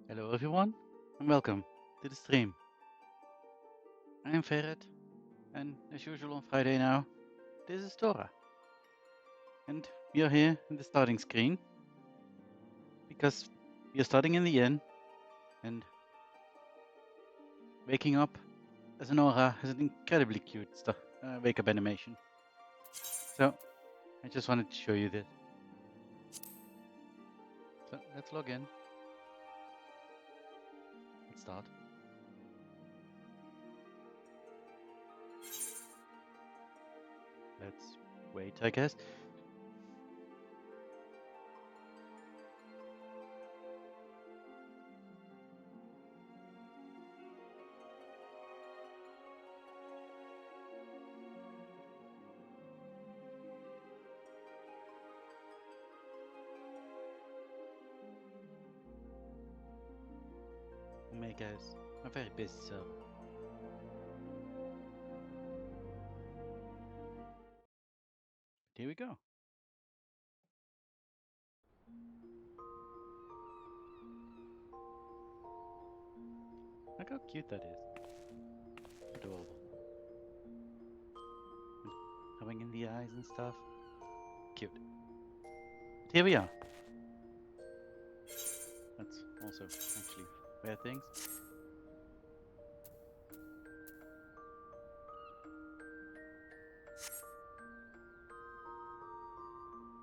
Hello everyone, and welcome to the stream. I am Fae'ret, and as usual on Friday now, this is Dora. And we are here in the starting screen, because we are starting in the inn, and waking up as an aura has an incredibly cute wake-up animation. So, I just wanted to show you this. So, let's log in. Let's start. Let's wait, I guess. Omega is a very busy server. Here we go. Look how cute that is. Adorable. Having in the eyes and stuff. Cute. But here we are. That's also actually rare things.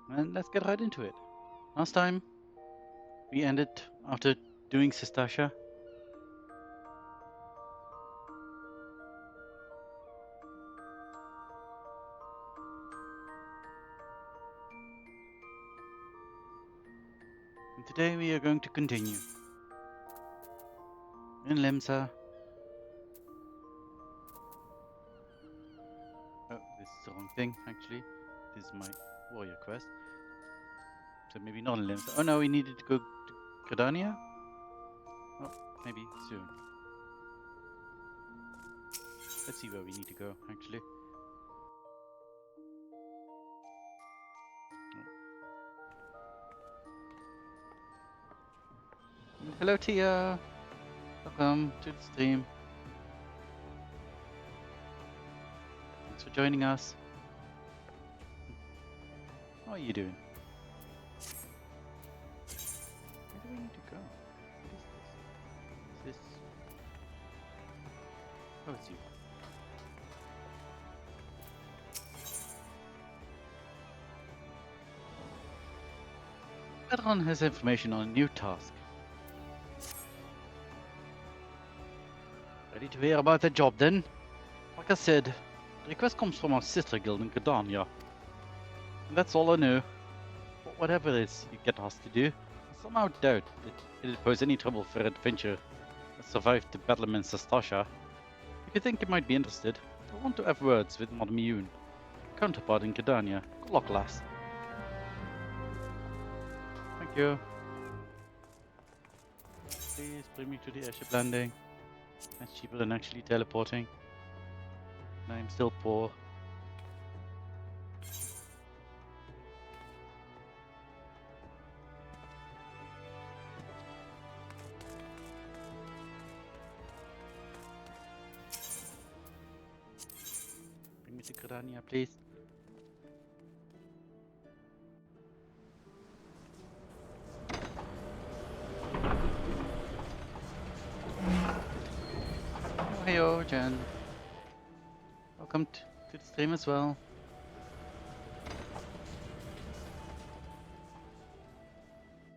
And let's get right into it. Last time we ended after doing Sistasha. And today we are going to continue in Lemsa. Oh, this is the wrong thing actually. This is my warrior quest. So maybe not in Lemsa. Oh no, we needed to go to Gridania? Oh, maybe soon. Let's see where we need to go actually. And hello Tia! Welcome to the stream. Thanks for joining us. How are you doing? Where do we need to go? What is this? Is this... Oh, it's you. Pedron has information on a new task. Ready to hear about the job then? Like I said, the request comes from our sister guild in Gridania. And that's all I know. But whatever it is you get asked to do, I somehow doubt that it'll pose any trouble for an adventurer that survived the battle in Sastasha. If you think you might be interested, I want to have words with Madame Yoon, counterpart in Gridania. Good luck, lass. Thank you. Please bring me to the airship landing. That's cheaper than actually teleporting. And I'm still poor. Bring me to Gridania, please. Oh, heyo, Jen. Welcome to the stream as well.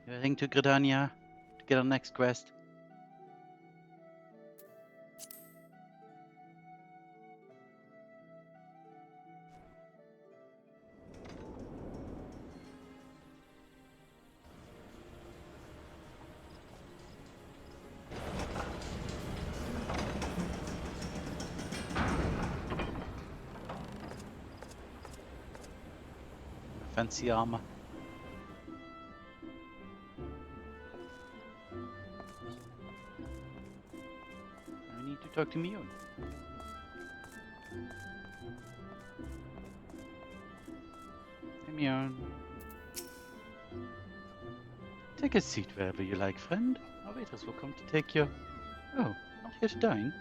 We're heading to Gridania to get our next quest. Fancy armor. I need to talk to Mion. Hey Mion. Take a seat wherever you like, friend. our waiters will come to take your... Oh, not here to dine?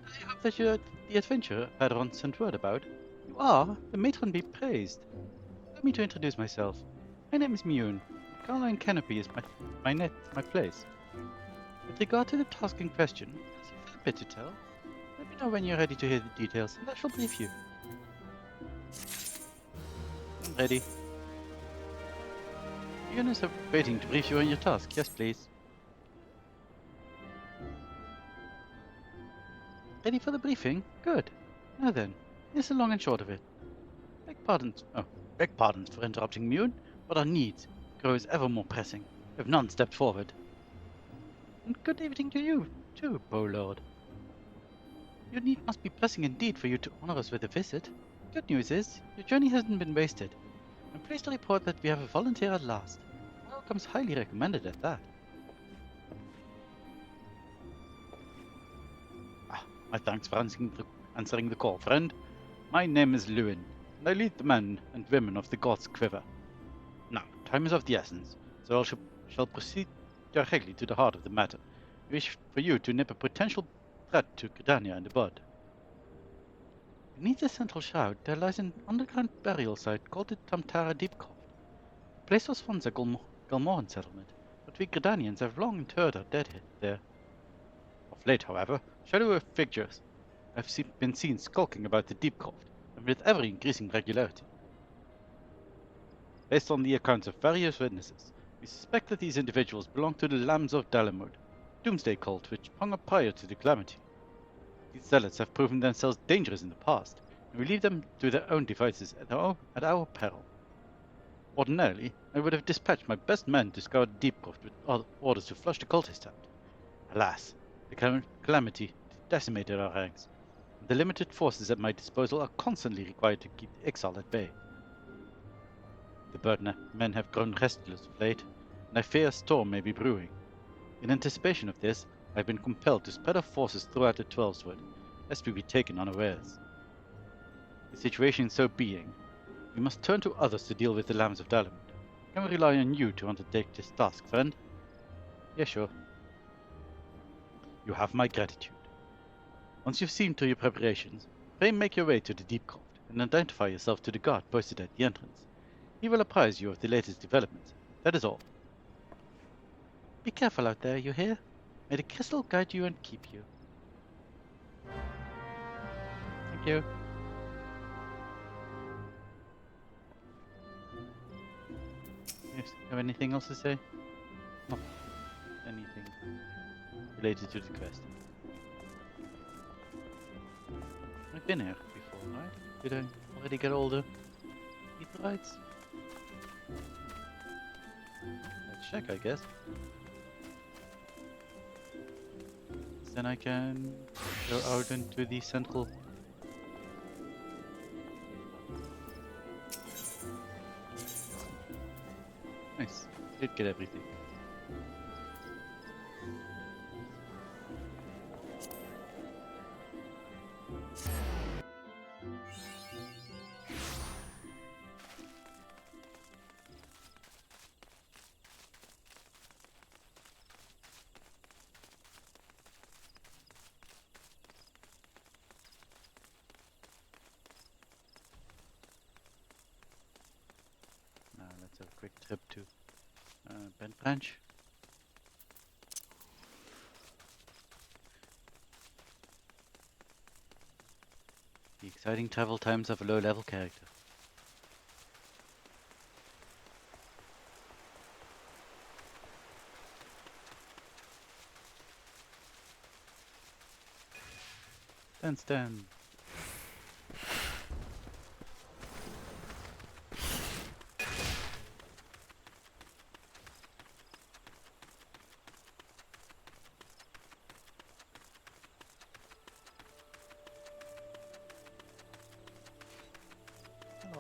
I hope that you're the adventurer Padron sent word about. You are, the matron be praised. Allow me to introduce myself. My name is Mune. Caroline Canopy is my place. With regard to the task in question, there's a fair bit to tell. Let me know when you're ready to hear the details, and I shall brief you. I'm ready. Mune is waiting to brief you on your task. Yes, please. Ready for the briefing? Good. Now then, here's the long and short of it. Beg pardons for interrupting, Mune, but our needs grows ever more pressing, if none stepped forward. And good evening to you, too, Bow Lord. Your need must be pressing indeed for you to honor us with a visit. Good news is, your journey hasn't been wasted. I'm pleased to report that we have a volunteer at last. Welcome's highly recommended at that. My thanks for answering the call, friend. My name is Lewin, and I lead the men and women of the God's Quiver. Now, time is of the essence, so I shall proceed directly to the heart of the matter. I wish for you to nip a potential threat to Gridania in the bud. Beneath the central shroud, there lies an underground burial site called the Tamtara Deepcroft. The place was once a Galmoran settlement, but we Gridanians have long interred our dead there. Of late, however, shadowy figures have been seen skulking about the Deepcroft, and with ever-increasing regularity. Based on the accounts of various witnesses, we suspect that these individuals belong to the Lambs of Dalamud, doomsday cult which sprung up prior to the Calamity. These zealots have proven themselves dangerous in the past, and we leave them to their own devices at our peril. Ordinarily, I would have dispatched my best men to scour the Deepcroft with orders to flush the cultist out. Alas, the Calamity decimated our ranks, and the limited forces at my disposal are constantly required to keep the exile at bay. The bird men have grown restless of late, and I fear a storm may be brewing. In anticipation of this, I have been compelled to spread our forces throughout the Twelveswood, lest we be taken unawares. The situation so being, we must turn to others to deal with the Lambs of Dalamud. Can we rely on you to undertake this task, friend? Yes, sure. You have my gratitude. Once you've seen to your preparations, pray make your way to the Deepcroft and identify yourself to the guard posted at the entrance. He will apprise you of the latest developments. That is all. Be careful out there, you hear? May the crystal guide you and keep you. Thank you. You have anything else to say? Not anything related to the quest. I've been here before, right? Did I already get all the Aetherites? Let's check, I guess. Then I can go out into the central. Nice. Did get everything. Let's have a quick trip to Bent Branch. The exciting travel times of a low-level character. Stand.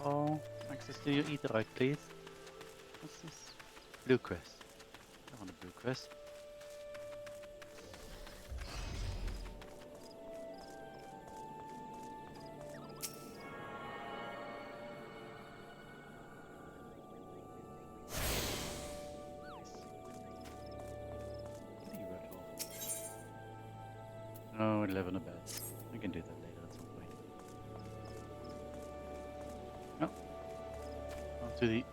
Hello. Access to your Aetherite, please. What's this? Blue crest. I want a blue crest. Nice. There you are. live in a bed. I can do that later at some point. No. On to the...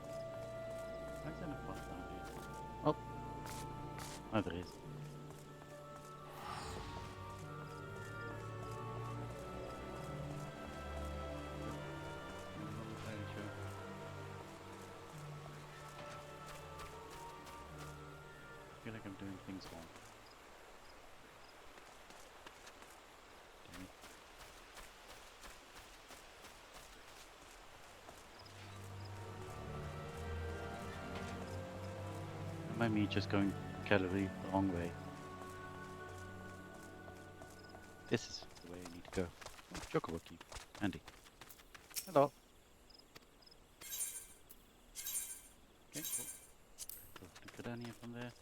Why is there no path down here? Oh. Oh, there is. I'm not entirely sure. I feel like I'm doing things wrong. Damn it. Am I me just going calorie the wrong way? This is the way I need to go. Oh, chocobo key. Handy. Hello. Okay, cool. Go down here from there.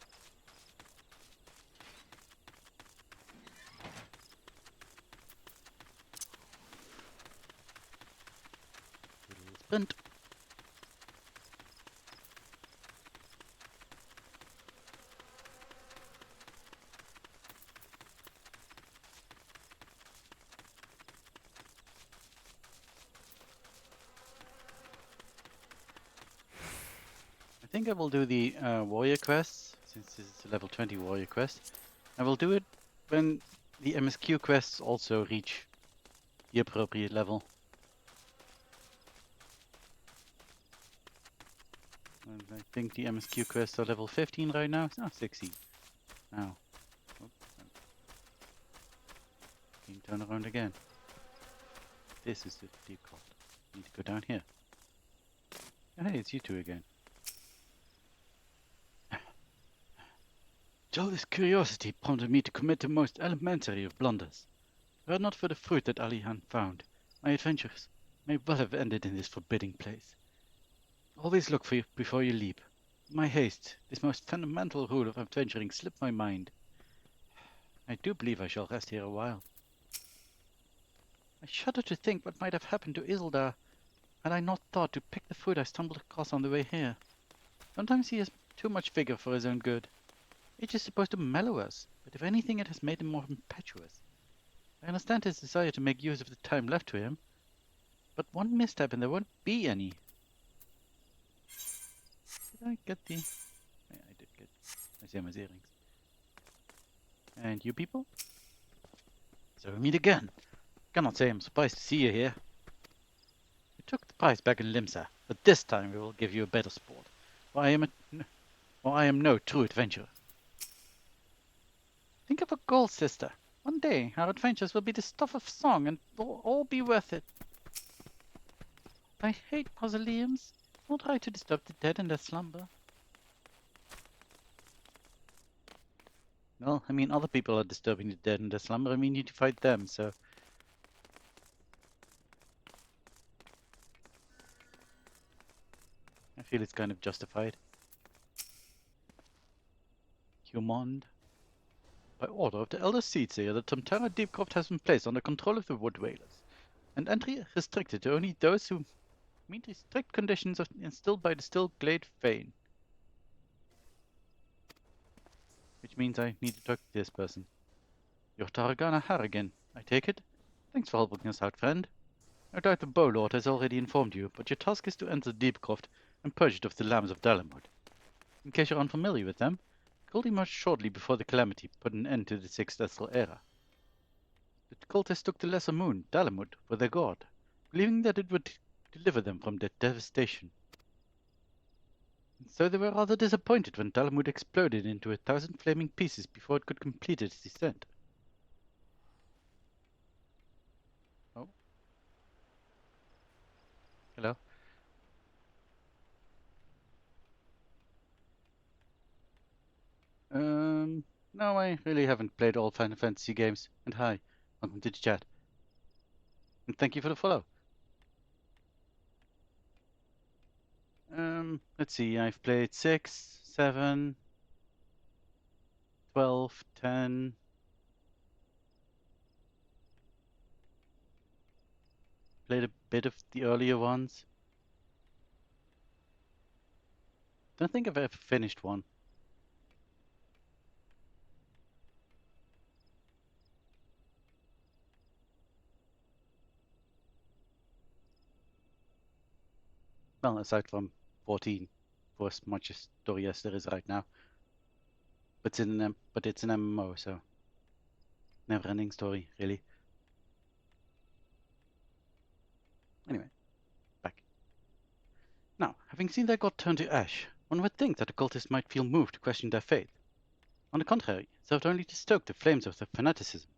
Little sprint. I think I will do the warrior quests, since this is a level 20 warrior quest. I will do it when the MSQ quests also reach the appropriate level. And I think the MSQ quests are level 15 right now. No, 16. Now. Oh, being turned around again. This is the deep cult. Need to go down here. Oh, hey, it's you two again. Childish curiosity prompted me to commit the most elementary of blunders. Were it not for the fruit that Alihan found, my adventures may well have ended in this forbidding place. Always look for you before you leap. In my haste, this most fundamental rule of adventuring slipped my mind. I do believe I shall rest here a while. I shudder to think what might have happened to Isildur had I not thought to pick the fruit I stumbled across on the way here. Sometimes he has too much vigor for his own good. Age is supposed to mellow us, but if anything it has made him more impetuous. I understand his desire to make use of the time left to him, but one misstep and there won't be any. Did I get the... Yeah, I did get... I see my earrings. And you people? So we meet again. Cannot say I'm surprised to see you here. We took the prize back in Limsa, but this time we will give you a better sport. For I am no true adventurer. Think of a goal, sister. One day our adventures will be the stuff of song and will all be worth it. I hate mausoleums. Don't try to disturb the dead in their slumber. Well, I mean, other people are disturbing the dead in their slumber. I mean, you need to fight them, so... I feel it's kind of justified. Humond. By order of the Elder Seedsayer, the Tamtara Deepcroft has been placed under control of the Wood Whalers, and entry restricted to only those who meet the strict conditions instilled by the Still Glade Fane. Which means I need to talk to this person. You're Taragana Harrigan, I take it? Thanks for helping us out, friend. No doubt the Bow Lord has already informed you, but your task is to enter Deepcroft and purge it of the Lambs of Dalamud. In case you're unfamiliar with them, Cult emerged shortly before the Calamity put an end to the Sixth Astral Era. The cultists took the Lesser Moon, Dalamud, for their god, believing that it would deliver them from their devastation. And so they were rather disappointed when Dalamud exploded into 1,000 flaming pieces before it could complete its descent. Oh. Hello. No, I really haven't played all Final Fantasy games. And hi, welcome to the chat. And thank you for the follow. Let's see, I've played 6, 7, 12, 10. Played a bit of the earlier ones. Don't think I've ever finished one. Well, aside from 14, for as much a story as there is right now. But it's an MMO, so never-ending story, really. Anyway, back. Now, having seen their god turn to ash, one would think that the cultists might feel moved to question their faith. On the contrary, it served only to stoke the flames of their fanaticism.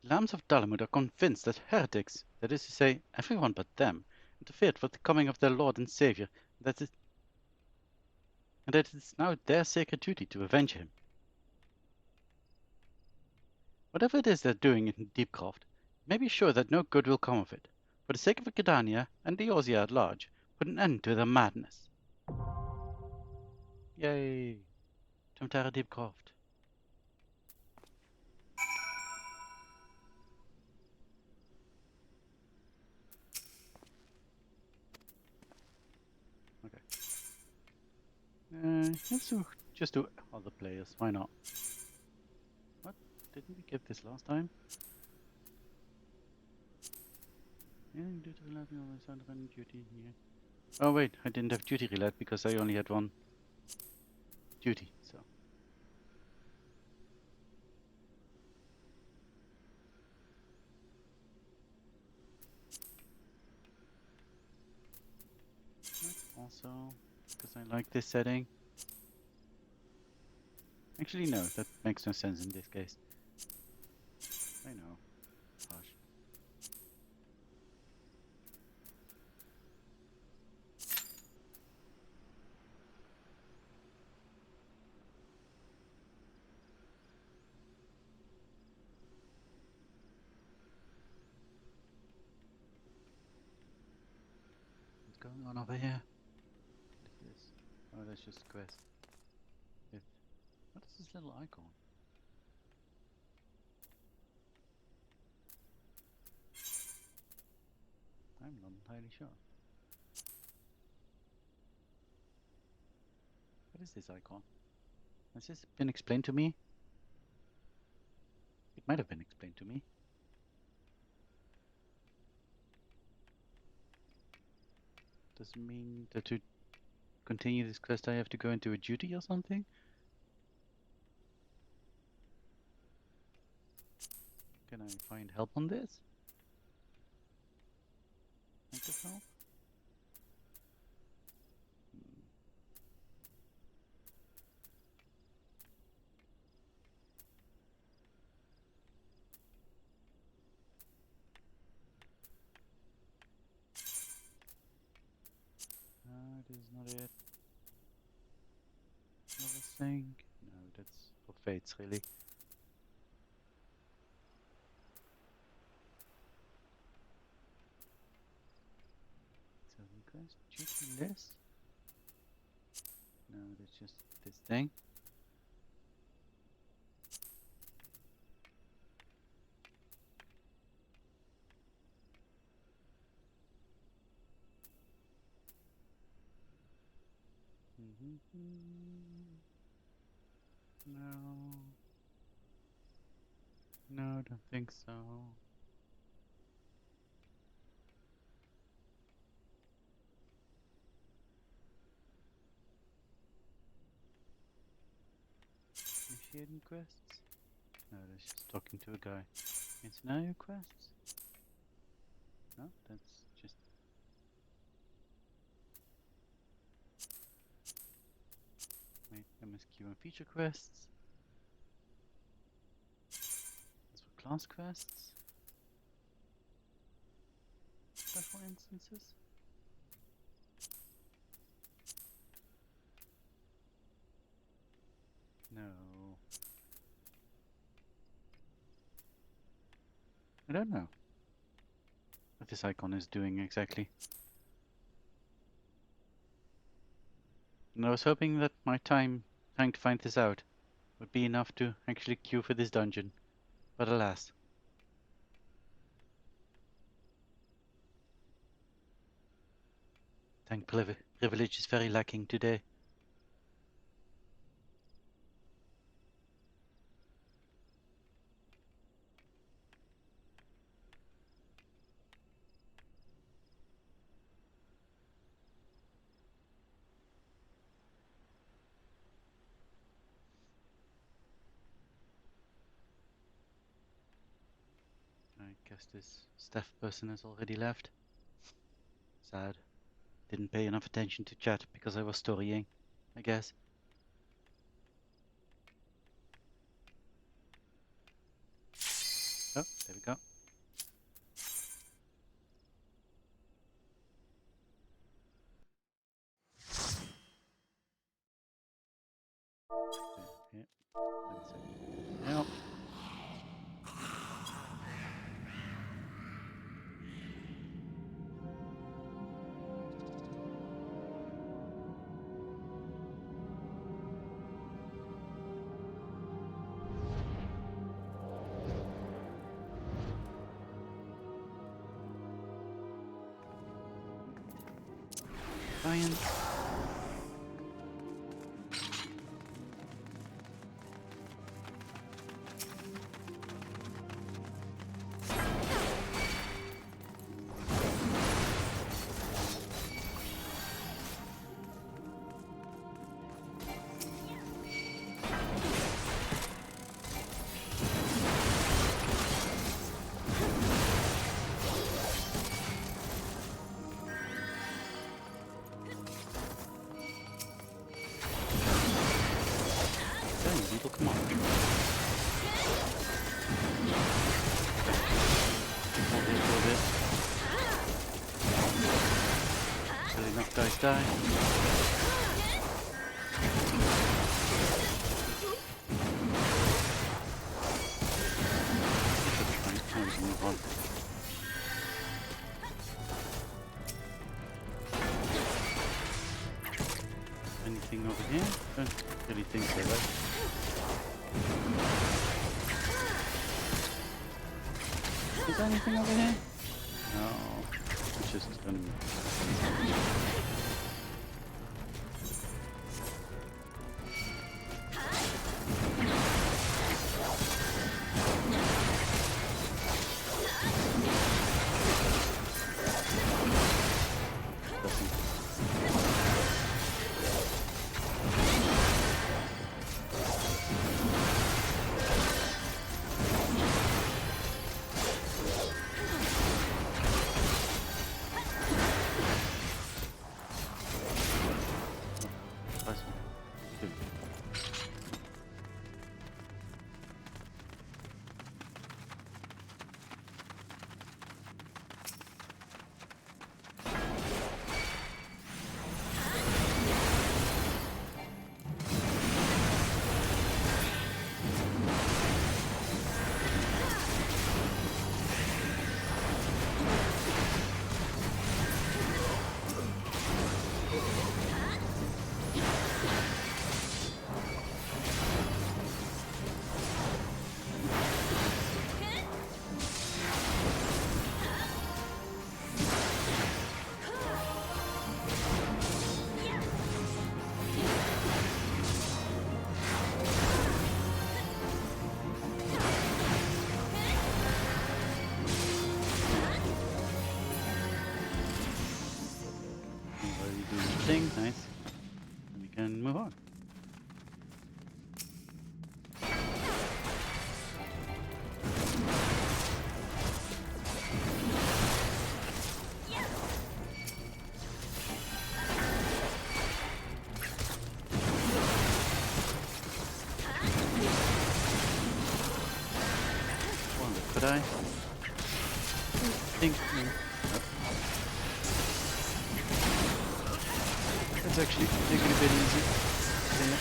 The Lambs of Dalamud are convinced that heretics, that is to say, everyone but them, interfered with the coming of their Lord and Saviour, and that it is now their sacred duty to avenge him. Whatever it is they're doing in Deepcroft, you may be sure that no good will come of it. For the sake of Gridania and the Eorzea at large, put an end to their madness. Yay! Tomtara Deepcroft. Okay. Let's just do other players. Why not? What? Didn't we get this last time? Yeah, due to relating on my sound running duty here. Oh wait, I didn't have duty relate because I only had one duty, so. Also, because I like this setting. Actually, no, that makes no sense in this case. I know. Gosh. What's going on over here? What is this? Oh, that's just a quest. What is this little icon? I'm not entirely sure. What is this icon? Has this been explained to me? It might have been explained to me. Does it mean that to continue this quest I have to go into a duty or something? Can I find help on this? Active help? That is not it. Another thing? No, that's for fates, really. Seven quest, duty list? No, that's just this thing. No. No, don't think so. Initiating quests? No, that's just talking to a guy. In scenario quests? No, that's just... Wait, MSQ and feature quests? That's for class quests? Special instances? No. I don't know what this icon is doing exactly. And I was hoping that my time trying to find this out would be enough to actually queue for this dungeon. But alas. Tank privilege is very lacking today. Guess this staff person has already left. Sad. Didn't pay enough attention to chat because I was storying, I guess. Oh, there we go. Yeah. Let's see. Yep. Science. Beetle, come on. Hold it for a bit. Really enough guys die. Time to move on. Anything over here? Don't really think so, right? Is there anything over here? No, it's just thing, nice. And we can move on. Wonder, could I? Think. It's actually taking a bit easy. Yeah.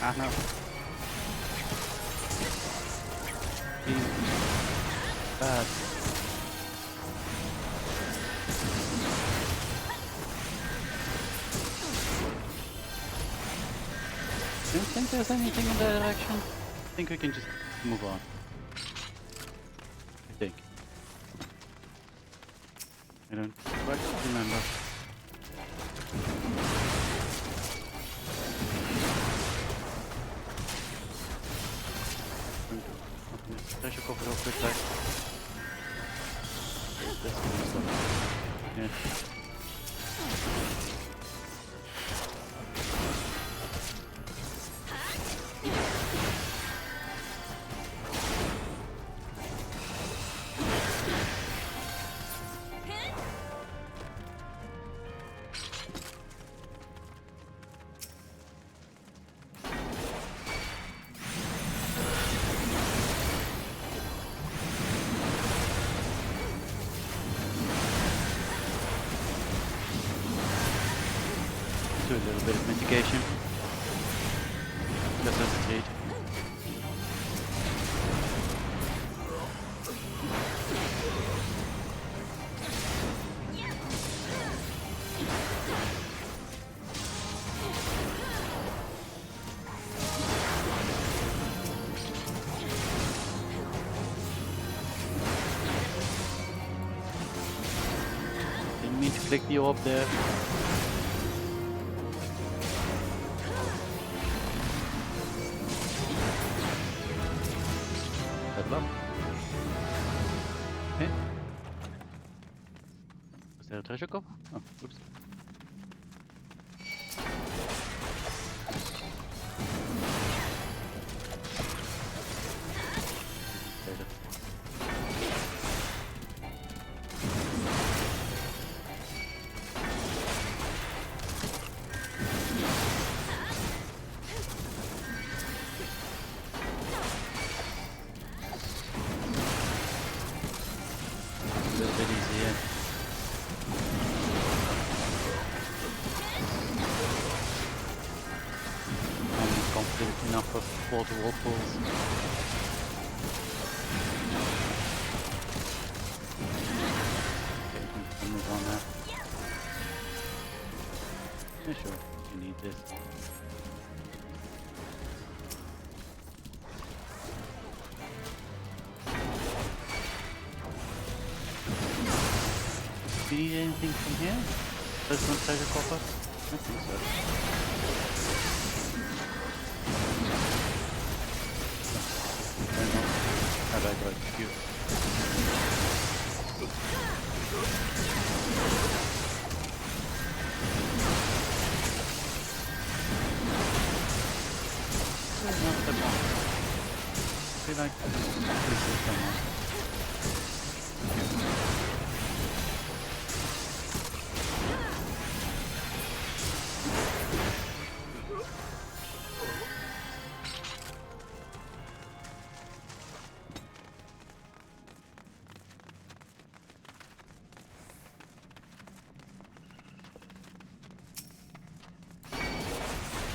Ah no. Bad. Do you think there's anything in that direction? I think we can just move on. I think. I don't quite remember. Pressure cover real quick, like. This kind of stuff. Yeah. bit of mitigation. Just hesitate. Didn't mean to click the orb there. Level up. Okay. Was there a treasure cove? Oh, oops. Later. A little bit easier. I'm confident enough of wall-to-wall pulls. Okay, we can move on now. Yeah, sure, you need this. Do you need anything from here? Personal treasure copper? I think so. Why not? Have I got a few? Not that one. I feel like this is someone.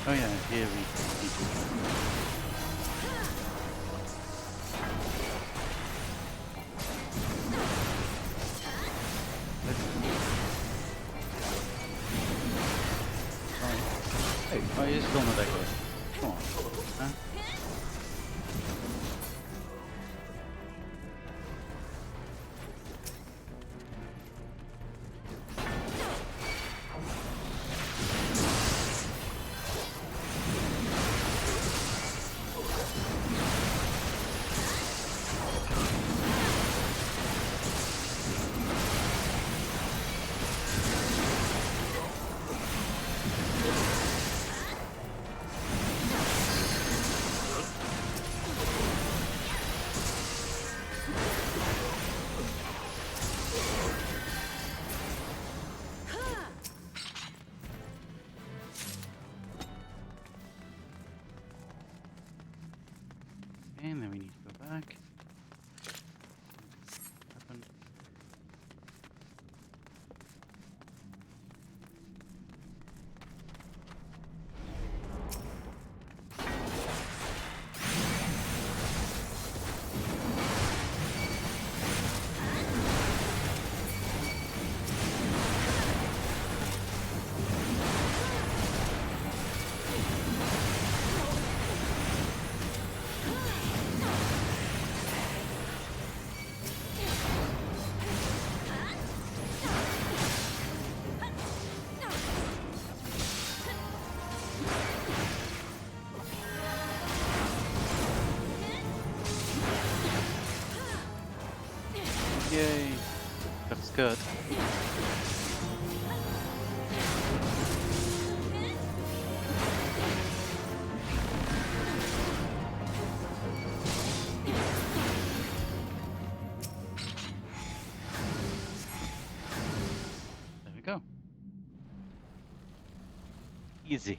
Oh yeah, here we need to. Hey, why is it still not that good? Come on. Huh? And then we need to go back. Happened. Yay! That's good. There we go. Easy.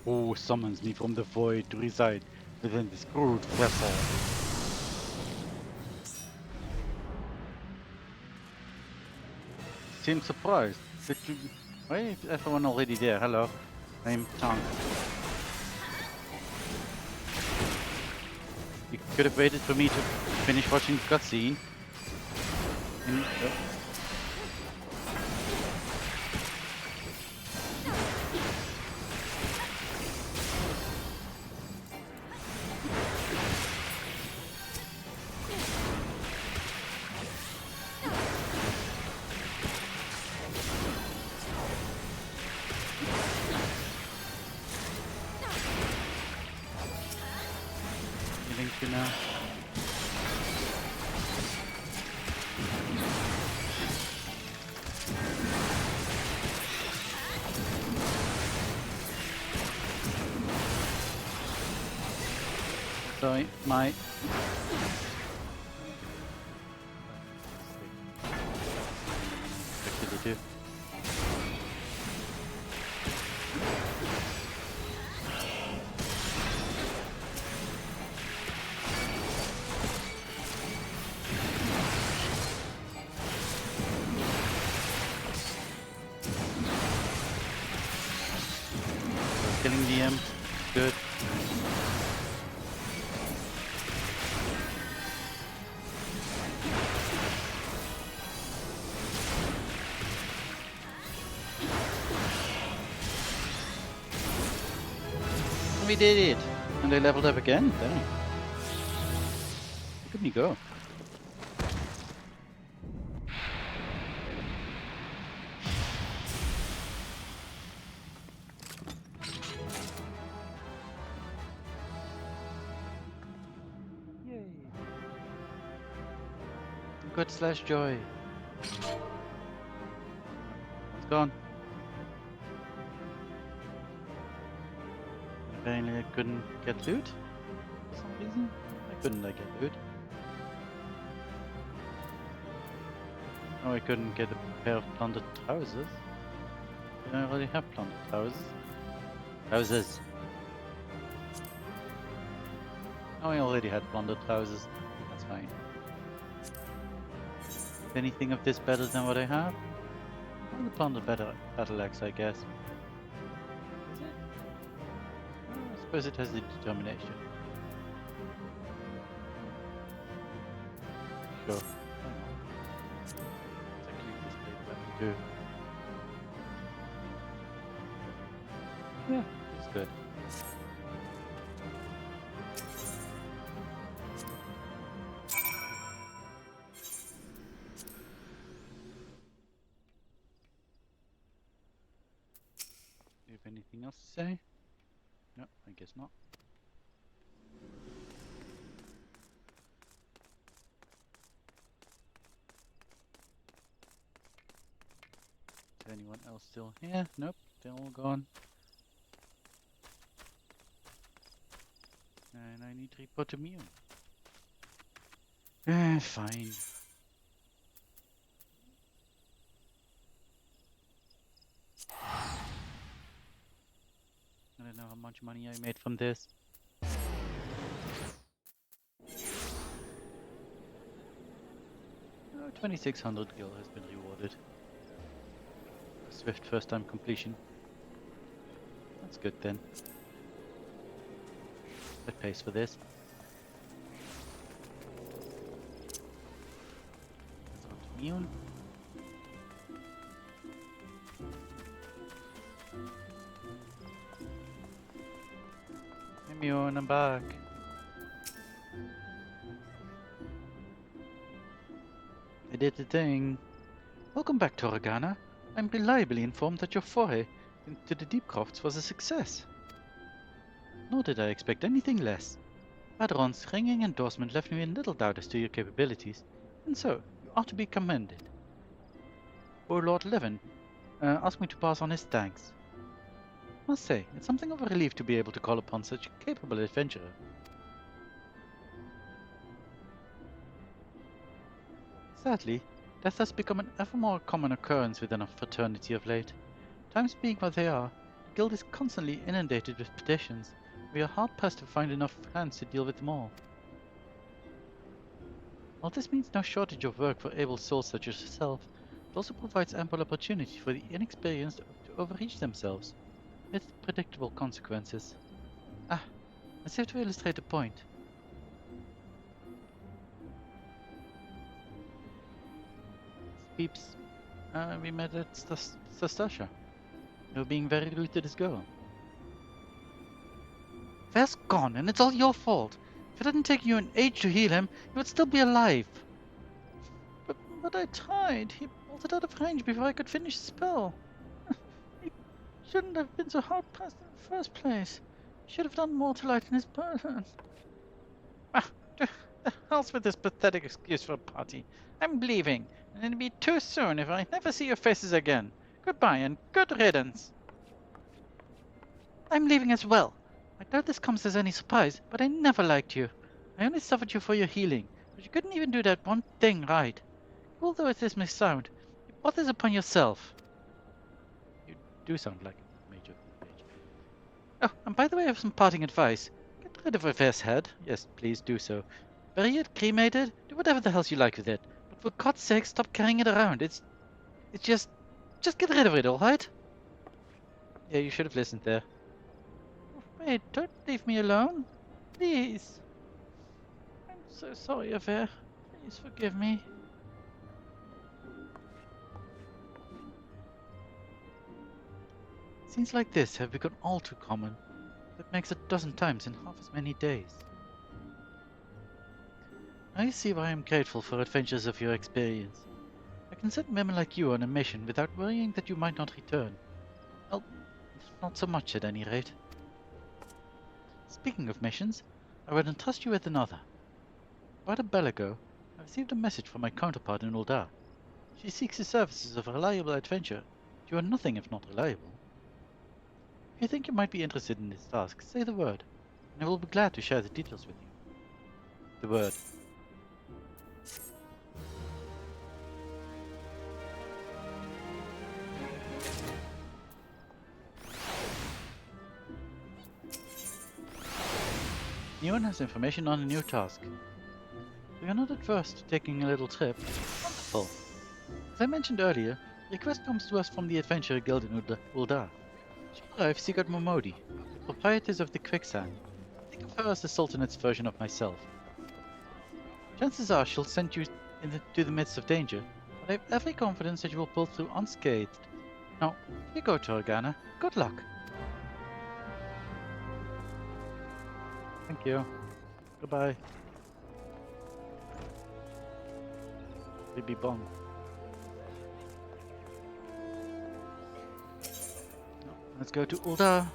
Who summons me from the void to reside within this crude vessel? seem surprised. Did you... Why is everyone already there? Hello. I'm Tom. You could have waited for me to finish watching the cutscene. You know. Sorry, my... What did you do? Killing the imp. Good. We did it! And they leveled up again? Damn. Look at me go. Yay! Good slash joy. It's gone. Apparently I couldn't get loot for some reason. Why couldn't I get loot? Oh, I couldn't get a pair of plundered trousers. I already have plundered trousers. Trousers. Oh, I already had plundered trousers. That's fine. Is anything of this better than what I have? Well, the plundered battle axe, I guess. Is it? Oh, I suppose it has the determination. Sure. Why not? It's actually this big weapon too. Yeah, it's good. Do you have anything else to say? No, I guess not. Is anyone else still here? Nope, they're all gone. And I need to report to Mew. Fine. I don't know how much money I made from this. 2600 gil has been rewarded. A swift first time completion. That's good then. That pays for this. Let's go to Mew. Hey Mew, I'm back. I did the thing. Welcome back, Toragana. I'm reliably informed that your foray into the deep crafts was a success. Nor did I expect anything less. Adron's ringing endorsement left me in little doubt as to your capabilities, and so you are to be commended. Oh, Lord Levin asked me to pass on his thanks. Must say, it's something of a relief to be able to call upon such a capable adventurer. Sadly, death has become an ever more common occurrence within our fraternity of late. Times being what they are, the guild is constantly inundated with petitions. We are hard-pressed to find enough hands to deal with them all. While this means no shortage of work for able souls such as yourself, also provides ample opportunity for the inexperienced to overreach themselves, with predictable consequences. Ah, I have to illustrate the point. Peeps, we met at Stastasha. You were being very rude to this girl. Vair's gone, and it's all your fault. If it hadn't taken you an age to heal him, he would still be alive. But I tried. He bolted out of range before I could finish the spell. He shouldn't have been so hard-pressed in the first place. He should have done more to lighten his burden. The hell's with this pathetic excuse for a party. I'm leaving, and it'll be too soon if I never see your faces again. Goodbye, and good riddance. I'm leaving as well. I doubt this comes as any surprise, but I never liked you. I only suffered you for your healing, but you couldn't even do that one thing right. Although this may sound, you brought this upon yourself. You do sound like a major mage. Oh, and by the way, I have some parting advice. Get rid of Vair's head. Yes, please do so. Bury it, cremated, do whatever the hell you like with it. But for God's sake, stop carrying it around. It's just get rid of it, alright? Yeah, you should have listened there. Wait, don't leave me alone. Please. I'm so sorry, Vair. Please forgive me. Scenes like this have become all too common. That makes a dozen times in half as many days. I see why I'm grateful for adventures of your experience. I can send men like you on a mission without worrying that you might not return. Well, not so much at any rate. Speaking of missions, I would entrust you with another. About a bell ago, I received a message from my counterpart in Ul'dah. She seeks the services of a reliable adventurer. You are nothing if not reliable. If you think you might be interested in this task, say the word, and I will be glad to share the details with you. The word. Neon has information on a new task. We are not adverse to taking a little trip. Wonderful. As I mentioned earlier, the request comes to us from the Adventurer Guild in Ul'dah. She arrives seek out Momodi, the proprietors of the Quicksand. Think of her as the Sultanate's version of myself. Chances are she'll send you to the midst of danger, but I have every confidence that you will pull through unscathed. Now, you go, Torgana. Good luck. Thank you. Goodbye. Baby bomb. No, let's go to Ul'dah.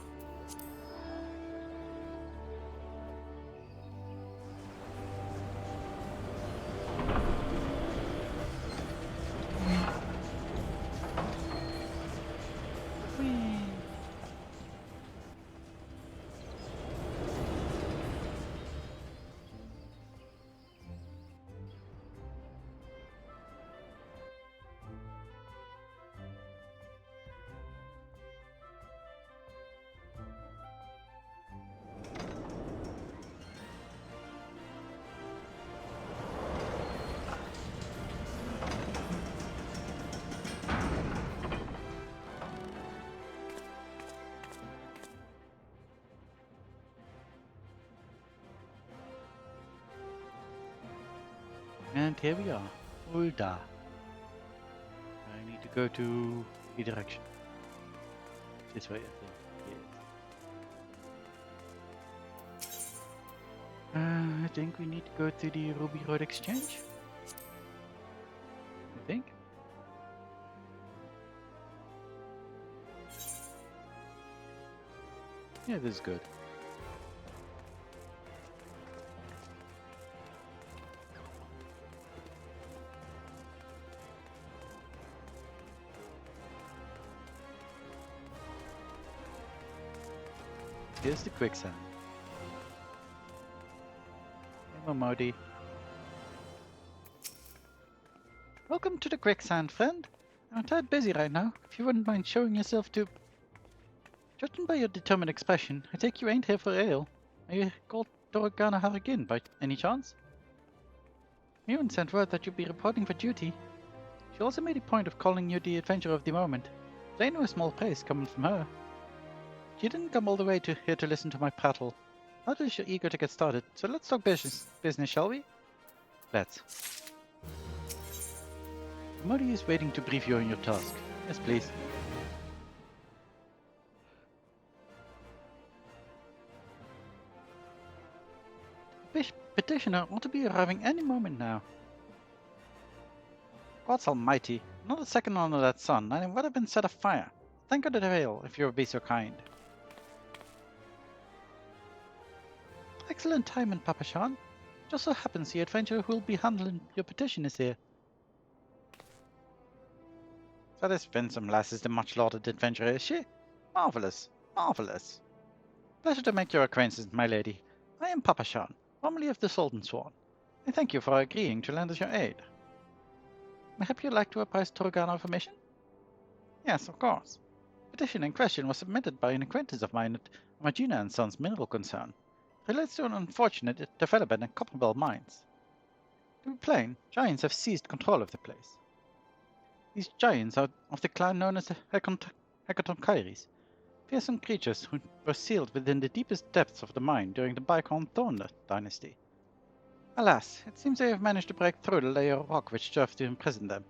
And here we are, Ul'dah. I need to go to the direction. This way, I think. Yes. I think we need to go to the Ruby Road Exchange. I think. Yeah, this is good. Here's the quicksand. Hey, Momodi. Welcome to the quicksand, friend. I'm a tad busy right now. If you wouldn't mind showing yourself to... Judging by your determined expression, I take you ain't here for ale. Are you called Torgana Harrigan by any chance? Muon sent word that you'll be reporting for duty. She also made a point of calling you the adventurer of the moment. But ain't no small praise coming from her. She didn't come all the way here to listen to my prattle. Notice you're eager to get started, so let's talk business, shall we? Let's. Modi is waiting to brief you on your task. Yes, please. The petitioner ought to be arriving any moment now. God's almighty, not a second under that sun, and it would have been set afire. Thank God the rail, if you'll be so kind. Excellent timing, Papa Sean. Just so happens the adventurer who will be handling your petition is here. So this Winsome lass is the much-lauded adventurer, is she? Marvellous, marvellous. Pleasure to make your acquaintance, my lady. I am Papa Sean, formerly of the Sultan Sworn. I thank you for agreeing to lend us your aid. Perhaps you'd like to apprise Torgana of a mission? Yes, of course. The petition in question was submitted by an acquaintance of mine at Magina & Sons Mineral Concern. It relates to an unfortunate development in Copperbell mines. To be plain, giants have seized control of the place. These giants are of the clan known as the Hekatonchires, fearsome creatures who were sealed within the deepest depths of the mine during the Bygone Thorn dynasty. Alas, it seems they have managed to break through the layer of rock which served to imprison them,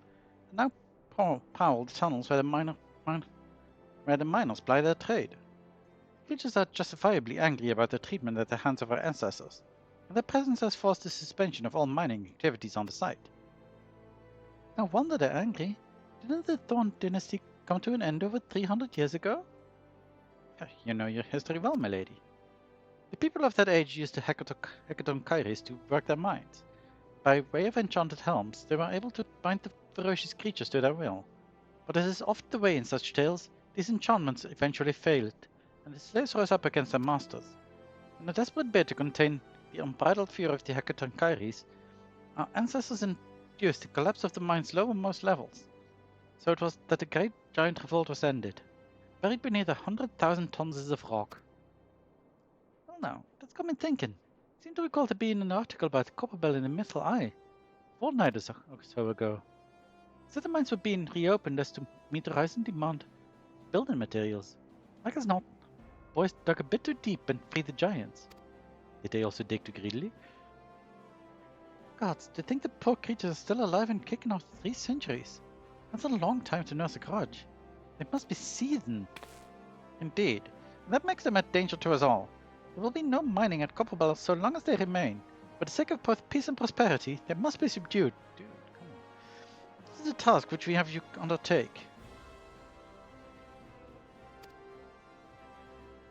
and now prowl the tunnels where the miners ply their trade. Creatures are justifiably angry about their treatment at the hands of our ancestors, and their presence has forced the suspension of all mining activities on the site. No wonder they're angry. Didn't the Thorn dynasty come to an end over 300 years ago? You know your history well, my lady. The people of that age used the Hekatonchires to work their mines. By way of enchanted helms, they were able to bind the ferocious creatures to their will. But as is often the way in such tales, these enchantments eventually failed, and the slaves rose up against their masters. In a desperate bid to contain the unbridled fury of the Hekatonchires, our ancestors induced the collapse of the mine's lowermost levels. So it was that the great giant revolt was ended, buried beneath 100,000 tons of rock. Well now, that's got me thinking. I seem to recall to be in an article about Copperbell in the Mithril Eye, a fortnight or so ago. Said the mines were being reopened as to meet the rising demand for building materials. Like as not, boys dug a bit too deep and freed the giants. Did they also dig too greedily? Gods, to think the poor creatures are still alive and kicking after 3 centuries. That's a long time to nurse a grudge. They must be seasoned. Indeed, and that makes them a danger to us all. There will be no mining at Copperbell so long as they remain. For the sake of both peace and prosperity, they must be subdued. Dude, come on. This is a task which we have you undertake.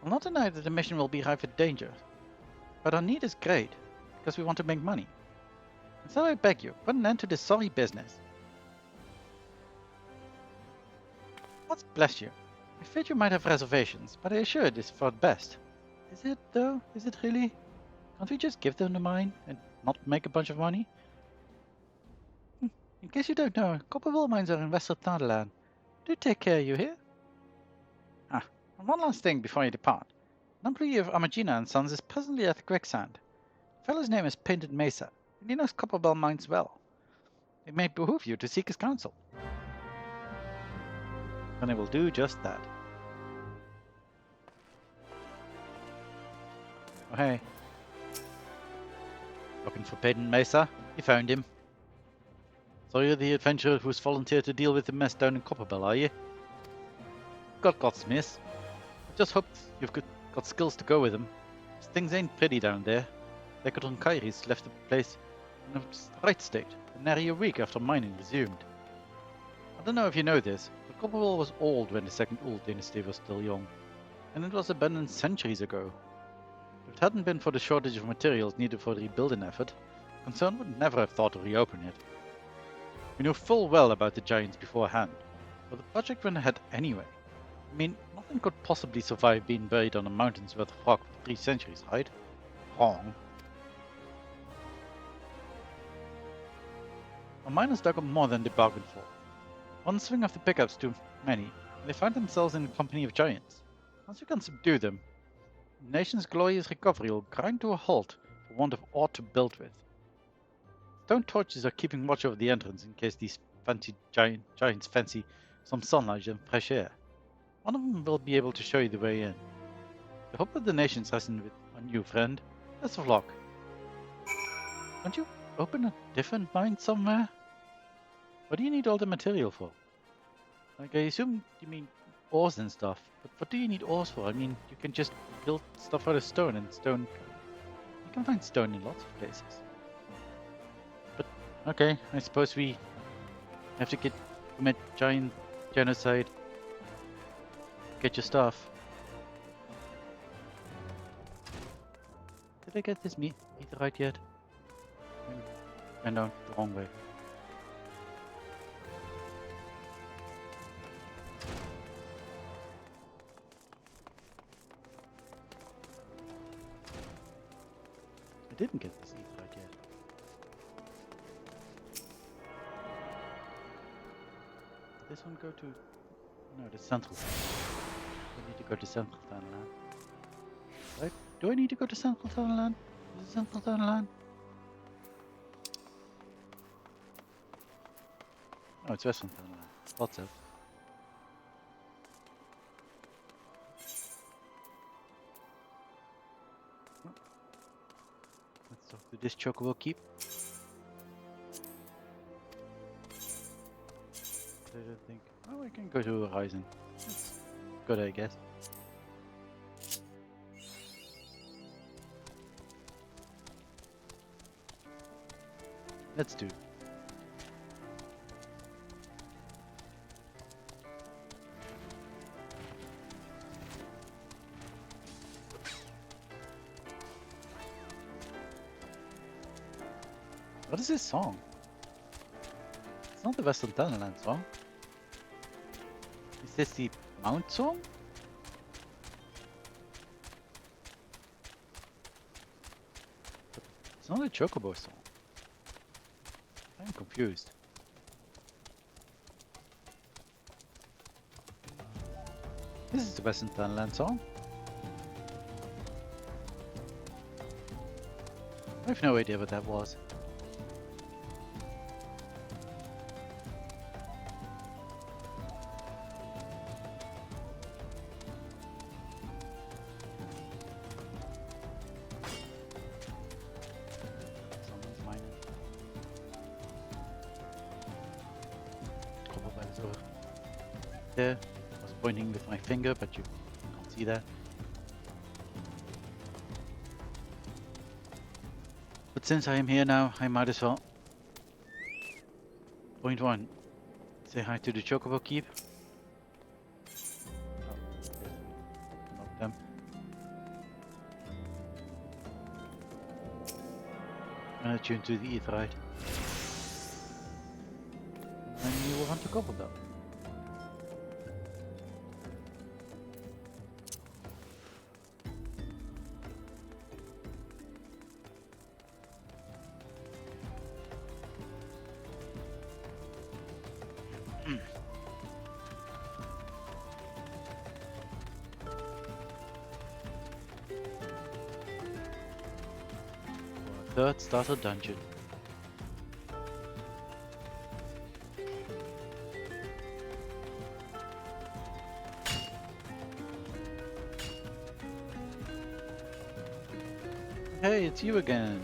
I'll not deny that the mission will be rife with danger, but our need is great, because we want to make money. And so I beg you, put an end to this sorry business. God bless you. I feared you might have reservations, but I assure it is for the best. Is it, though? Is it really? Can't we just give them the mine and not make a bunch of money? In case you don't know, Copperbell mines are in West Thunderland. Do take care, you hear? Ah, and one last thing before you depart. An employee of Amagina & Sons is presently at the quicksand. The fellow's name is Painted Mesa, and he knows Copperbell mines well. It may behoove you to seek his counsel. And I will do just that. Oh hey. Looking for Painted Mesa? You found him. So you're the adventurer who's volunteered to deal with the mess down in Copperbell, are you? Got miss. I just hope you've got skills to go with them. Things ain't pretty down there. Hekatonchires left the place in a right state, nary a week after mining resumed. I don't know if you know this, but Copperbell was old when the Second Old Dynasty was still young, and it was abandoned centuries ago. If it hadn't been for the shortage of materials needed for the rebuilding effort, the concern would never have thought to reopen it. We knew full well about the giants beforehand, but the project went ahead anyway. I mean, nothing could possibly survive being buried on a mountain's worth of rock for 3 centuries, right? Wrong. Our miners dug up more than they bargained for. One swing of the pickups too many, and they found themselves in the company of giants. Once you can subdue them, the nation's glorious recovery will grind to a halt for want of aught to build with. stone torches are keeping watch over the entrance in case these fancy giants fancy some sunlight and fresh air. One of them will be able to show you the way in. The hope of the nations rests with our new friend. Best of luck. Don't you open a different mine somewhere? What do you need all the material for? Like, I assume you mean ores and stuff, but what do you need ores for? I mean, you can just build stuff out of stone, and stone... You can find stone in lots of places. But, okay, I suppose we have to commit giant genocide. Get your stuff. Did I get this meat right yet? Went down the wrong way. I didn't get this right yet. Did this one go to... No, the central. I need to go to central Townland. Right? Do I need to go to central Townland? Is it central Townland? Oh, it's western Townland. Thought so. Oh. Let's talk to this chocobo keep. I don't think... Oh, I can go to Horizon. That's good, I guess. Let's do. What is this song? It's not the Western Townland song. Is this the Mount song? It's not a Chocobo song. I'm confused. This is the Western Townland song. I have no idea what that was. There. I was pointing with my finger, but you can't see that. But since I am here now, I might as well. Point 1. Say hi to the Chocobo Keep. Oh, not them. And I tune to the Fae'ret. And you will hunt a Cobblebell. Third starter dungeon. Hey, it's you again.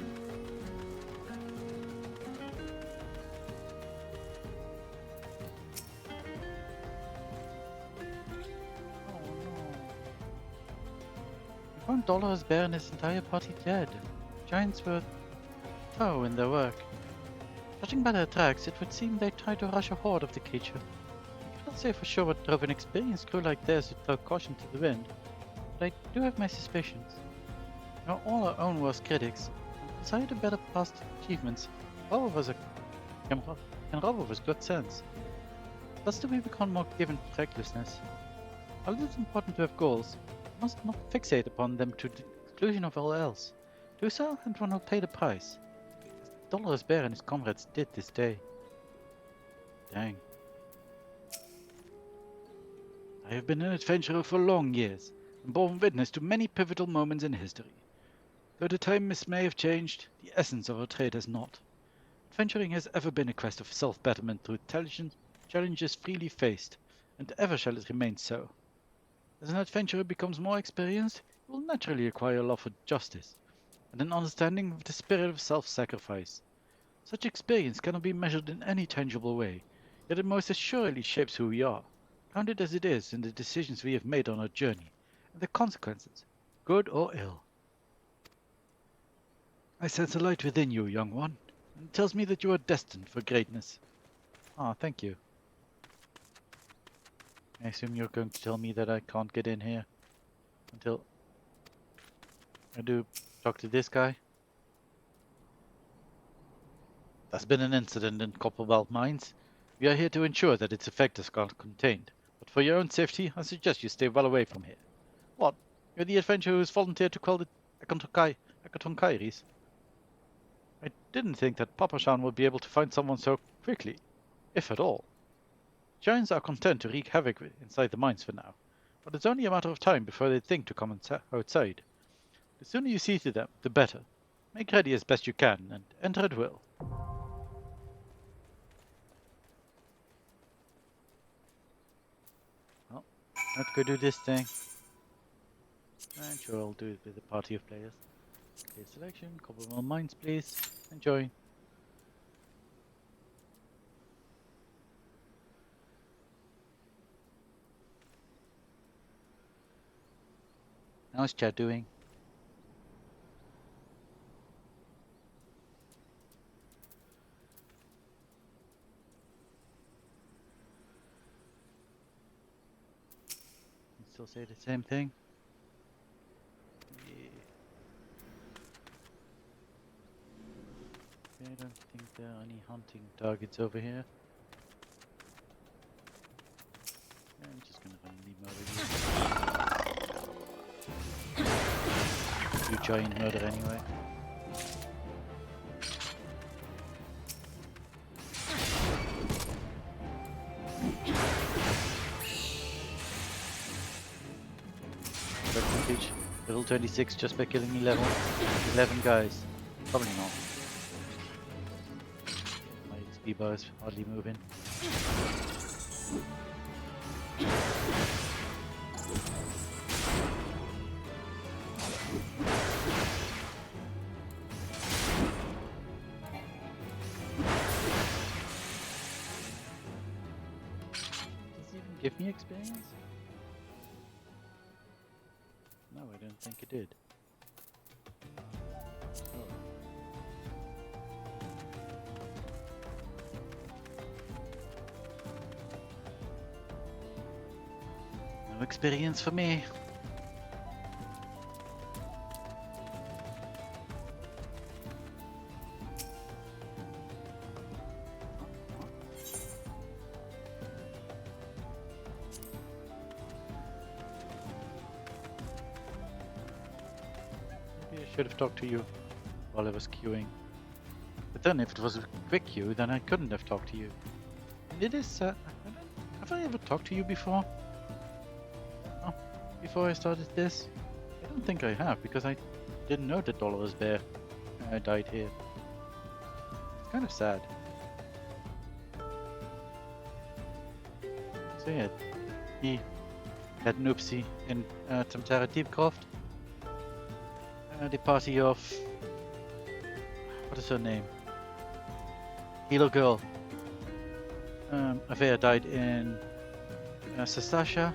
Oh no. We found Dolores Bear and his entire party dead. Giants were thorough in their work. Judging by their tracks, it would seem they tried to rush a horde of the creature. I cannot say for sure what drove an experienced crew like theirs to throw caution to the wind, but I do have my suspicions. We are all our own worst critics, and beside the better past achievements, can rob of us good sense. Thus do we become more given to recklessness. While it is important to have goals, we must not fixate upon them to the exclusion of all else. Do so, and one will pay the price. Dolores Bear and his comrades did this day. Dang. I have been an adventurer for long years, and borne witness to many pivotal moments in history. Though the times may have changed, the essence of our trade has not. Adventuring has ever been a quest of self-betterment through challenges freely faced, and ever shall it remain so. As an adventurer becomes more experienced, he will naturally acquire a love for justice, and an understanding of the spirit of self-sacrifice. Such experience cannot be measured in any tangible way, yet it most assuredly shapes who we are, grounded as it is in the decisions we have made on our journey, and the consequences, good or ill. I sense a light within you, young one, and it tells me that you are destined for greatness. Ah, thank you. I assume you're going to tell me that I can't get in here until I do talk to this guy. There's been an incident in Copperbelt Mines. We are here to ensure that its effect is contained, but for your own safety, I suggest you stay well away from here. What? You're the adventurer who's volunteered to quell the Akatonkaires? I didn't think that Papashan would be able to find someone so quickly, if at all. Giants are content to wreak havoc inside the mines for now, but it's only a matter of time before they think to come outside. The sooner you see to them, the better. Make ready as best you can, and enter at will. Well, let's go do this thing. And sure, I'll do it with a party of players. Player selection, couple more mines, please. Enjoy. How's chat doing? Still say the same thing? Yeah. I don't think there are any hunting targets over here. I'm just gonna randomly murder you. You giant murder anyway. Advantage. Level 26 just by killing 11 guys. Probably not. My XP bar is hardly moving. Does it even give me experience? No, I don't think it did. Oh. No experience for me. Should have talked to you while I was queuing. But then if it was a quick queue, then I couldn't have talked to you. And it is, have I ever talked to you before? Oh, before I started this? I don't think I have, because I didn't know that Dolores Bear died here. It's kind of sad. So yeah, he had an oopsie in Tamtara Deepcroft. The party of... what is her name? Hilo Girl. Avea died in Sastasha.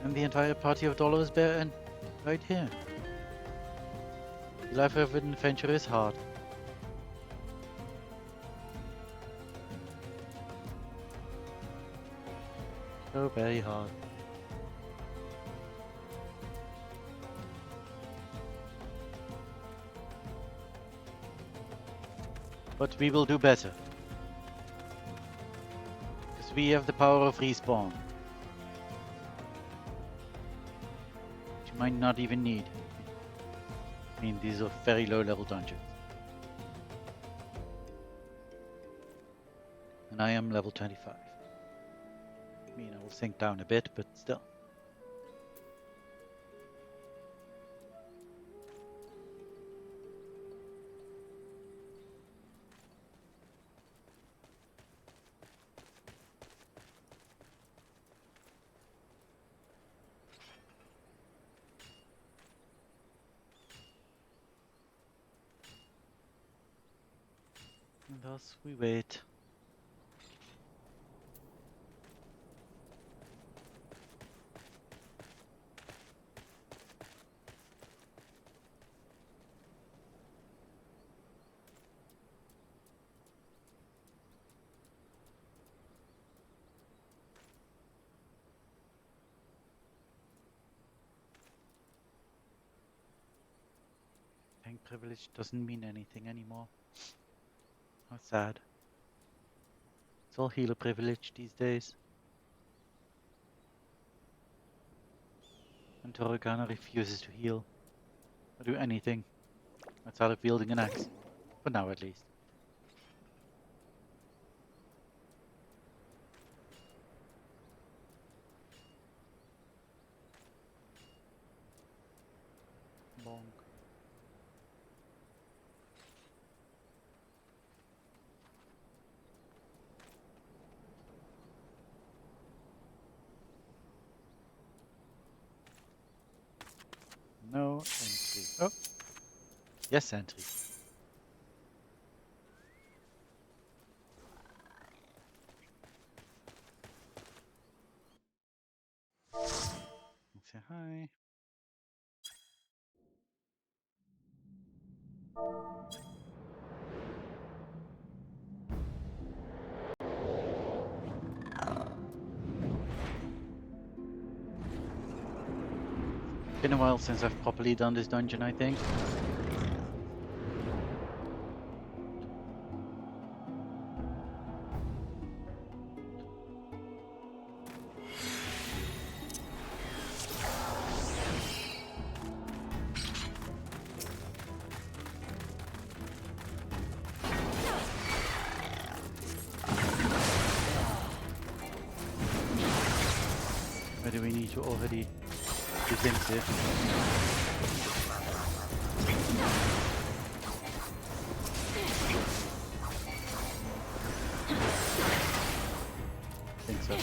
And the entire party of Dolores Bear and right here. The life of an adventurer is hard. So very hard. But we will do better. Because we have the power of respawn. Which you might not even need. I mean, these are very low level dungeons. And I am level 25. I mean, I will sink down a bit, but still. And thus we wait. Tank privilege doesn't mean anything anymore. How sad. It's all healer privilege these days. And Toragana refuses to heal or do anything outside of wielding an axe. For now at least. Bonk. No entry. Oh! Yes, entry. Say hi. Been a while since I've properly done this dungeon, I think. Where do we need to already do things here? I think so.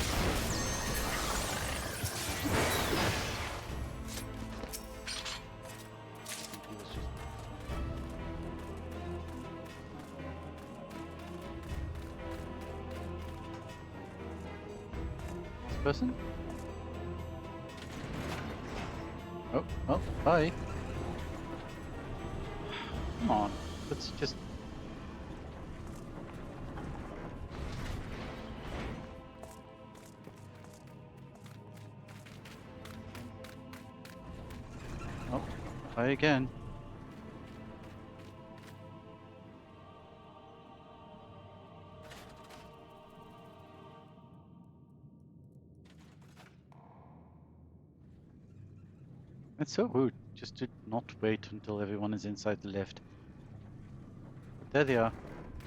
This person? Oh, well, bye. Come on, let's just... Oh, try again. It's so rude, just to not wait until everyone is inside the lift. But there they are.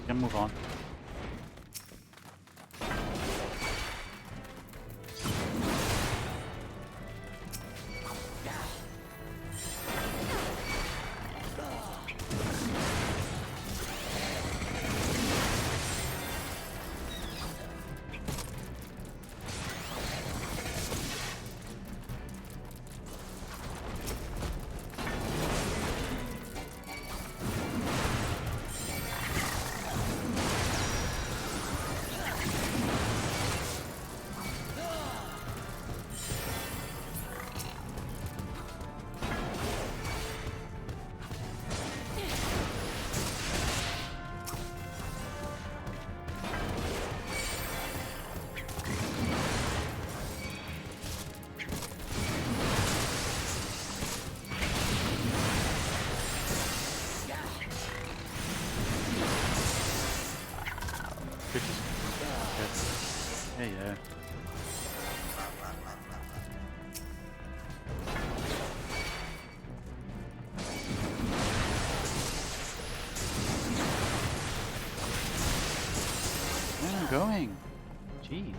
We can move on. Yeah. Where am I going? Jeez.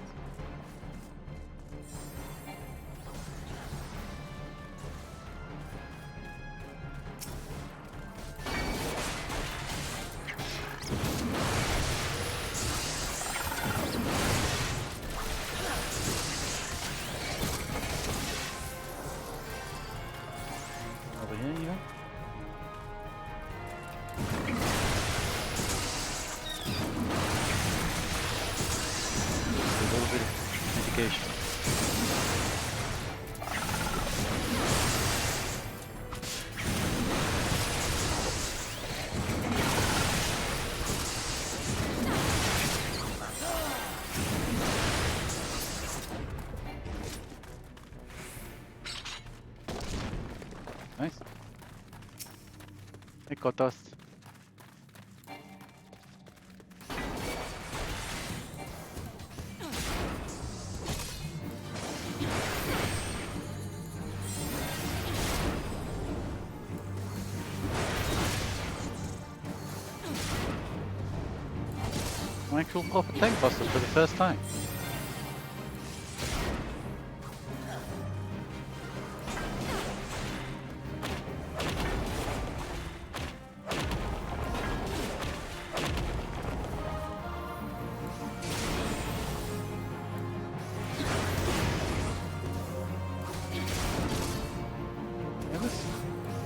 Over here, even? location. Nice. It got us. An actual proper tank buster for the first time.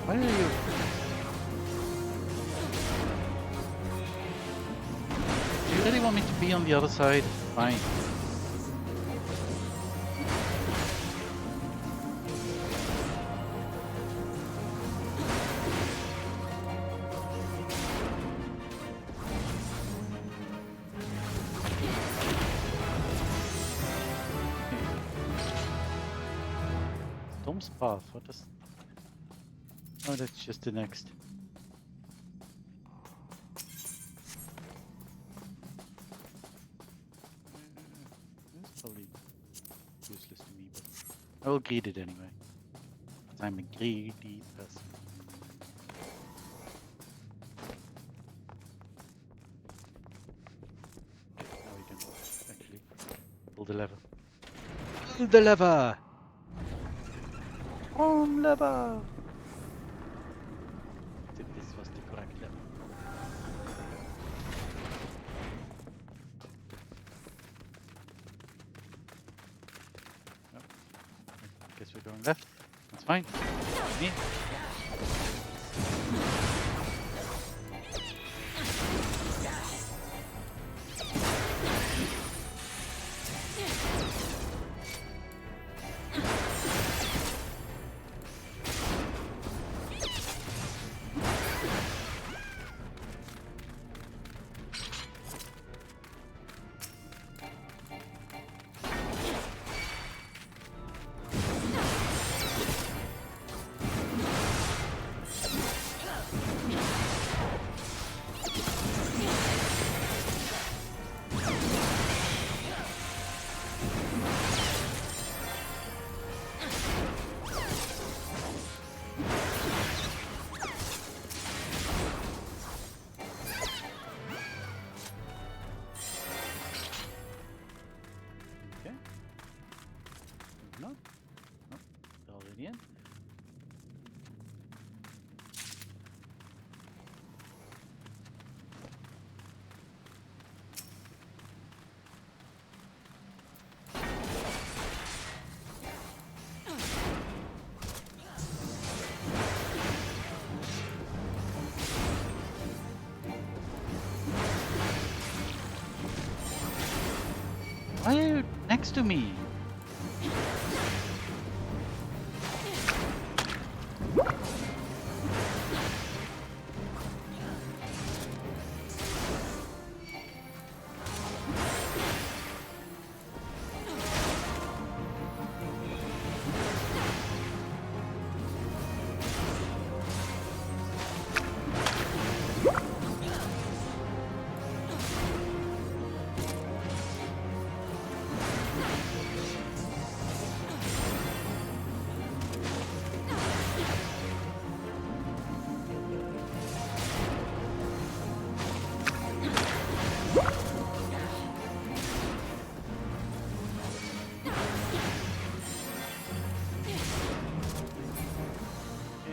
Why are you? Do you really want me to be on the other side? Fine. Storm's path, what is... Oh, that's just the next. It's probably useless to me, but I will greet it anyway. Because I'm a greedy person. Now we can actually pull the lever. Pull the lever! On lever! This was the correct level. Oh, I guess we're going left. That's fine. Me. No? No? They're already in? Why are you next to me?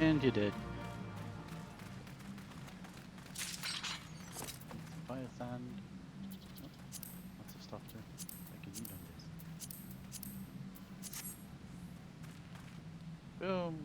And you did. Fire sand. Oh, lots of stuff to I can eat on this. Boom.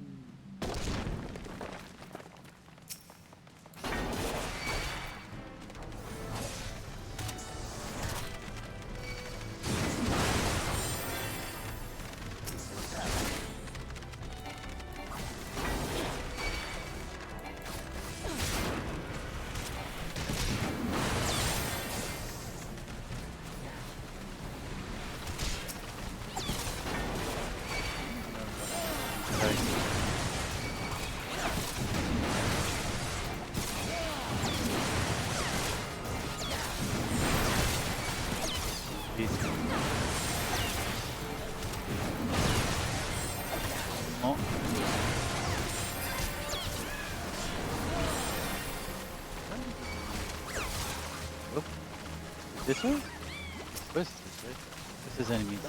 Please. Oh. Oh. This way? Where's this way? This is enemies.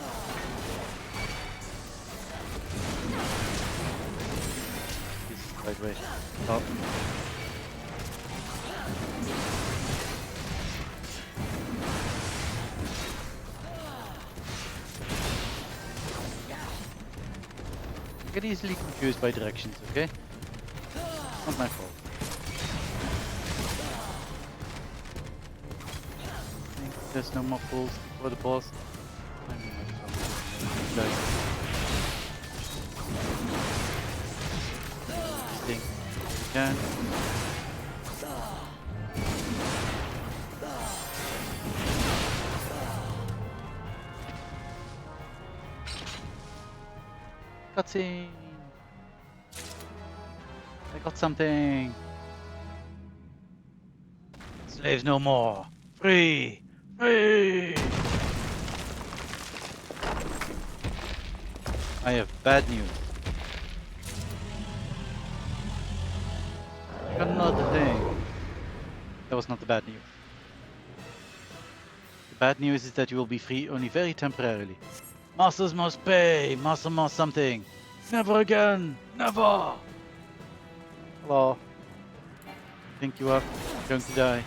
This is the right way. Oh. I get easily confused by directions, okay? Not my fault. I think there's no more pulls before the boss. I mean, like, thing. You can. Cutscene! I got something! Slaves no more! Free! Free! I have bad news. I got another thing. That was not the bad news. The bad news is that you will be free only very temporarily. Masters must pay! Master must something! Never again! Never! Hello. I think you are going to die.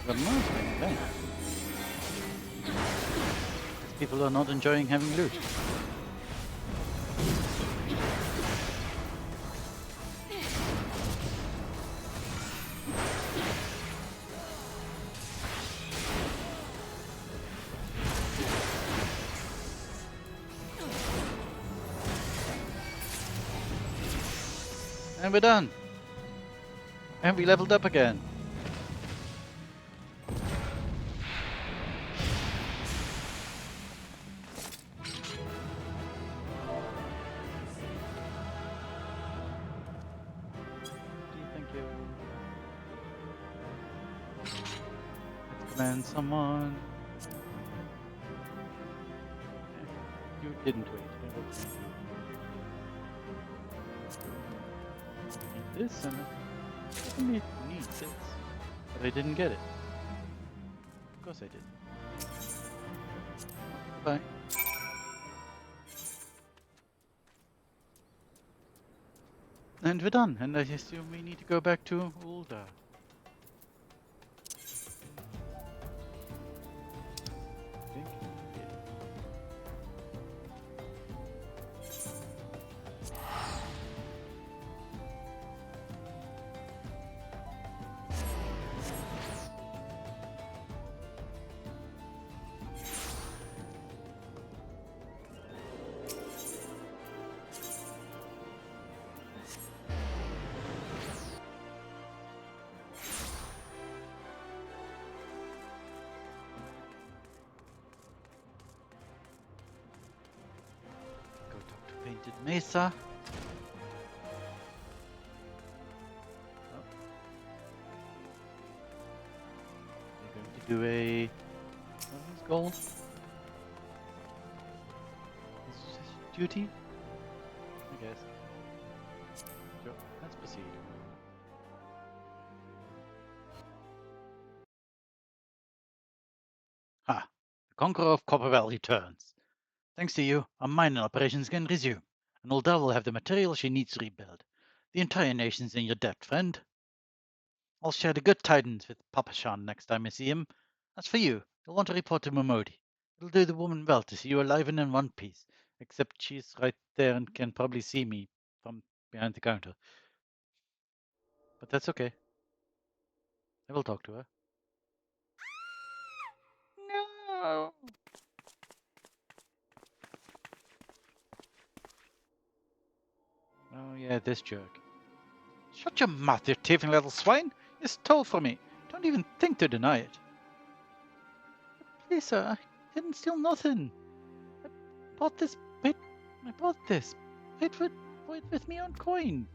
Got another thing, okay. These people are not enjoying having loot. And we're done. And we leveled up again. Thank you. Let's command someone. You didn't wait. I will command you. Need this and I need this. But I didn't get it. Of course I did. Bye. And we're done, and I assume we need to go back to Ulda. I think. Yeah. Go talk to Painted Mesa. Oh. We're going to do a what is this called? Is this duty? I guess. Sure, let's proceed. Ha! The Conqueror of Copperwell returns. Thanks to you, our mining operations can resume, and Ulda will have the material she needs to rebuild. The entire nation's in your debt, friend. I'll share the good tidings with Papa Shan next time I see him. As for you, you'll want to report to Momodi. It'll do the woman well to see you alive and in one piece, except she's right there and can probably see me from behind the counter. But that's okay. I will talk to her. No! Oh yeah, this jerk. Shut your mouth, you thieving little swine! You stole from me! Don't even think to deny it! Please, sir, I didn't steal nothing! I bought this bit... I bought this. Paid for it with me own coin!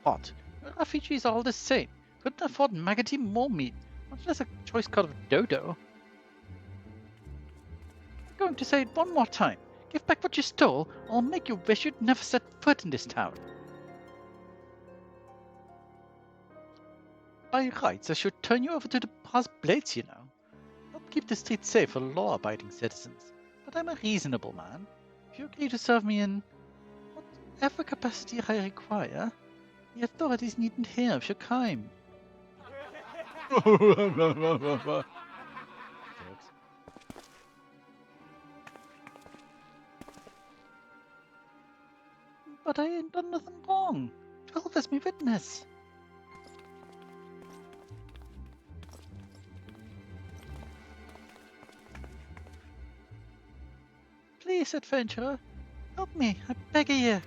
What? Refugees are all the same. Couldn't afford maggoty more meat, much less a choice cut of dodo. I'm going to say it one more time. Give back what you stole, or I'll make you wish you'd never set foot in this town. By rights, I should turn you over to the brass blades, you know. Help keep the streets safe for law-abiding citizens. But I'm a reasonable man. If you agree to serve me in whatever capacity I require, the authorities needn't hear of your crime. But I ain't done nothing wrong. 12 is me witness. Please, adventurer, help me, I beg of you.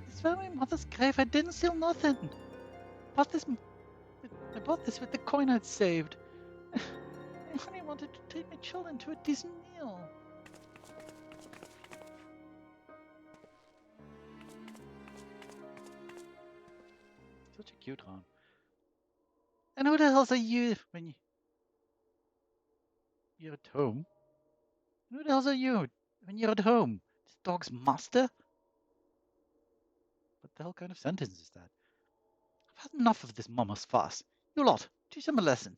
It's from my mother's grave. I didn't steal nothing. I bought this with the coin I'd saved. I only wanted to take my children to a decent meal. Such a cute one. And who the hell's are you when you're at home? And who the hell's are you when you're at home? This dog's master? What the hell kind of sentence is that? I've had enough of this mama's farce. You lot, teach them a lesson.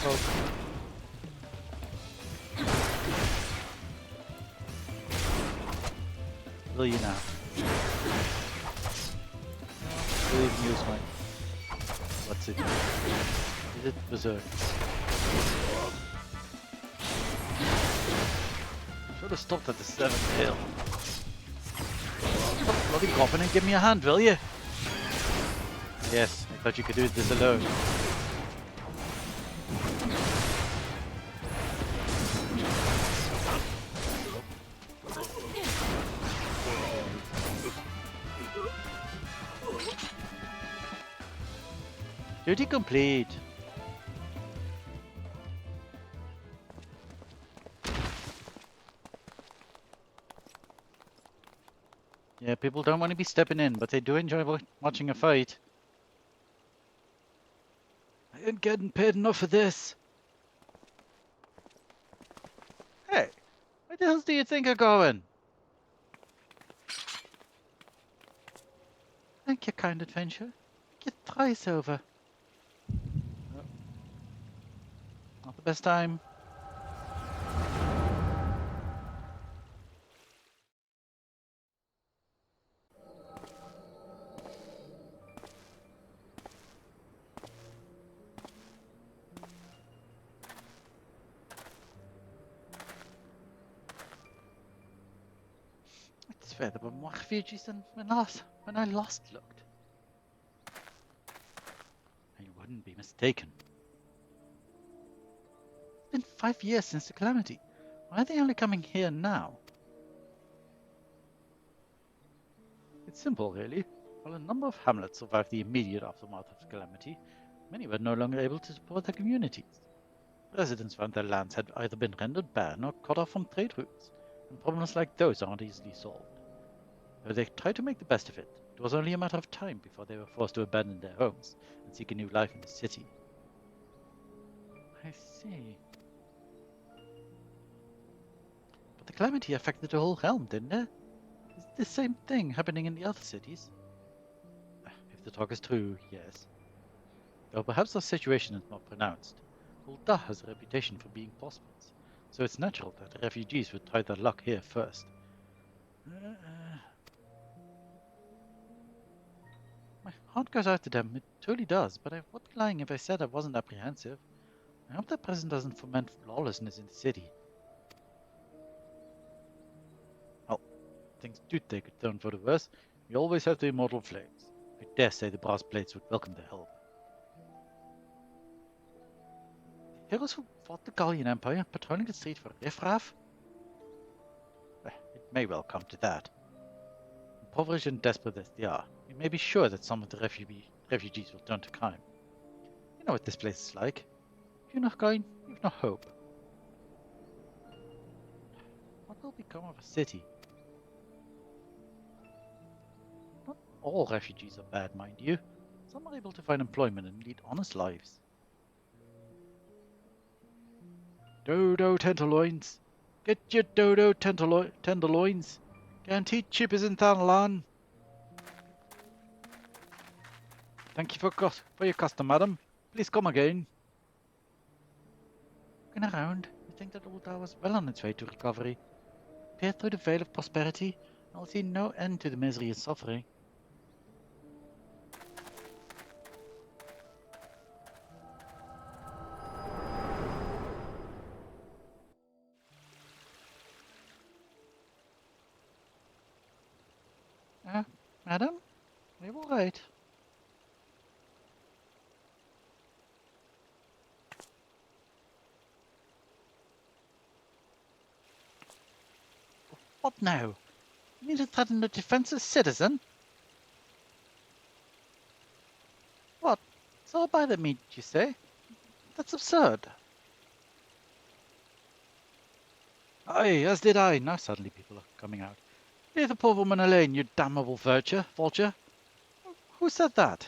Oh. Will you now? Will even use my... What's it? Is it berserk? Should have stopped at the 7th hill. Stop bloody coughing and give me a hand, will you? Yes, I thought you could do this alone. Duty complete. Yeah, people don't want to be stepping in, but they do enjoy watching a fight. I ain't getting paid enough for this. Hey, where the hell do you think you're going? Thank you, kind adventure. Get thrice over. Oh. Not the best time. It's fair, there were more refugees than when I last looked. And you wouldn't be mistaken. It's been 5 years since the calamity. Why are they only coming here now? It's simple, really. While a number of hamlets survived the immediate aftermath of the calamity, many were no longer able to support their communities. Residents found their lands had either been rendered barren or cut off from trade routes, and problems like those aren't easily solved. Though they tried to make the best of it, it was only a matter of time before they were forced to abandon their homes and seek a new life in the city. I see. But the calamity affected the whole realm, didn't it? Is the same thing happening in the other cities? If the talk is true, yes. Though perhaps our situation is more pronounced. Ul'dah has a reputation for being prosperous, so it's natural that the refugees would try their luck here first. My heart goes out to them, it truly does, but I would be lying if I said I wasn't apprehensive. I hope the president doesn't foment lawlessness in the city. Well, things do take a turn for the worse. We always have the immortal flames. I dare say the brass plates would welcome the help. The heroes who fought the Gallian Empire patrolling the street for riffraff? It may well come to that. Impoverished and desperate as they are, we may be sure that some of the refugees will turn to crime. You know what this place is like. If you're not going, you've no hope. What will become of a city? Not all refugees are bad, mind you. Some are able to find employment and lead honest lives. Dodo tenderloins! Get your dodo tenderloins! Guaranteed cheap is in Thanalan! Thank you for your custom, madam. Please come again. Looking around, you think that Ulta was well on its way to recovery. Peer through the veil of prosperity, and I'll see no end to the misery and suffering. Madam? Are you alright? What now? You mean to threaten a defenseless citizen? What? So by the meat, you say? That's absurd. Aye, as did I. Now suddenly people are coming out. Leave the poor woman alone, you damnable vulture. Who said that?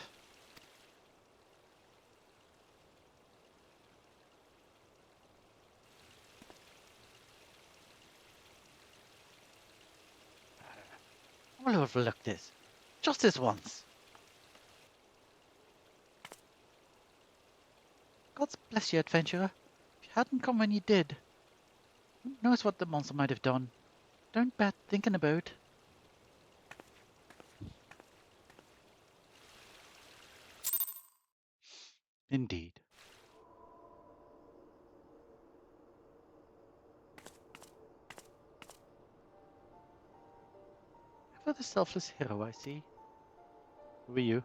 I'll overlook this. Just this once. God bless you, adventurer. If you hadn't come when you did, who knows what the monster might have done. Don't bet thinking about. Indeed. Ever the selfless hero, I see. Who are you?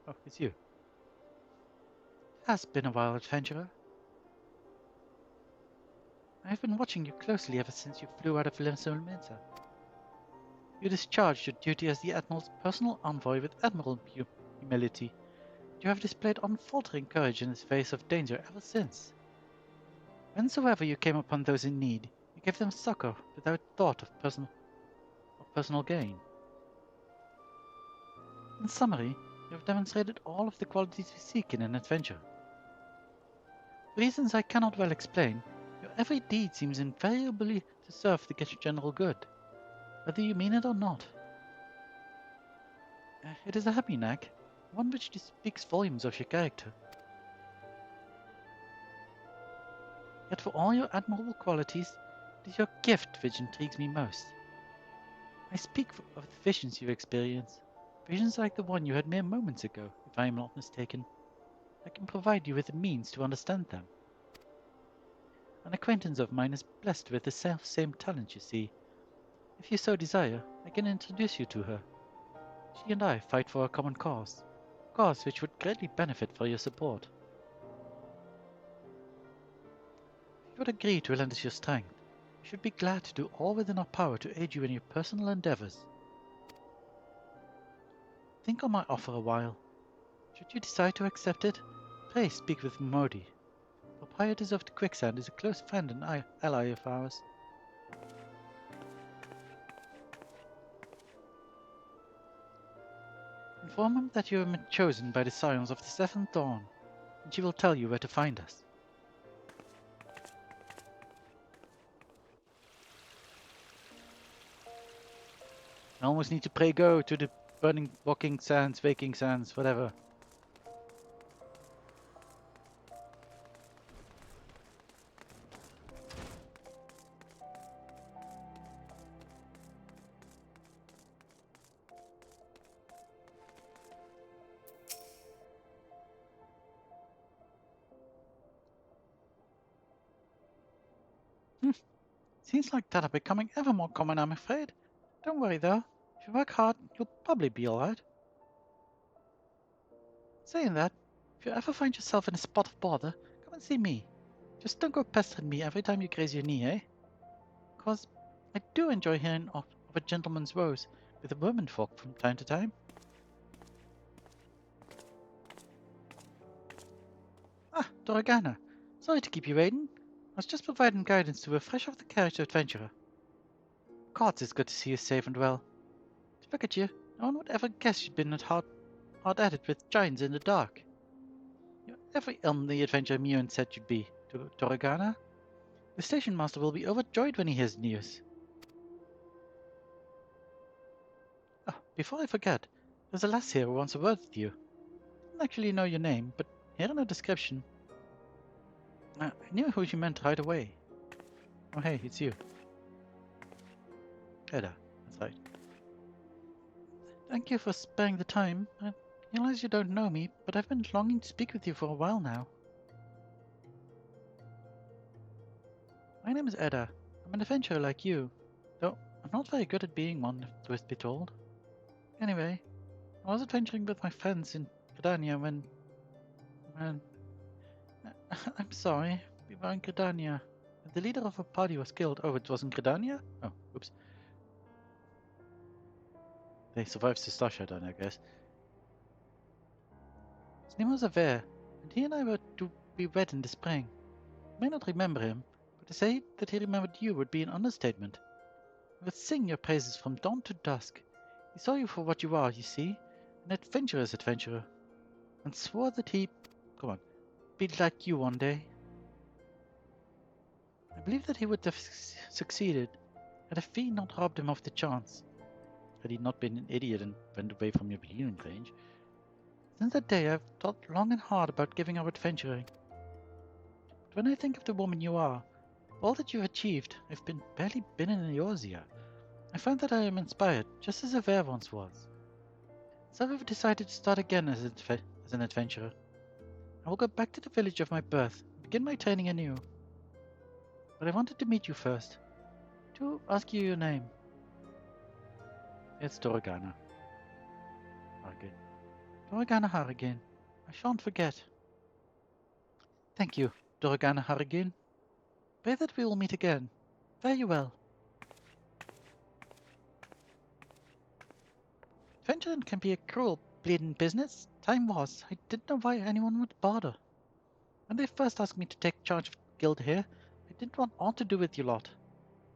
Oh, it's you. Has been a while, adventurer. I've been watching you closely ever since you flew out of Minsa. You discharged your duty as the Admiral's personal envoy with admirable humility. You have displayed unfaltering courage in the face of danger ever since. Whensoever you came upon those in need, you gave them succor without thought of personal gain. In summary, you have demonstrated all of the qualities we seek in an adventure. For reasons I cannot well explain, your every deed seems invariably to serve the general good, whether you mean it or not. It is a happy knack, one which speaks volumes of your character. Yet for all your admirable qualities, it is your gift which intrigues me most. I speak of the visions you experience, visions like the one you had mere moments ago, if I am not mistaken. I can provide you with the means to understand them. An acquaintance of mine is blessed with the same talent, you see. If you so desire, I can introduce you to her. She and I fight for a common cause which would greatly benefit for your support. If you would agree to lend us your strength, we should be glad to do all within our power to aid you in your personal endeavors. Think on my offer a while. Should you decide to accept it, pray speak with Modi. Proprietors of the Quicksand is a close friend and ally of ours. Inform him that you have been chosen by the Scions of the Seventh Dawn, and she will tell you where to find us. I almost need to pray go to the burning walking sands, waking sands, whatever. Things like that are becoming ever more common, I'm afraid. Don't worry though. If you work hard, you'll probably be alright. Saying that, if you ever find yourself in a spot of bother, come and see me. Just don't go pestering me every time you graze your knee, eh? 'Cause I do enjoy hearing of a gentleman's woes with the womenfolk from time to time. Ah, Doragana. Sorry to keep you waiting. I was just providing guidance to a fresh off the carriage adventurer. Gods, it's good to see you safe and well. To look at you, no one would ever guess you'd been hard at it with giants in the dark. You're every elm the adventurer Mune said you'd be, Doragana. The station master will be overjoyed when he hears the news. Oh, before I forget, there's a lass here who wants a word with you. I didn't actually know your name, but here in her description, I knew who she meant right away. Oh hey, it's you. Edda, that's right. Thank you for sparing the time. I realize you don't know me, but I've been longing to speak with you for a while now. My name is Edda. I'm an adventurer like you, though I'm not very good at being one, if truth be told. Anyway, I was adventuring with my friends in Gridania when... I'm sorry, we were in Gridania. The leader of our party was killed. Oh, it wasn't Gridania? Oh, oops. They survived the star shutdown, I guess. His name was Aver, and he and I were to be wed in the spring. You may not remember him, but to say that he remembered you would be an understatement. He would sing your praises from dawn to dusk. He saw you for what you are, you see, an adventurer's adventurer, and swore that he, be like you one day. I believe that he would have succeeded had a fee not robbed him of the chance. Had he not been an idiot and went away from your viewing range. Since that day I've thought long and hard about giving up adventuring. But when I think of the woman you are, all that you've achieved, I've barely been in Eorzea. I find that I am inspired, just as Aver once was. So I've decided to start again as an adventurer. I will go back to the village of my birth, and begin my training anew. But I wanted to meet you first, to ask you your name. It's Doragana. Harrigan. Doragana Harrigan. I shan't forget. Thank you, Doragana Harrigan. Pray that we will meet again. Fare you well. Adventuring can be a cruel, bleeding business. Time was, I didn't know why anyone would bother. When they first asked me to take charge of the guild here, I didn't want aught to do with you lot.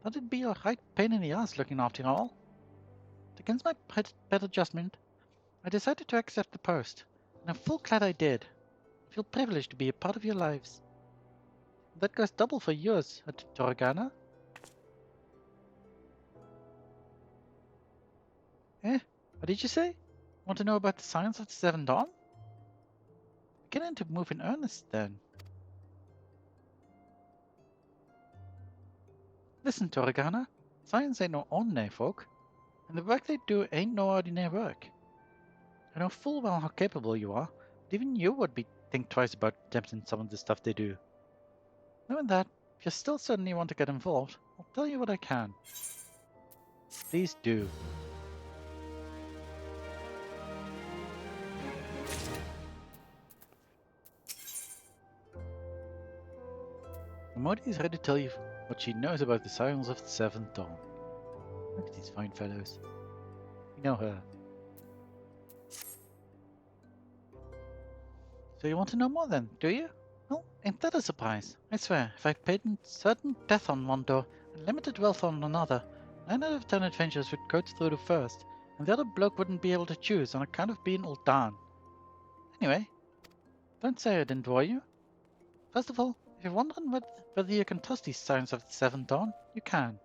Thought it'd be a right pain in the ass looking after you all. But against my better judgment, I decided to accept the post, and I'm full glad I did. I feel privileged to be a part of your lives. That goes double for yours at Doragana. Eh? What did you say? Want to know about the science of the Seven Dawn? Beginning to move in earnest then. Listen, Doragana, science ain't no ordinary folk, and the work they do ain't no ordinary work. I know full well how capable you are, but even you would think twice about attempting some of the stuff they do. Knowing that, if you still certainly want to get involved, I'll tell you what I can. Please do. Modi is ready to tell you what she knows about the science of the Seventh Dawn. Look at these fine fellows. You know her. So you want to know more then, do you? Well, ain't that a surprise? I swear, if I patent certain death on one door and limited wealth on another, 9 out of 10 adventurers would go through the first, and the other bloke wouldn't be able to choose on account of being all darn. Anyway, don't say I didn't bore you. First of all, if you're wondering whether you can trust these Scions of the Seventh Dawn, you can.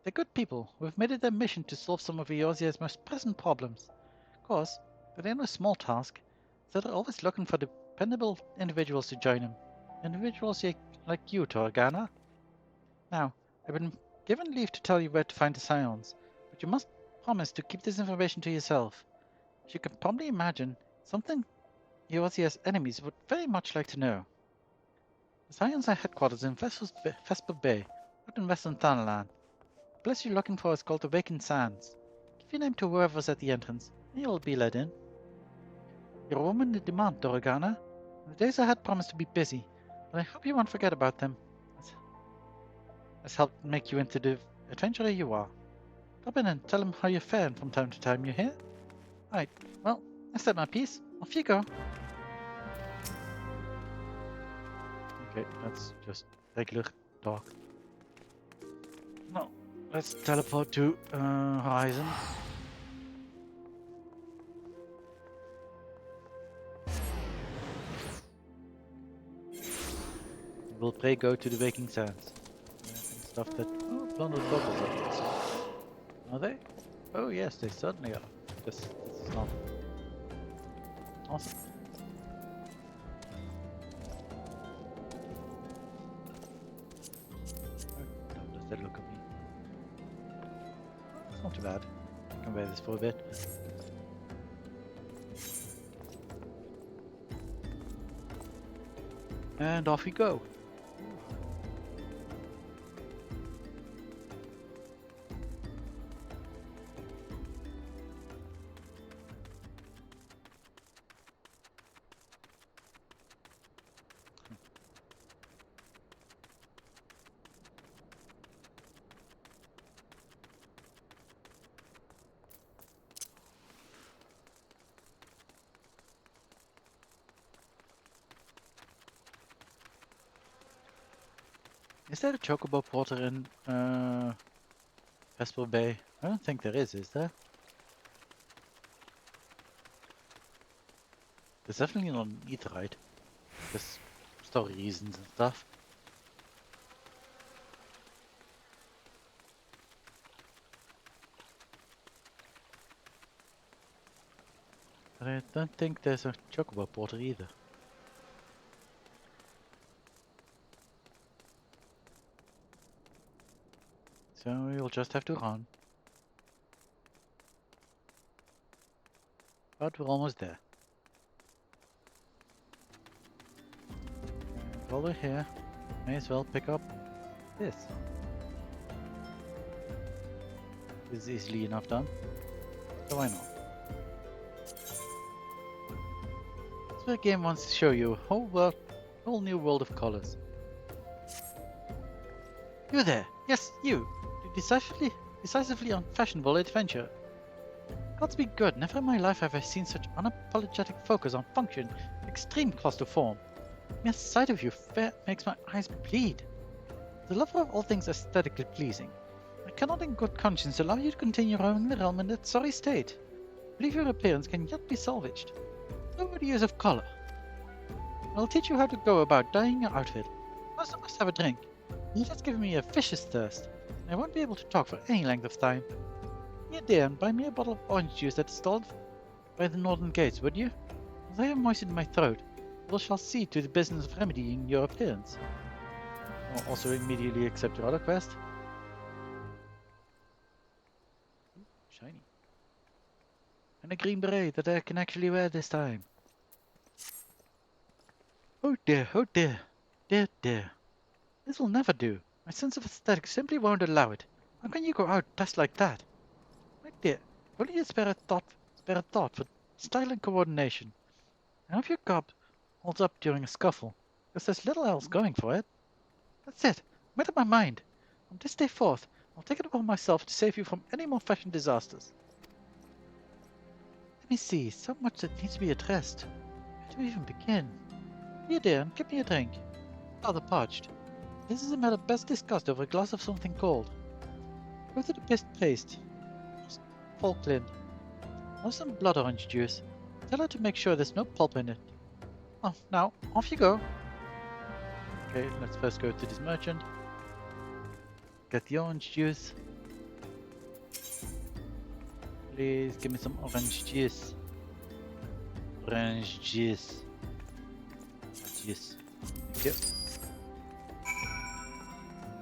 They're good people who have made it their mission to solve some of Eorzea's most pressing problems. Of course, that ain't no small task, so they're always looking for dependable individuals to join them. Individuals like you, Doragana. Now, I've been given leave to tell you where to find the Scions, but you must promise to keep this information to yourself. As you can probably imagine, something Eorzea's enemies would very much like to know. The Scions are headquarters in Vesper Bay, out in western Thanalan. The place you're looking for is called the Vacant Sands. Give your name to whoever's at the entrance, and you'll be let in. You're a woman in demand, Dorogana. The days ahead promise to be busy, but I hope you won't forget about them. Has helped make you into the adventurer you are. Drop in and tell him how you're faring from time to time, you hear? Right, well, I said my piece. Off you go. Okay, that's just regular talk. No, let's teleport to Horizon. We'll pray go to the Waking Sands. And stuff that... Oh, blonde bubbles up there. So. Are they? Oh yes, they certainly are. This is not... Awesome. How does that look at me? It's not too bad. I can wear this for a bit. And off we go. Is there a chocobo porter in Vesper Bay? I don't think there is there? There's definitely not an Aetheryte. There's story reasons and stuff. But I don't think there's a chocobo porter either. So we'll just have to run. But we're almost there. And while we're here, may as well pick up this. This is easily enough done. So why not? This game wants to show you a whole new world of colors. You there! Yes, you! Decisively unfashionable adventure. Gods be good, never in my life have I seen such unapologetic focus on function, extreme cost to form. Mere sight of you fair makes my eyes bleed. The lover of all things aesthetically pleasing, I cannot in good conscience allow you to continue roaming the realm in that sorry state. I believe your appearance can yet be salvaged. No good use of color. I'll teach you how to go about dyeing your outfit. First I must have a drink. You just give me a vicious thirst. I won't be able to talk for any length of time. Be a dear and buy me a bottle of orange juice that's stalled by the northern gates, would you? As I have moistened my throat, we shall see to the business of remedying your appearance. I'll also immediately accept your other quest. Ooh, shiny. And a green beret that I can actually wear this time. Oh dear, oh dear. Dear, dear. This will never do. My sense of aesthetics simply won't allow it. How can you go out dressed like that? My dear, only you spare a thought for style and coordination. I hope your gob holds up during a scuffle, because there's little else going for it. That's it. I made up my mind. From this day forth, I'll take it upon myself to save you from any more fashion disasters. Let me see, so much that needs to be addressed. Where to even begin? Here, dear, and give me a drink. Rather parched. This is a matter best discussed over a glass of something cold. Go to the best paste. Falkland. Have some blood orange juice. Tell her to make sure there's no pulp in it. Oh, now, off you go. Okay, let's first go to this merchant. Get the orange juice. Please give me some orange juice. Orange juice. Juice. Thank you.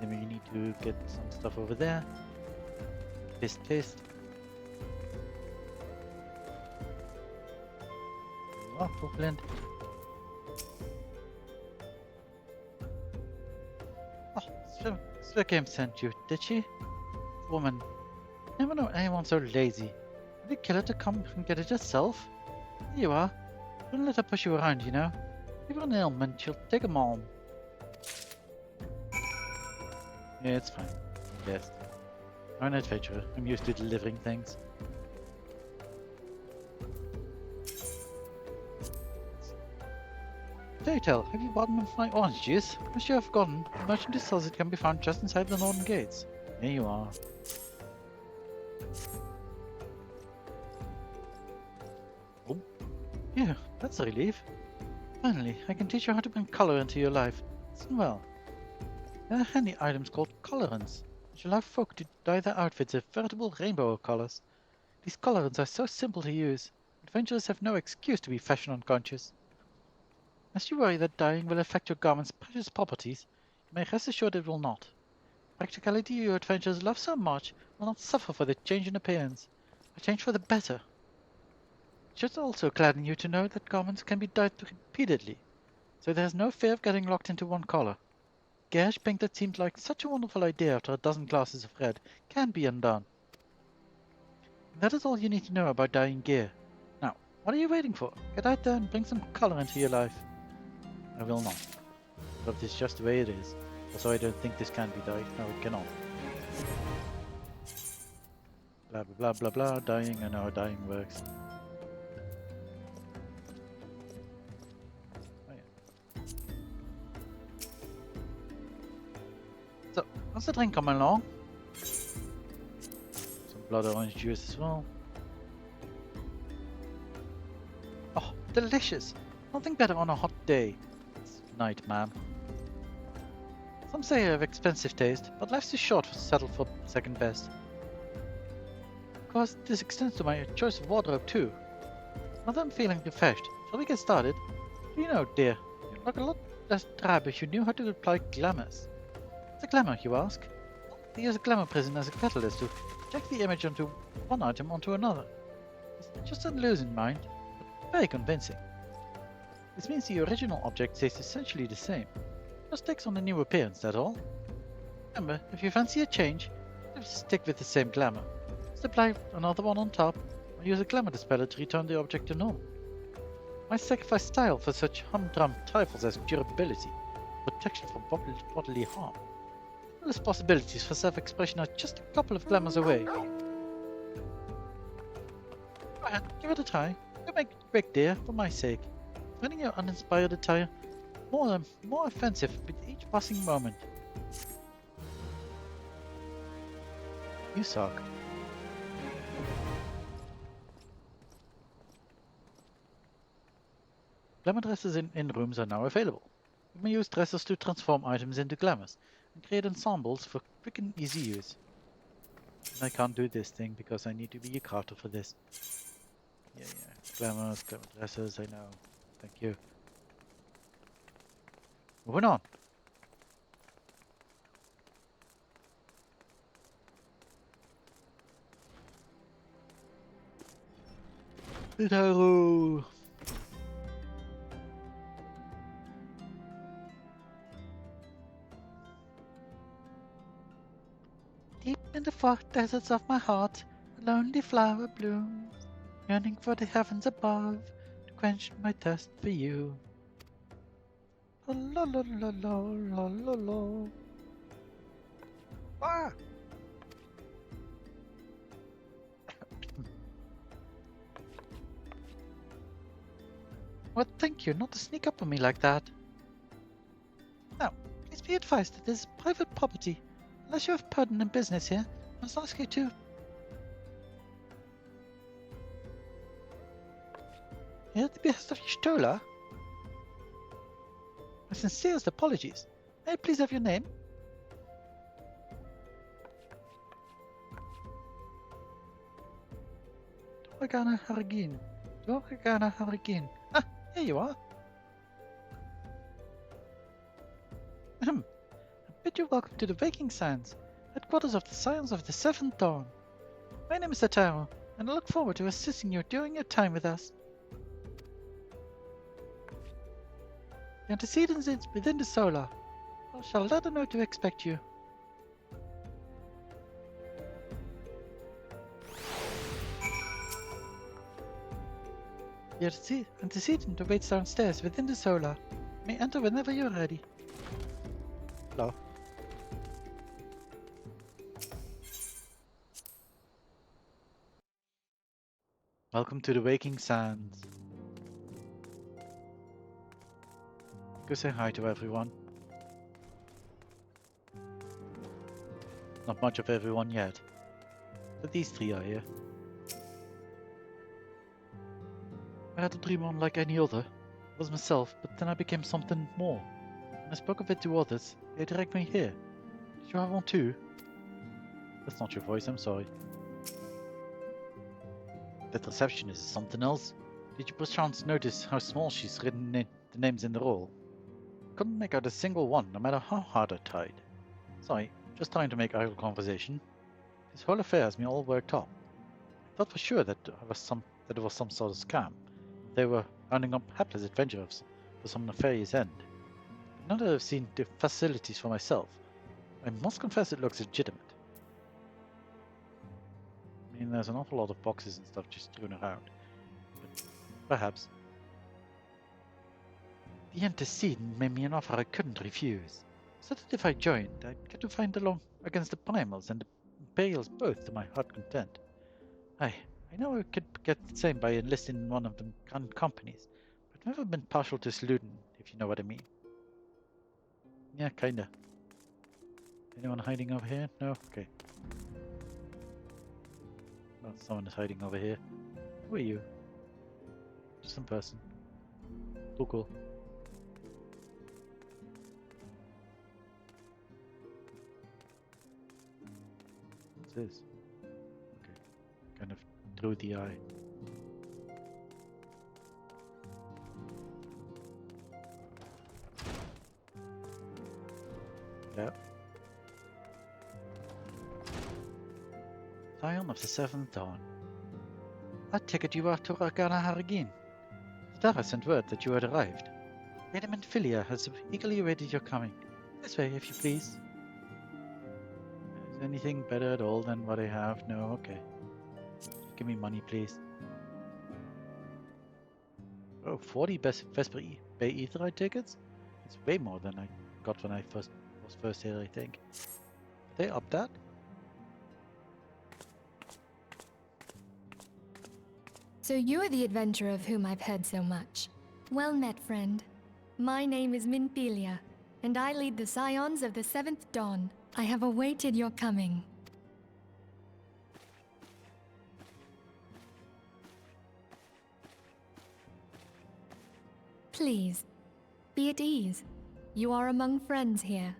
Then we need to get some stuff over there. Paste. Oh, full blend. Oh, Game sent you, did she? Woman. Never know anyone so lazy. Did you kill her to come and get it yourself? Here you are. Don't let her push you around, you know. Give her an ailment, she'll take 'em home. Yeah, it's fine. Yes. I'm an adventurer. I'm used to delivering things. Do tell, have you bought my orange juice? As you have forgotten, the merchant says it can be found just inside the northern gates. Here you are. Oh. Yeah, that's a relief. Finally, I can teach you how to bring color into your life. Listen well. There are handy items called colorants, which allow folk to dye their outfits a veritable rainbow of colors. These colorants are so simple to use, adventurers have no excuse to be fashion unconscious. As you worry that dyeing will affect your garment's precious properties, you may rest assured it will not. Practicality your adventurers love so much will not suffer for the change in appearance, a change for the better. It should also gladden you to know that garments can be dyed repeatedly, so there is no fear of getting locked into one color. Garish pink that seemed like such a wonderful idea after a dozen glasses of red can be undone. And that is all you need to know about dyeing gear. Now, what are you waiting for? Get out there and bring some color into your life. I will not. But this is just the way it is. Also, I don't think this can be dyed. No, it cannot. Blah blah blah blah blah. Dyeing, I know how dyeing works. Oh yeah. So, how's the drink coming along? Some blood orange juice as well. Oh, delicious! Nothing better on a hot day. Night, ma'am. Some say I have expensive taste, but life's too short to settle for second best. Of course, this extends to my choice of wardrobe too. Now that I'm feeling refreshed, shall we get started? Do you know, dear, you'd look a lot less drab if you knew how to apply glamours. What's a glamour, you ask? Well, they use a glamour prism as a catalyst to project the image onto one item onto another. It's just an illusion, mind, but very convincing. This means the original object stays essentially the same. Just takes on a new appearance, that's all. Remember, if you fancy a change, just stick with the same glamour. Just apply another one on top, or use a glamour dispeller to return the object to normal. Why sacrifice style for such humdrum trifles as durability, protection from bodily harm? Endless possibilities for self-expression are just a couple of glamours away. Go ahead, give it a try. Don't make it quick, dear, for my sake. Finding your uninspired attire more and more offensive with each passing moment. You suck. Glamour dresses in rooms are now available. You may use dressers to transform items into glamours and create ensembles for quick and easy use. And I can't do this thing because I need to be a crafter for this. Yeah. Glamour dressers, I know. Thank you. Moving on. Hikaru! Deep in the far deserts of my heart, a lonely flower blooms, yearning for the heavens above, to quench my thirst for you. La la la la la la la. Ah! Well, thank you, not to sneak up on me like that. Now, please be advised that this is private property. Unless you have pertinent business here, I must ask you to... Here at the behest of Y'shtola? My sincerest apologies. May I please have your name? Doragana Haragin. Doragana Haragin. Ah, here you are. I bid you welcome to the Waking Sands, headquarters of the Scions of the Seventh Dawn. My name is Ataro, and I look forward to assisting you during your time with us. The antecedents is within the solar. I shall let her know to expect you. The antecedent awaits downstairs within the solar. May enter whenever you're ready. Hello. Welcome to the Waking Sands. Go say hi to everyone. Not much of everyone yet, but these three are here. I had a dream unlike any other. I was myself, but then I became something more. When I spoke of it to others, they direct me here. Did you have one too? That's not your voice, I'm sorry. That receptionist is something else. Did you perchance notice how small she's written in the names in the roll? Couldn't make out a single one, no matter how hard I tried. Sorry, just trying to make idle conversation. This whole affair has me all worked up. I thought for sure that it was some sort of scam. They were rounding up hapless adventurers for some nefarious end. But now that I've seen the facilities for myself, I must confess it looks legitimate. I mean, there's an awful lot of boxes and stuff just strewn around. But perhaps. The antecedent made me an offer I couldn't refuse. So that if I joined, I'd get to fight along against the Primals and the Imperials both to my heart content. I know I could get the same by enlisting in one of them companies, but I've never been partial to saluting, if you know what I mean. Yeah, kinda. Anyone hiding over here? No? Okay. Well, someone is hiding over here. Who are you? Just some person. Cool. What's this? Okay. Kind of through the eye. Yeah. Scion of the Seventh Dawn. I take it you are to Ragana Haragin. Stara sent word that you had arrived. Regiment Filia has eagerly awaited your coming. This way, if you please. Is anything better at all than what I have? No, okay. Give me money, please. Oh, 40 Vesper Bay Aetheryte tickets? It's way more than I got when I was first here, I think. They up that? So you're the adventurer of whom I've heard so much. Well met, friend. My name is Minthelia, and I lead the Scions of the Seventh Dawn. I have awaited your coming. Please, be at ease. You are among friends here.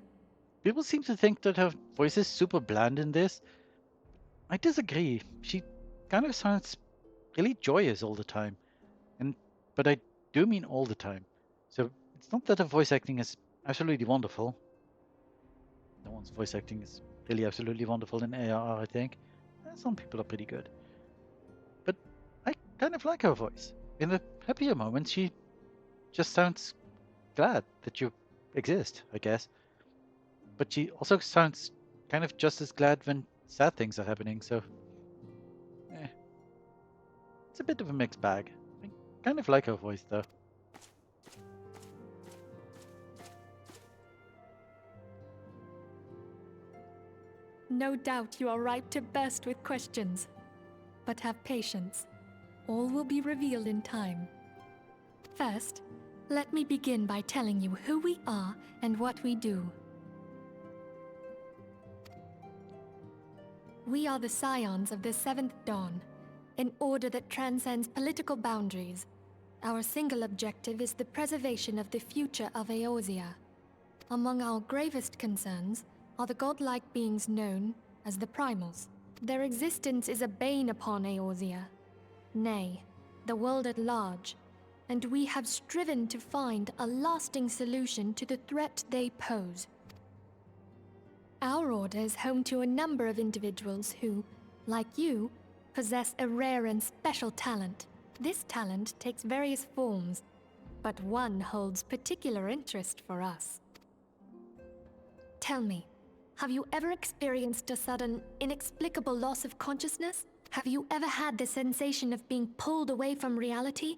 People seem to think that her voice is super bland in this. I disagree. She kind of sounds really joyous all the time. But I do mean all the time. So it's not that her voice acting is absolutely wonderful. No one's voice acting is really absolutely wonderful in ARR, I think. Some people are pretty good. But I kind of like her voice. In the happier moments, she just sounds glad that you exist, I guess. But she also sounds kind of just as glad when sad things are happening, so... It's a bit of a mixed bag. I kind of like her voice, though. No doubt you are ripe to burst with questions. But have patience. All will be revealed in time. First, let me begin by telling you who we are and what we do. We are the Scions of the Seventh Dawn, an order that transcends political boundaries. Our single objective is the preservation of the future of Eorzea. Among our gravest concerns are the godlike beings known as the Primals. Their existence is a bane upon Eorzea, nay, the world at large, and we have striven to find a lasting solution to the threat they pose. Our order is home to a number of individuals who, like you, possess a rare and special talent. This talent takes various forms, but one holds particular interest for us. Tell me, have you ever experienced a sudden, inexplicable loss of consciousness? Have you ever had the sensation of being pulled away from reality?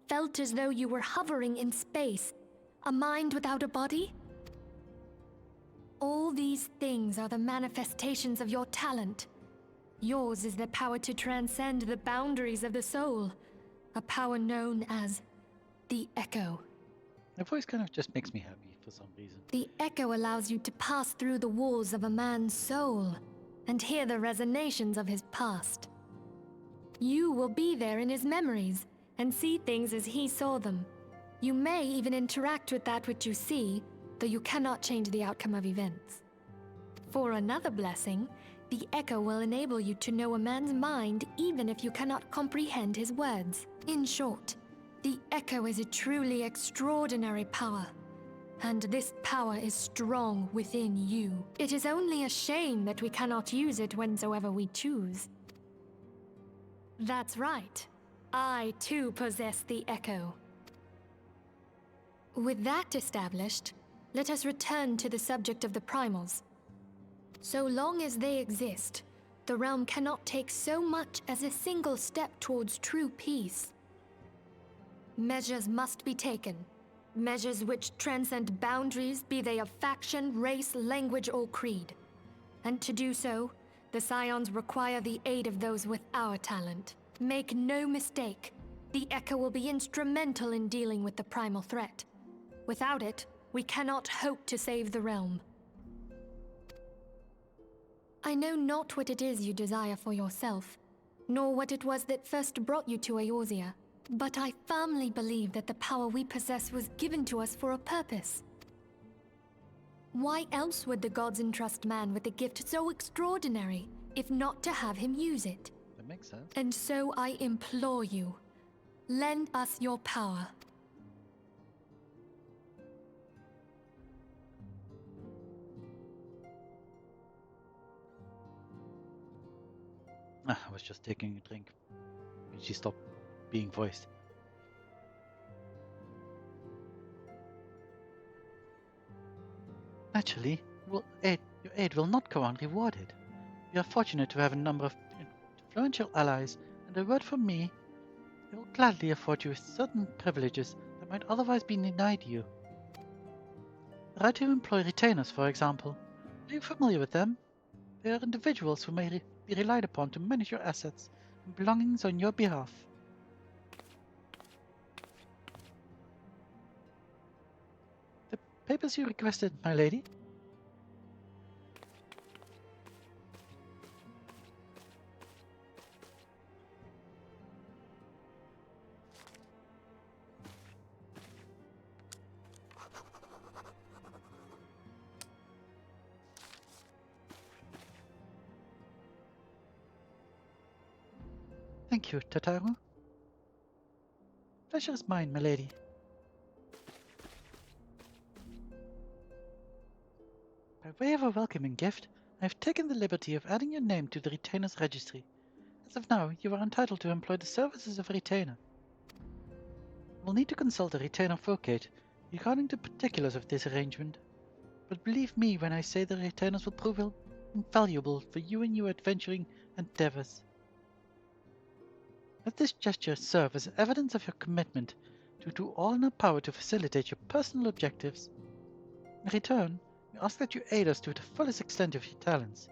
felt as though you were hovering in space, a mind without a body? All these things are the manifestations of your talent. Yours is the power to transcend the boundaries of the soul, a power known as the Echo. The voice kind of just makes me happy for some reason. The Echo allows you to pass through the walls of a man's soul and hear the resonations of his past. You will be there in his memories and see things as he saw them. You may even interact with that which you see, though you cannot change the outcome of events. For another blessing, the Echo will enable you to know a man's mind even if you cannot comprehend his words. In short, the Echo is a truly extraordinary power, and this power is strong within you. It is only a shame that we cannot use it whensoever we choose. That's right. I too possess the Echo. With that established, let us return to the subject of the primals. So long as they exist, the realm cannot take so much as a single step towards true peace. Measures must be taken. Measures which transcend boundaries, be they of faction, race, language, or creed. And to do so, the Scions require the aid of those with our talent. Make no mistake, the Echo will be instrumental in dealing with the primal threat. Without it, we cannot hope to save the realm. I know not what it is you desire for yourself, nor what it was that first brought you to Eorzea, but I firmly believe that the power we possess was given to us for a purpose. Why else would the gods entrust man with a gift so extraordinary, if not to have him use it? That makes sense. And so I implore you, lend us your power. I was just taking a drink when she stopped being voiced. Naturally, your aid will not go unrewarded. We are fortunate to have a number of influential allies, and a word from me, they will gladly afford you certain privileges that might otherwise be denied you. The right to employ retainers, for example. Are you familiar with them? They are individuals who may be relied upon to manage your assets and belongings on your behalf. The papers you requested, my lady? Thank you, Tataru. Pleasure is mine, my lady. By way of a welcoming gift, I have taken the liberty of adding your name to the retainer's registry. As of now, you are entitled to employ the services of a retainer. You will need to consult a retainer Fae'ret regarding the particulars of this arrangement, but believe me when I say the retainers will prove invaluable for you in your adventuring endeavors. Let this gesture serve as evidence of your commitment to do all in our power to facilitate your personal objectives. In return, we ask that you aid us to the fullest extent of your talents.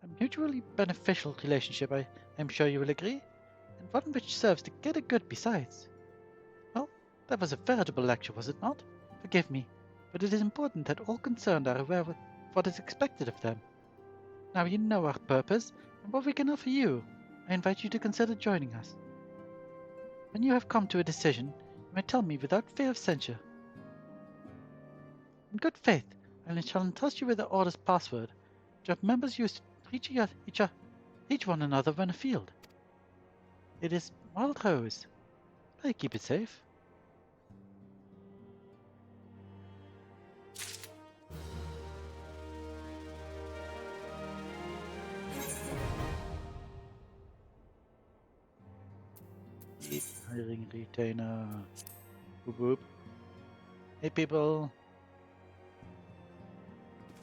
A mutually beneficial relationship, I am sure you will agree, and one which serves the greater good besides. Well, that was a veritable lecture, was it not? Forgive me, but it is important that all concerned are aware of what is expected of them. Now you know our purpose and what we can offer you. I invite you to consider joining us. When you have come to a decision, you may tell me without fear of censure. In good faith, I shall entrust you with the Order's password, which our members use to reach one another when afield. It is Wild Rose. Pray keep it safe. Hiring retainer. Boop boop. Hey people.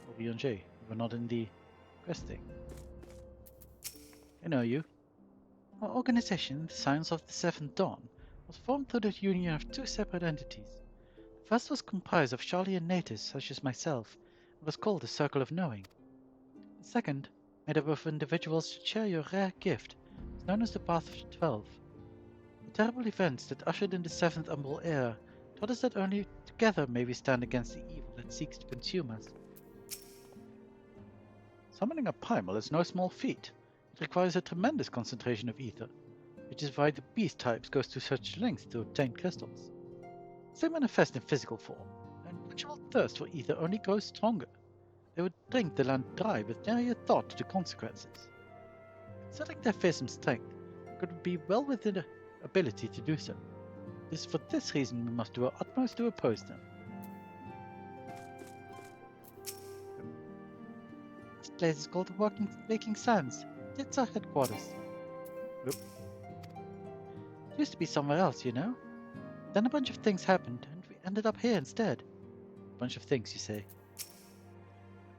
Obi and Jay, we're not in the quest thing. I know you. Our organization, the Scions of the Seventh Dawn, was formed through the union of two separate entities. The first was comprised of Charlian natives such as myself, and was called the Circle of Knowing. The second, made up of individuals to share your rare gift, was known as the Path of the 12. The terrible events that ushered in the 7th Umbral Era taught us that only together may we stand against the evil that seeks to consume us. Summoning a primal is no small feat. It requires a tremendous concentration of ether, which is why the beast types goes to such lengths to obtain crystals. As they manifest in physical form, their natural thirst for ether only grows stronger. They would drink the land dry with nary a thought to the consequences. Considering their fearsome strength, it could be well within their ability to do so. It is for this reason we must do our utmost to oppose them. This place is called the Waking Sands. It's our headquarters. Oop. It used to be somewhere else, you know. Then a bunch of things happened, and we ended up here instead. A bunch of things, you say?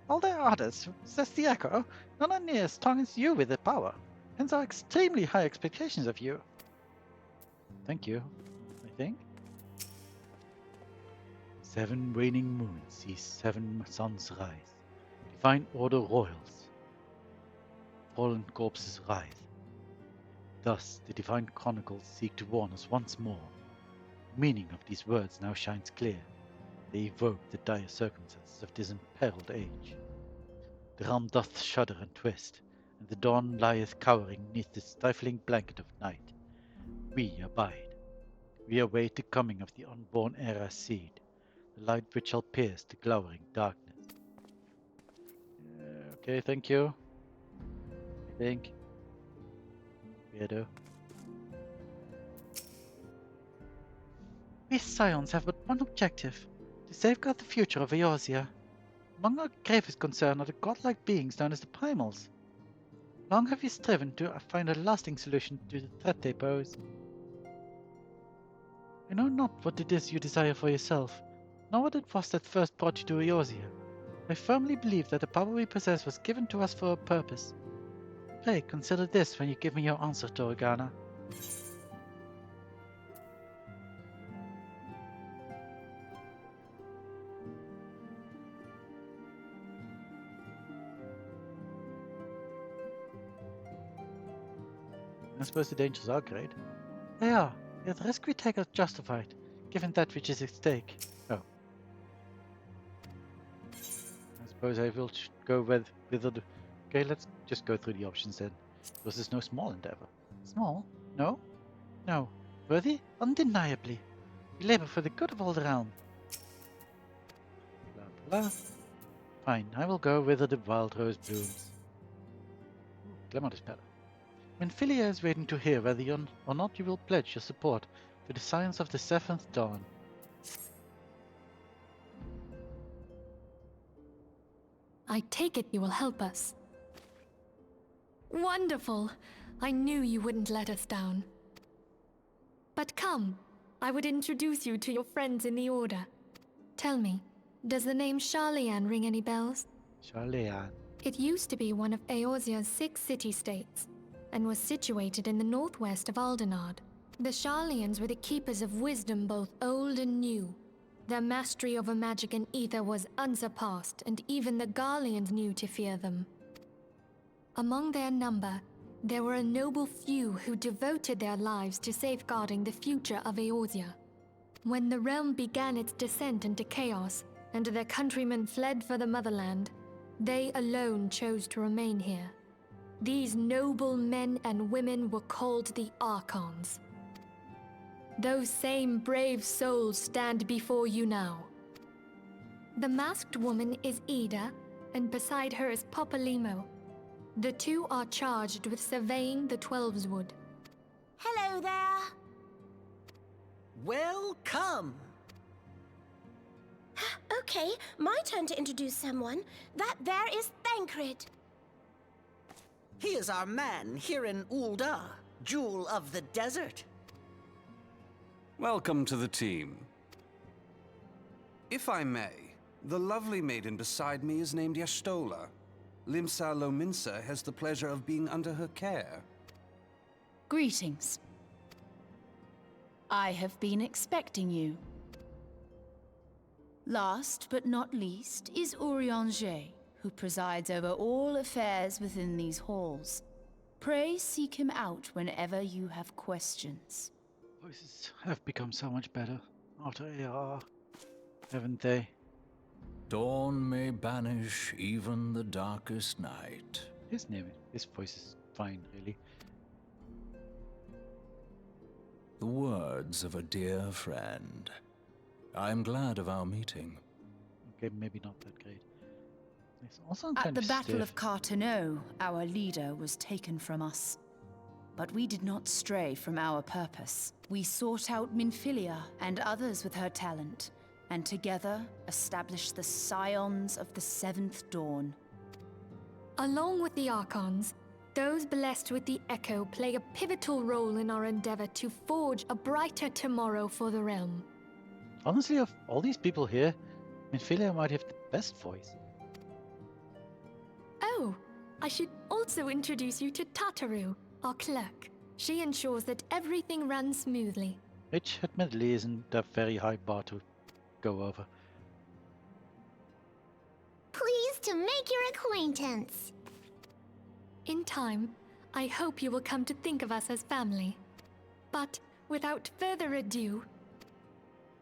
Well, there are others, says the Echo. None near as strong as you with the power. Hence our extremely high expectations of you. Thank you, I think. 7 waning moons see 7 suns rise. Divine order royals. Fallen corpses writhe. Thus the divine chronicles seek to warn us once more. The meaning of these words now shines clear. They evoke the dire circumstances of this imperiled age. The realm doth shudder and twist, and the dawn lieth cowering neath the stifling blanket of night. We abide. We await the coming of the unborn era seed, the light which shall pierce the glowering darkness. Okay, thank you. I think. Weirdo. We Scions have but one objective, to safeguard the future of Eorzea. Among our gravest concern are the godlike beings known as the Primals. Long have you striven to find a lasting solution to the threat they pose. I know not what it is you desire for yourself, nor what it was that first brought you to Eorzea. I firmly believe that the power we possess was given to us for a purpose. Pray, consider this when you give me your answer, Torgana. I suppose the dangers are great. They are, yet the risk we take are justified, given that which is at stake. Oh. I suppose I will go with the... Okay, let's just go through the options then. Because there's no small endeavor. Small? No? No. Worthy? Undeniably. We labor for the good of all the realm. Blah blah. Fine, I will go with the wild rose blooms. Glamour is better. When Philia is waiting to hear whether or not you will pledge your support to the science of the 7th dawn. I take it you will help us. Wonderful! I knew you wouldn't let us down. But come, I would introduce you to your friends in the Order. Tell me, does the name Sharlayan ring any bells? Sharlayan. It used to be one of Eorzea's 6 city-states, and was situated in the northwest of Aldenard. The Sharlayans were the keepers of wisdom both old and new. Their mastery over magic and ether was unsurpassed, and even the Garleans knew to fear them. Among their number, there were a noble few who devoted their lives to safeguarding the future of Eorzea. When the realm began its descent into chaos, and their countrymen fled for the motherland, they alone chose to remain here. These noble men and women were called the Archons. Those same brave souls stand before you now. The masked woman is Ida, and beside her is Popalimo. The two are charged with surveying the Twelveswood. Hello there. Welcome. Okay, my turn to introduce someone. That there is Thancred. He is our man here in Ul'dah, Jewel of the Desert. Welcome to the team. If I may, the lovely maiden beside me is named Y'shtola. Limsa Lominsa has the pleasure of being under her care. Greetings. I have been expecting you. Last but not least is Urianger, who presides over all affairs within these halls. Pray seek him out whenever you have questions. Voices have become so much better after ARR, haven't they? Dawn may banish even the darkest night. His voice is fine, really. The words of a dear friend. I'm glad of our meeting. Okay, maybe not that great. It's also At kind the of Battle stiff. of Carteneau, our leader was taken from us. But we did not stray from our purpose. We sought out Minfilia and others with her talent, and together established the Scions of the Seventh Dawn. Along with the Archons, those blessed with the Echo play a pivotal role in our endeavor to forge a brighter tomorrow for the realm. Honestly, of all these people here, Minfilia might have the best voice. Oh, I should also introduce you to Tataru, our clerk. She ensures that everything runs smoothly. Which, admittedly, isn't a very high bar to go over. Pleased to make your acquaintance. In time, I hope you will come to think of us as family. But without further ado,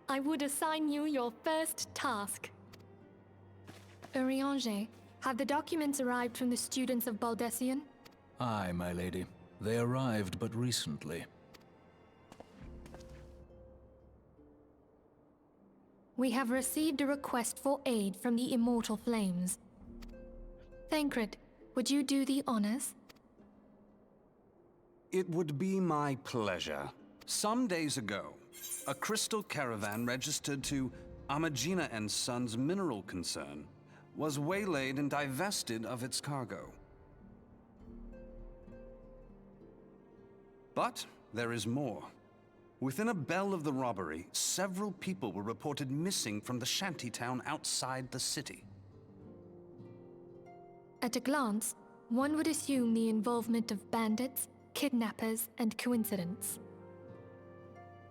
I would assign you your first task. Urianger, have the documents arrived from the students of Baldessian? Aye, my lady. They arrived but recently. We have received a request for aid from the Immortal Flames. Fae'ret, would you do the honors? It would be my pleasure. Some days ago, a crystal caravan registered to Amagina and Sons mineral concern was waylaid and divested of its cargo. But there is more. Within a bell of the robbery, several people were reported missing from the shantytown outside the city. At a glance, one would assume the involvement of bandits, kidnappers, and coincidence.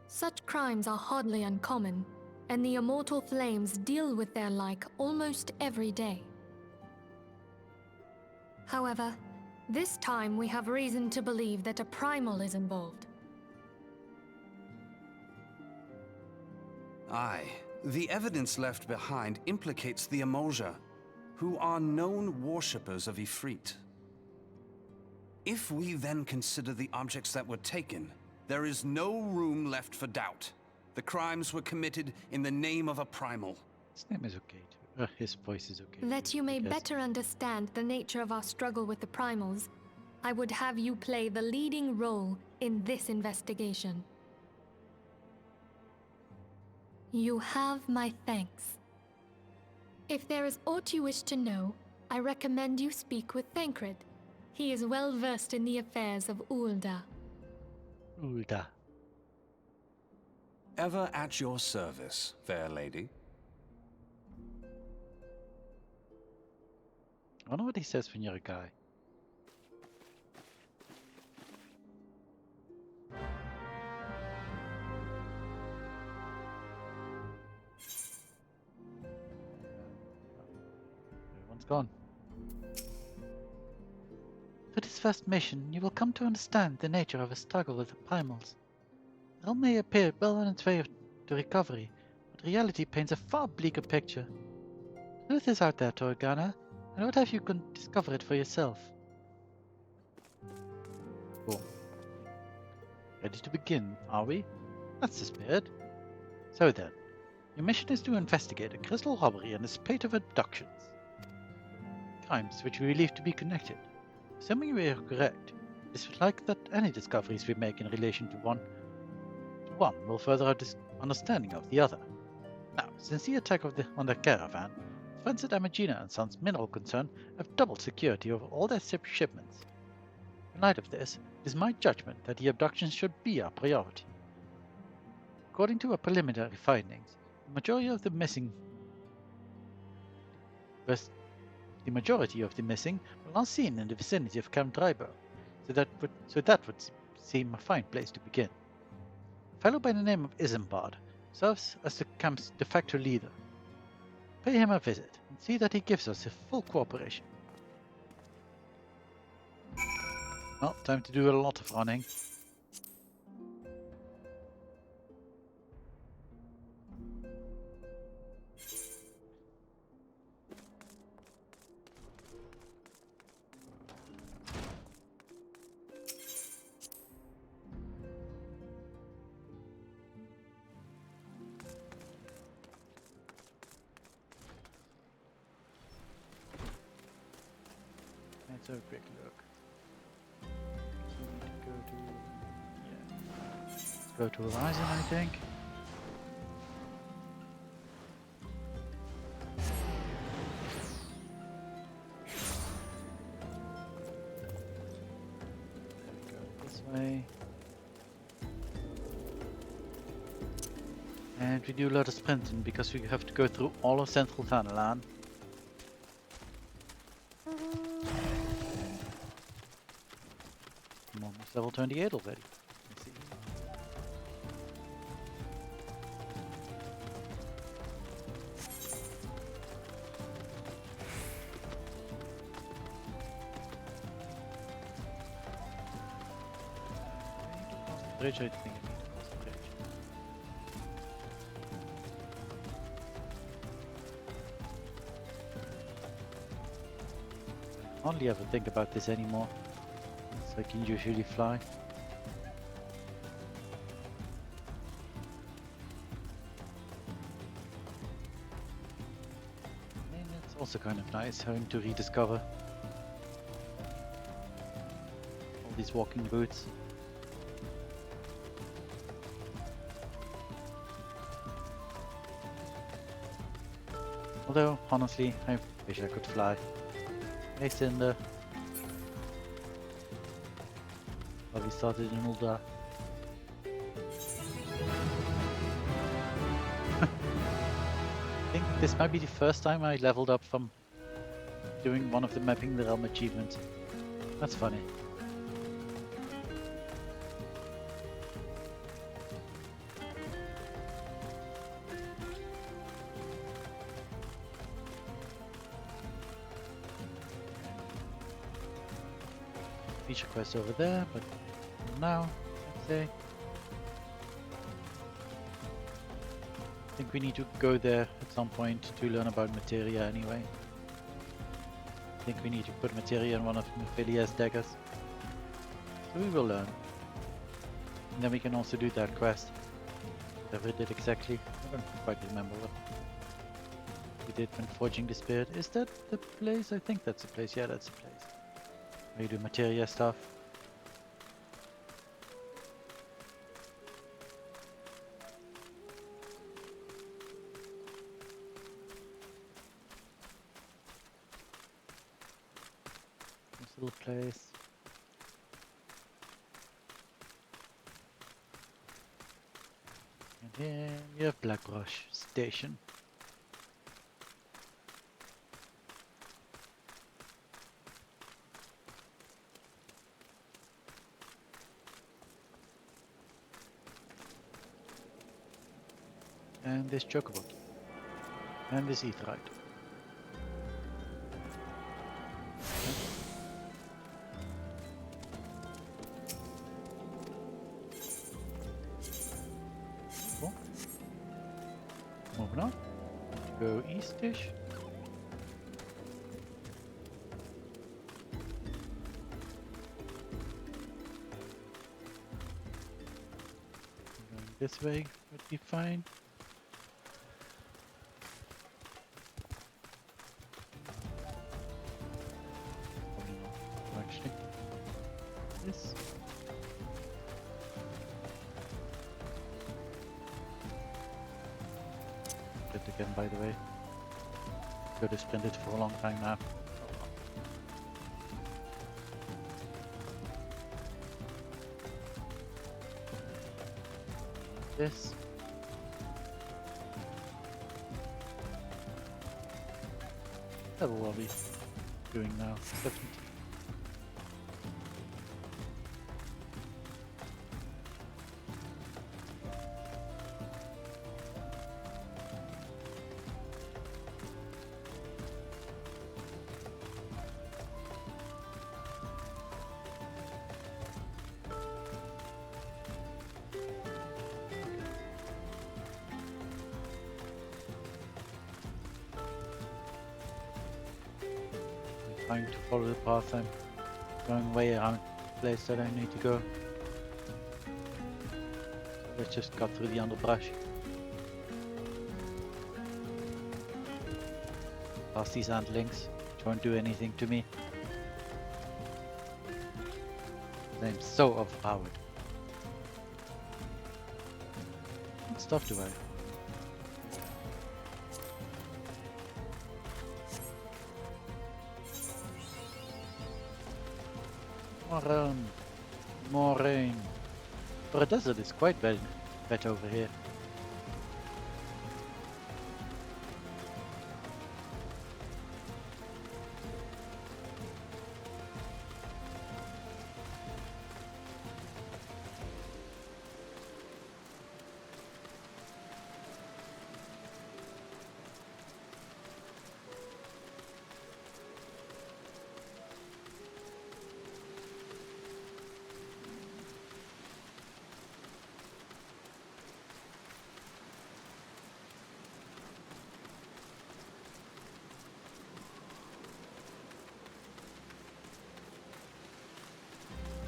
Such crimes are hardly uncommon, and the Immortal Flames deal with their like almost every day. However, this time we have reason to believe that a primal is involved. Aye, the evidence left behind implicates the Emulja, who are known worshippers of Ifrit. If we then consider the objects that were taken, there is no room left for doubt. The crimes were committed in the name of a primal. His name is okay too. His voice is okay. That you I may guess. better understand the nature of our struggle with the primals, I would have you play the leading role in this investigation. You have my thanks. If there is aught you wish to know, I recommend you speak with Fae'ret. He is well versed in the affairs of Ul'dah. Ul'dah. Ever at your service, fair lady. I wonder what he says when you're a guy. Everyone's gone. For this first mission, you will come to understand the nature of a struggle with the primals. The realm may appear well on its way to recovery, but reality paints a far bleaker picture. Truth is out there, Torgana, and I would have you discover it for yourself. Cool. Ready to begin, are we? That's the spirit. So then, your mission is to investigate a crystal robbery and a spate of abductions. Crimes which we believe to be connected. Assuming we are correct, it is likely that any discoveries we make in relation to one will further our understanding of the other. Now, since the attack on the caravan, friends at Amagina and Sons Mineral Concern have doubled security over all their shipments. In light of this, it is my judgment that the abductions should be our priority. According to our preliminary findings, the majority of the missing were last seen in the vicinity of Camp Dryburg, so that would seem a fine place to begin. fellow by the name of Isambard serves as the camp's de facto leader. Pay him a visit and see that he gives us his full cooperation. Well, time to do a lot of running. Let's have a quick look. So we need to go to, yeah, let's go to Horizon, I think. There we go this way. And we do a lot of sprinting because we have to go through all of Central Thanalan. I'm almost level 28 already. Let's see. Bridge, I think I need to cross the bridge. I hardly ever think about this anymore. I can usually fly. And it's also kind of nice having to rediscover all these walking routes. Although, honestly, I wish I could fly. Hey Cinder. Well, we started in Ulda. I think this might be the first time I leveled up from doing one of the Mapping the Realm achievements. That's funny. Feature quest over there, but now, let's say. I think we need to go there at some point to learn about materia anyway. I think we need to put materia in one of Mephilia's daggers. So we will learn. And then we can also do that quest. Whatever it did exactly. I don't quite remember what we did when forging the spirit. Is that the place? I think that's the place. Yeah, that's the place. Where you do materia stuff. This little place. And here you have Blackbrush Station. And this chocobo key. And this etherite. Cool. Moving on. Go east-ish. Going this way would be fine. This. Good again, by the way. Could have spent it for a long time now. This. That's what we're doing now. 70. trying to follow the path. I'm going way around the place that I need to go. So let's just cut through the underbrush. Past these antlings, which won't do anything to me. I'm so overpowered. What stuff do I? More rain. For a desert, it's quite wet over here.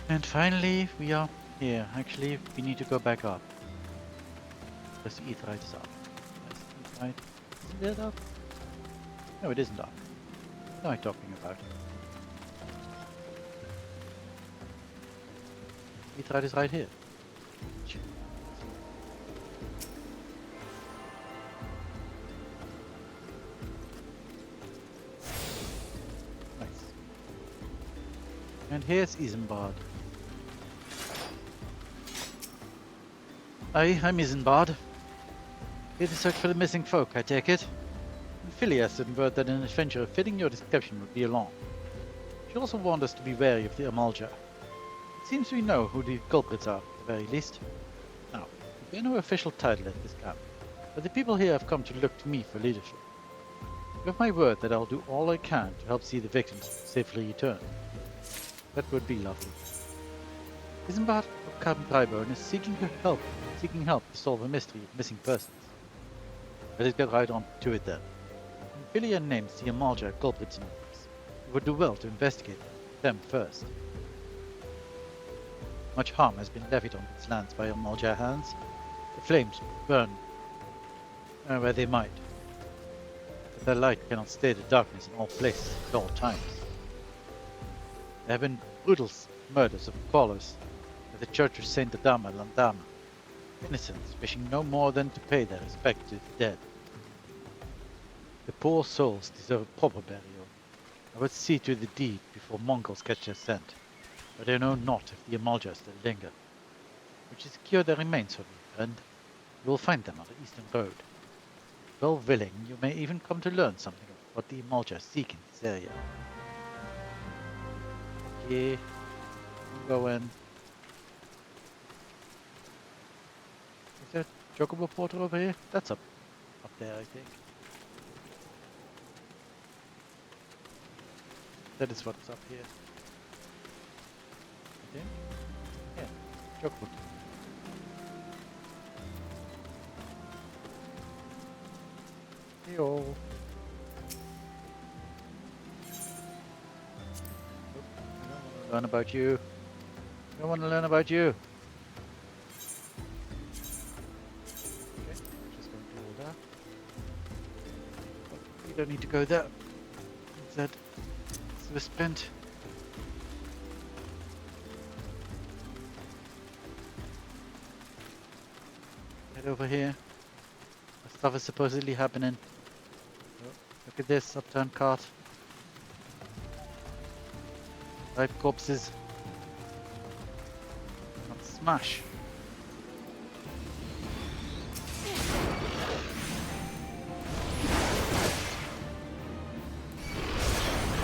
And finally, we are here. Actually, we need to go back up. Because the Aetheryte is up. Yes, Aetheryte. Isn't it up? No, it isn't up. What am I talking about? Aetheryte is right here. Nice. And here's Isambard. I'm Isambard. Here to search for the missing folk, I take it. Phileas sent word that an adventurer fitting your description would be along. She also warned us to be wary of the Amalja. It seems we know who the culprits are, at the very least. Now, we bear no official title at this camp, but the people here have come to look to me for leadership. You have my word that I'll do all I can to help see the victims safely return. That would be lovely. Isambard of Carbon Brybone is seeking help to solve a mystery of missing persons. Let us get right on to it then. When Philia names the Amalja culprits in this, we would do well to investigate them first. Much harm has been levied on these lands by Amalja hands. The flames burn where they might, but their light cannot stay the darkness in all places at all times. There have been brutal murders of callers at the Church of Saint Adama Landama, innocents wishing no more than to pay their respect to the dead. The poor souls deserve a proper burial. I would see to the deed before Mongols catch their scent, but I know not if the Amalja still linger. Would you secure their remains for me, friend? You will find them on the eastern road. Well willing, you may even come to learn something of what the Amalja seek in this area. Okay, go in. Is there a Chocobo Porter over here? That's up there, I think. That is what's up here. I think? Yeah, Chocobo. Hey-o. Learn about you. I don't want to learn about you. Okay, just going to do all that. You don't need to go there. Instead, it's the spent. Head over here. The stuff is supposedly happening. Oh, look at this upturned cart. 5 corpses. Not smash.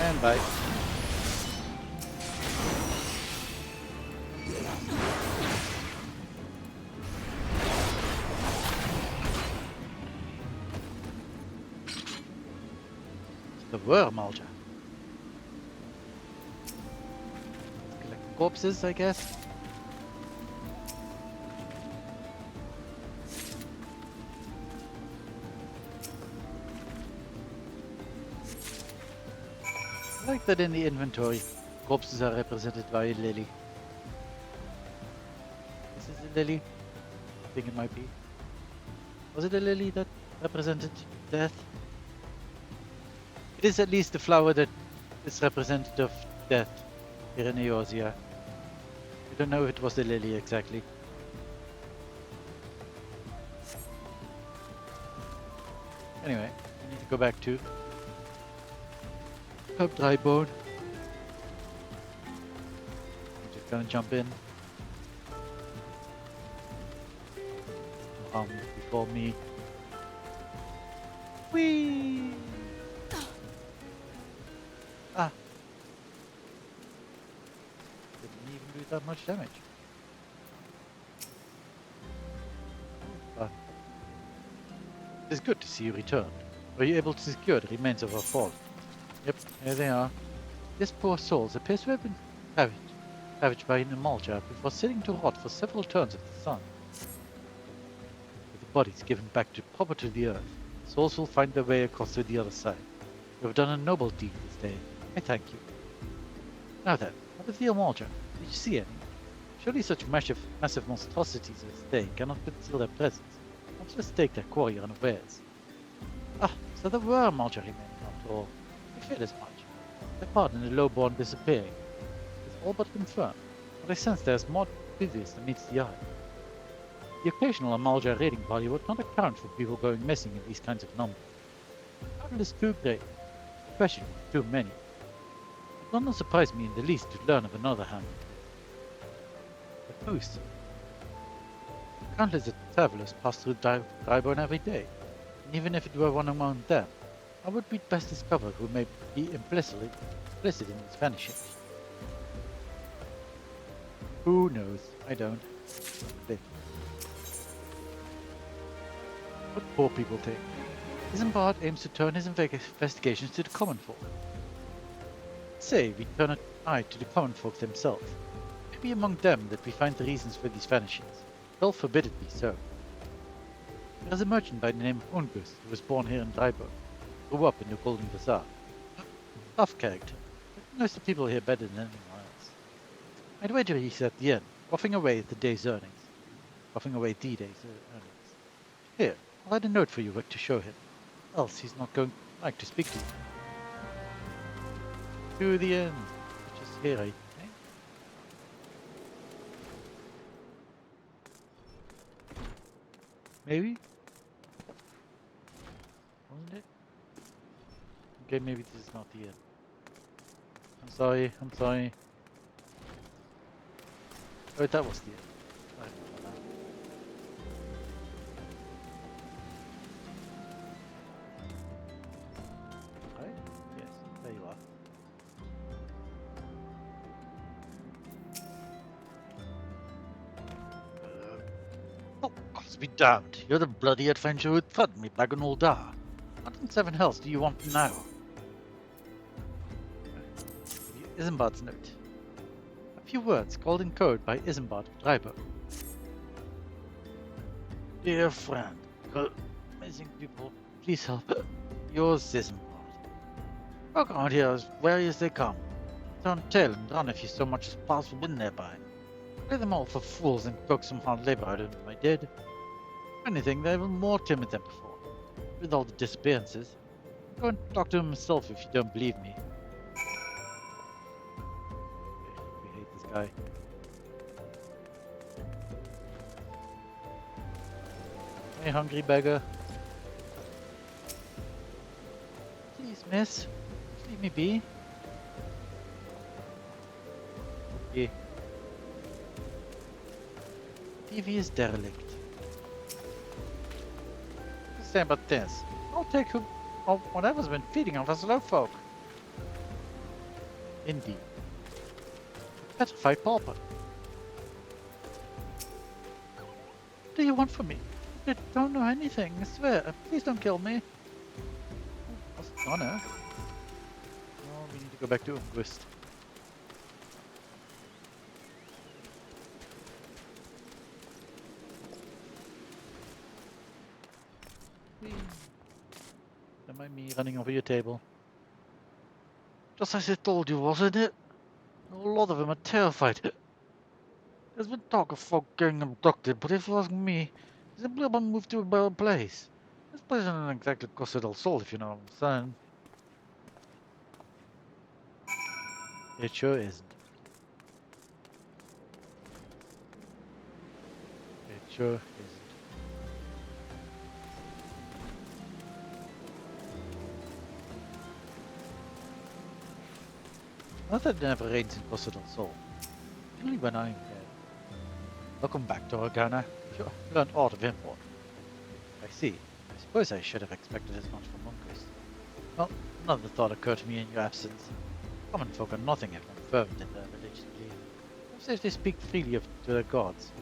And bye. The Wormalja. Corpses, I guess. I like that in the inventory, corpses are represented by a lily. This is a lily? I think it might be. Was it a lily that represented death? It is at least the flower that is representative of death here in Eorzea. I don't know if it was the lily exactly. Anyway, I need to go back to Pub Dry Bone. I'm just gonna jump in. Before me. Whee! Ah! Didn't even do that much damage. But it is good to see you returned. Were you able to secure the remains of our fall? Yep, here they are. This poor soul appears to have been ravaged by an emulger before sitting to rot for several turns of the sun. With the bodies given back to the earth, souls will find their way across to the other side. You have done a noble deed this day. I thank you. Now then, what of the emulger? Did you see any? Surely such massive monstrosities as they cannot conceal their presence. Not just take their quarry unawares. Ah, so there were emulger remaining after all. I feared as much. Their part in the lowborn disappearing is all but confirmed, but I sense there is more to this than meets the eye. The occasional emulger raiding party would not account for people going missing in these kinds of numbers. The total is too great. The question is too many. It will not surprise me in the least to learn of another hand. But whose? Countless travelers pass through Dryborn every day, and even if it were one among them, how would we best discover who may be implicit in these vanishings? Who knows? I don't. What poor people think. Isambard aims to turn his investigations to the common folk. Say we turn an eye to the common folk themselves. Maybe among them that we find the reasons for these vanishings. God forbid it be so. There is a merchant by the name of Ungus who was born here in Dryborn. Grew up in the Golden Bazaar. Tough character, but knows the people here better than anyone else. I'd wager he's at the inn, quaffing away the day's earnings. Here, I'll add a note for you to show him. Else he's not going to like to speak to you. To the inn, which is here, I think. Maybe? Wasn't it? Okay, maybe this is not the end. I'm sorry. Oh, that was the end. Right? Yes, there you are. Oh, gods be damned. You're the bloody adventurer who threatened me back in Uldar. What in seven hells do you want now? Isambard's note. A few words called in code by Isambard of Dryborn. Dear friend, missing people, please help. Yours, Isambard. Walk around here as wary as they come. Turn tail and run if you so much as pass wind nearby. Play them all for fools and coax some hard labor out of them, I did. If anything, they're even more timid than before. With all the disappearances. Go and talk to him himself if you don't believe me. We hate this guy. Hey, hungry beggar. Please, miss. Just leave me be. Yeah. Devious derelict. What's to say about this? I'll take who or whatever's been feeding on us low folk. Indeed. Petrified pauper. What do you want from me? I don't know anything, I swear. Please don't kill me. Lost honor. Oh, we need to go back to Ungrist. Don't mind me running over your table. Just as I told you, wasn't it? A lot of them are terrified. There's been talk of folk getting abducted, but if you ask me, simply about moved to a better place. This place isn't exactly Costa del Sol, if you know what I'm saying. It sure isn't. It sure isn't. Not that it never rains in Costa del Sol. Only when I'm dead. Welcome back to Organa. You learned aught of import. I see. I suppose I should have expected as much from Mongoose. Well, another thought occurred to me in your absence. Common folk are nothing if not fervent in their religious belief. Perhaps they speak freely to their gods,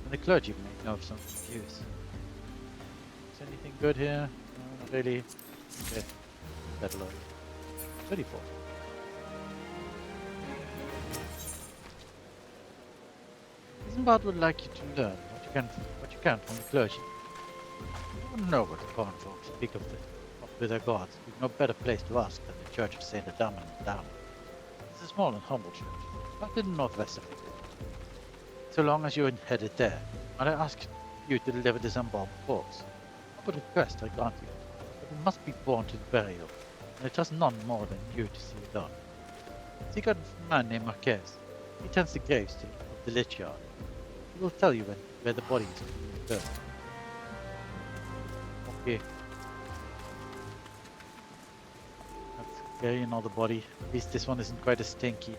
and the clergy may know of some views. Is anything good here? No, not really. Okay, better look. 34. Isambard would like you to learn what you can from the clergy. You wouldn't know what the common folk speak of with their gods. You've no better place to ask than the Church of Saint Adam and Dam. It's a small and humble church, tucked in the northwest of England. So long as you're headed there, might I ask you to deliver the Zambard corpse? Upon request, I grant you, but it must be borne to the burial, and it trusts none more than you to see it done. Seek out a man named Marquez. He tends the graves of the lich yard. He will tell you where the body is to be interred. Okay. That's okay, another body. At least this one isn't quite as stinky.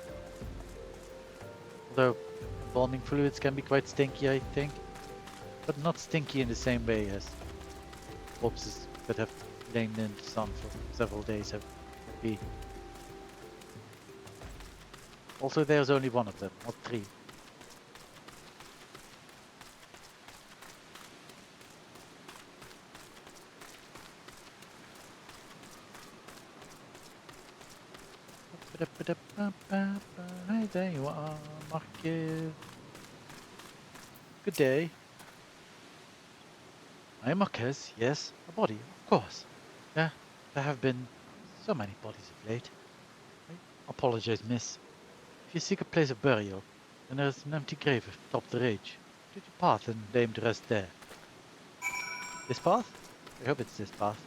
Although embalming fluids can be quite stinky, I think. But not stinky in the same way as corpses that have lain in the sun for several days have been. Also, there's only one of them, not three. Hey, there you are, Marquez. Good day. I am Marquez, yes. A body, of course. There have been so many bodies of late. I apologize, miss. If you seek a place of burial, then there is an empty grave atop the ridge. Take your path and lay him to rest there. This path? I hope it's this path.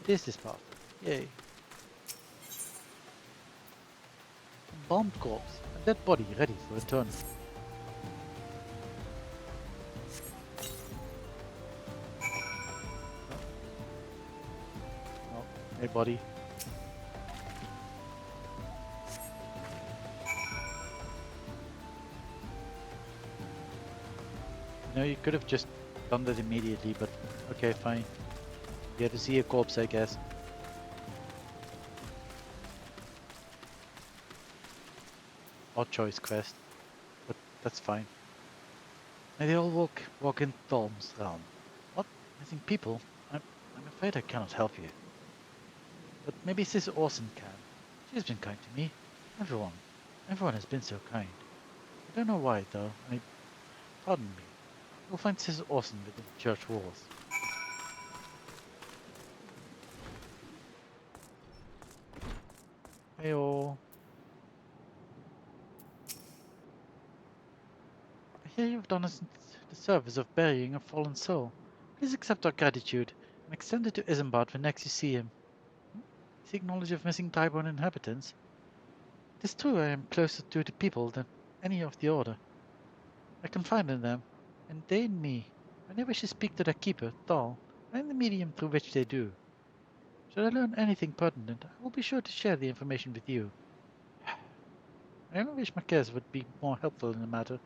It is this path. Yay. A bombed corpse, a dead body ready for interment. Oh, hey body. No, you could have just done that immediately, but okay, fine. You had to see a corpse, I guess. Odd choice quest, but that's fine. May they all walk in Thorm's realm. What? Missing people? I'm afraid I cannot help you. But maybe Sis Orson can. She's been kind to me. Everyone has been so kind. I don't know why though. Pardon me. You'll find Sis Orson within the church walls. Heyo. I hear you've done us the service of burying a fallen soul. Please accept our gratitude and extend it to Isambard when next you see him. Seek knowledge of missing Tyborn inhabitants. It is true I am closer to the people than any of the Order. I confide in them, and they in me. When they wish to speak to their keeper, Thal, I am the medium through which they do. Should I learn anything pertinent, I will be sure to share the information with you. I only wish Marquez would be more helpful in the matter.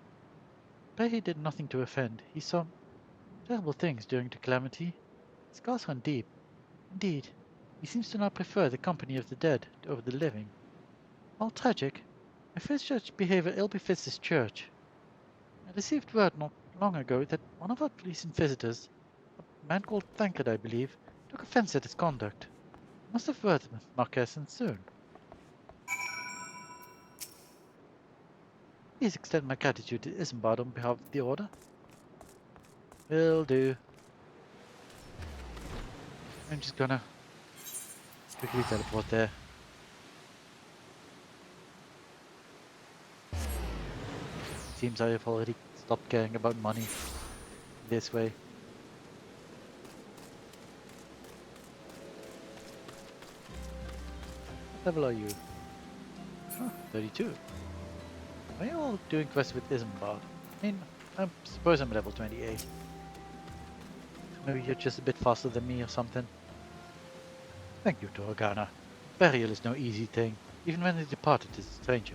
But he did nothing to offend. He saw terrible things during the calamity. His scars run deep. Indeed, he seems to now prefer the company of the dead over the living. While tragic, my first church behavior ill befits this church. I received word not long ago that one of our recent visitors, a man called Fae'ret, I believe, took offense at his conduct. Must have word with Marquez and soon. Please extend my gratitude to Isambard on behalf of the Order. Will do. I'm just gonna quickly teleport there. Seems I have already stopped caring about money this way. What level are you? Oh, 32. Are you all doing quests with Isambard? I mean, I suppose I'm level 28. Maybe you're just a bit faster than me or something. Thank you, Torgana. Burial is no easy thing, even when the departed is a stranger.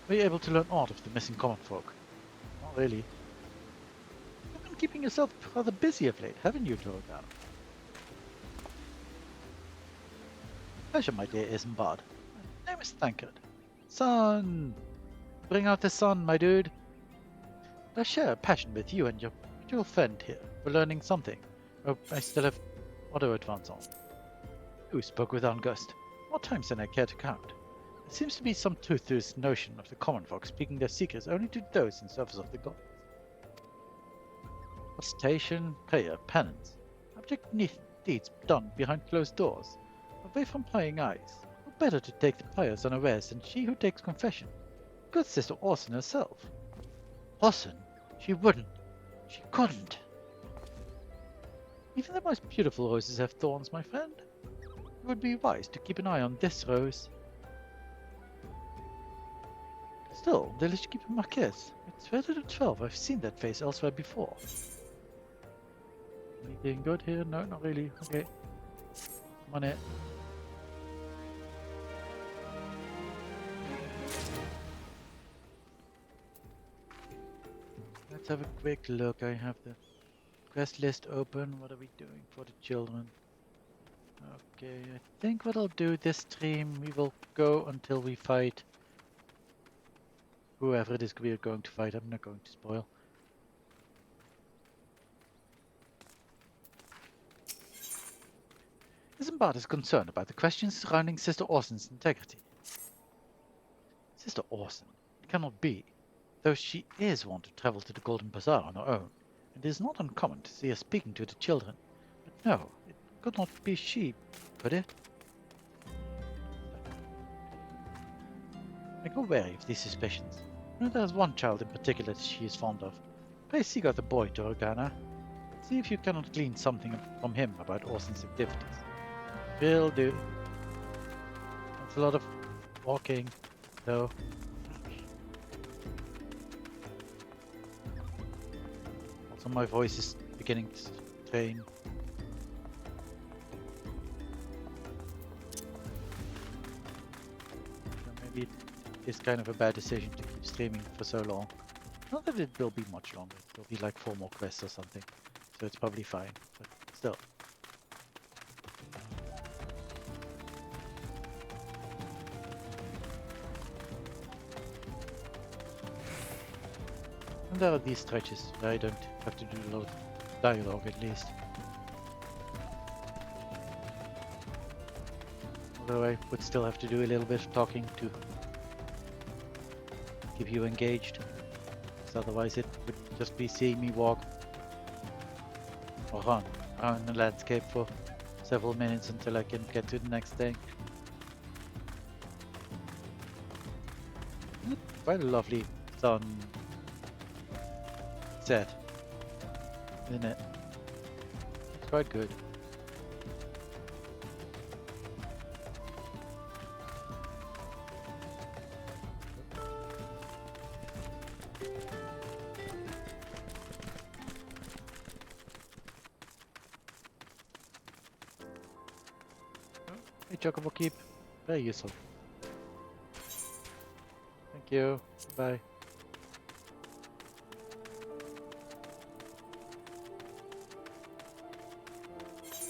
Were you able to learn aught of the missing common folk? Not really. You've been keeping yourself rather busy of late, haven't you, Torgana? Pleasure, my dear Isambard. My name is Thankard. Sun! Bring out the sun, my dude. I share a passion with you and your mutual friend here for learning something. Oh, I still have auto advance on. Who spoke with August? More times than I care to count. There seems to be some truth to this notion of the common folk speaking their secrets only to those in service of the gods. Ostentation, prayer, penance. Abject deeds done behind closed doors, away from prying eyes. Who better to take the prayers unawares than she who takes confession? Good Sister Orson herself. Orson? She wouldn't. She couldn't. Even the most beautiful roses have thorns, my friend. It would be wise to keep an eye on this rose. Still, the Lich Keeper Marquez. It's rather than 12. I've seen that face elsewhere before. Anything good here? No, not really. Okay. Come on in. Let's have a quick look. I have the quest list open. What are we doing for the children? Okay, I think what I'll do this stream, we will go until we fight whoever it is we are going to fight. I'm not going to spoil. Isambard is concerned about the questions surrounding Sister Orson's integrity. Sister Orson, it cannot be, though she is wont to travel to the Golden Bazaar on her own. It is not uncommon to see her speaking to the children. But no, it could not be she, could it? I go wary of these suspicions. There is one child in particular that she is fond of. Pray seek out the boy, Torgana. See if you cannot glean something from him about Orson's activities. Will do. That's a lot of walking, though. Also, my voice is beginning to strain. So maybe it's kind of a bad decision to keep streaming for so long. Not that it will be much longer. It will be like 4 more quests or something. So it's probably fine, but still. And there are these stretches where I don't have to do a lot of dialogue at least. Although I would still have to do a little bit of talking to keep you engaged. Because otherwise it would just be seeing me walk or run around the landscape for several minutes until I can get to the next thing. Quite a lovely sun set, isn't it? It's quite good. Hey Chocobo, keep very useful. Thank you. Bye.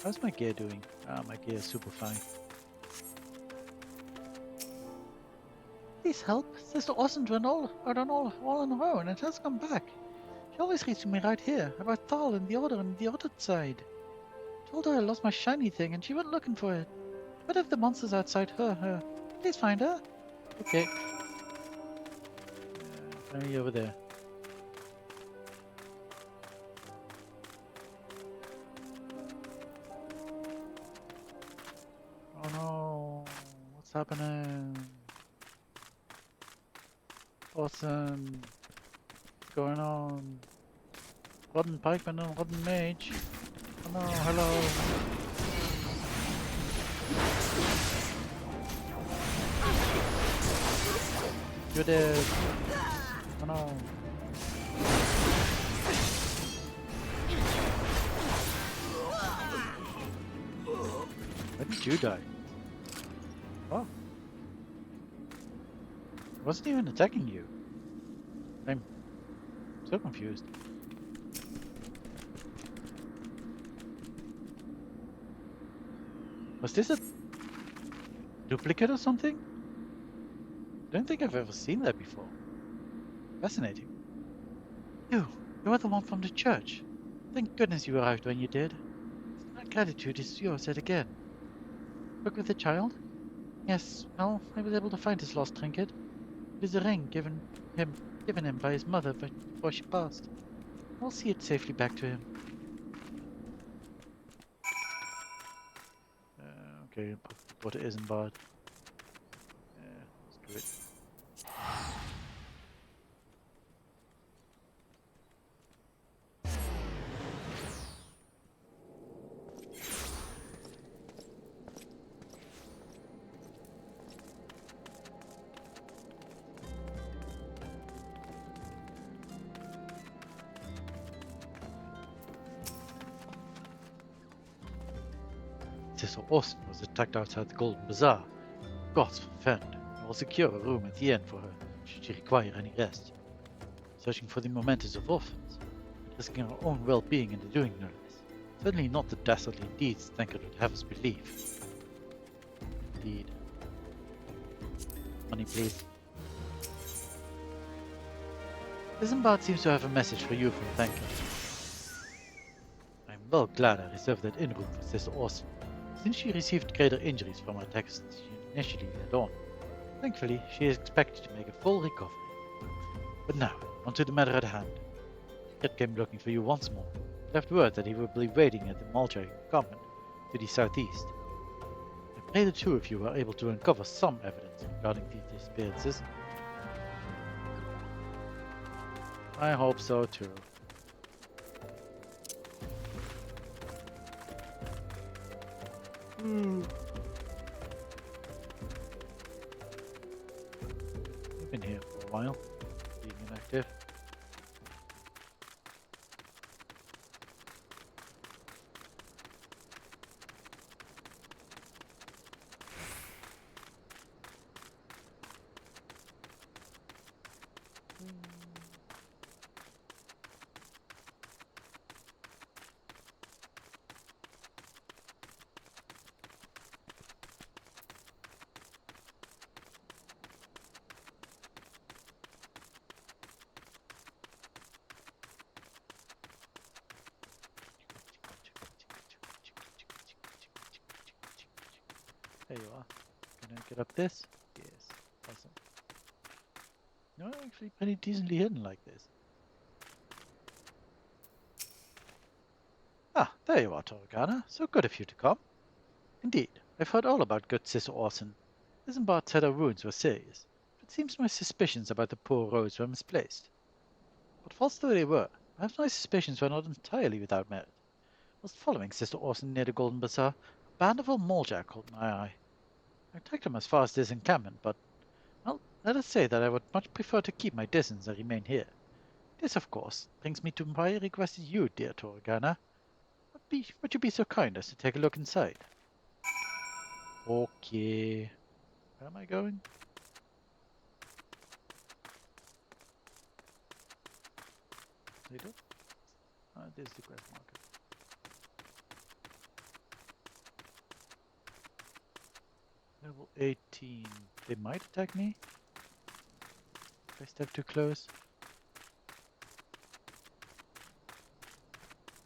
How's my gear doing? Ah, my gear is super fine. Please help. Sister Orson went all on her own and has come back. She always reads to me right here, about Thal and the Order on the other side. Told her I lost my shiny thing and she went looking for it. What if the monster's outside her? Please find her. Okay. Find me over there. Awesome. What's going on? Rotten pikeman and rotten mage. Oh no, hello. You're dead. Oh no. Why did you die? Oh. I wasn't even attacking you. I'm so confused. Was this a duplicate or something? I don't think I've ever seen that before. Fascinating. You are the one from the church. Thank goodness you arrived when you did. My gratitude is yours yet again. Look with the child? Yes, well, I was able to find his lost trinket. It is a ring given him by his mother before she passed. I'll see it safely back to him. Okay, what it isn't bad. Let's do it. Sister Orson was attacked outside the Golden Bazaar. Gods defend. I will secure a room at the inn for her, should she require any rest. Searching for the mementos of orphans, and risking our own well-being in the doing no less. Certainly not the dastardly deeds Thancred would have us believe. Indeed. Money, please. Isambard seems to have a message for you from Thancred. I am well glad I reserved that inn room for Sister Orson, since she received greater injuries from attacks than she initially led on. Thankfully, she is expected to make a full recovery. But now, on to the matter at hand. Fae'ret came looking for you once more. He left word that he will be waiting at the Mulcher encampment to the southeast. I pray the two of you are able to uncover some evidence regarding these disappearances. I hope so too. I've been here for a while, being inactive. There you are. Can I get up this? Yes. Awesome. No, actually pretty decently hidden like this. Ah, there you are, Torgana. So good of you to come. Indeed, I've heard all about good Sister Orson. Isambard said her wounds were serious, but it seems my suspicions about the poor Rose were misplaced. But false though they were, perhaps my suspicions were not entirely without merit. Whilst following Sister Orson near the Golden Bazaar, a band of Mulcher caught my eye. I attacked them as far as this encampment, but, well, let us say that I would much prefer to keep my distance and remain here. This, of course, brings me to my request to you, dear Torgana. Would you be so kind as to take a look inside? Okay. Where am I going? This is the grass market. Level 18. They might attack me if I step too close.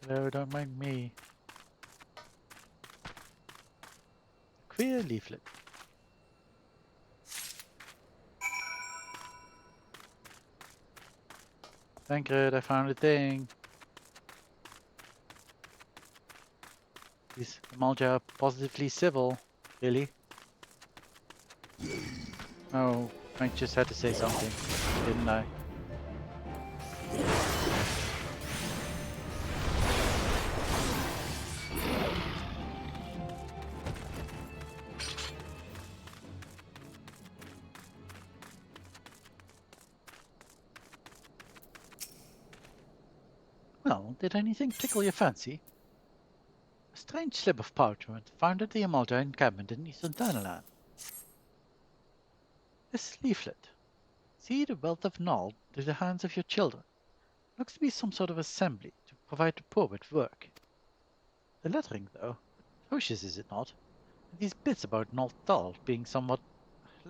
Hello, don't mind me. Queer leaflet. Thancred, I found a thing. These Mulcher are positively civil. Really? Oh, I just had to say something. didn't I? Well, did anything tickle your fancy? A strange slip of parchment found at the Amalja encampment in Eastern Thanalan. This leaflet. See the wealth of knowledge to the hands of your children. Looks to be some sort of assembly to provide the poor with work. The lettering, though, atrocious is it not? And these bits about Nolthal being somewhat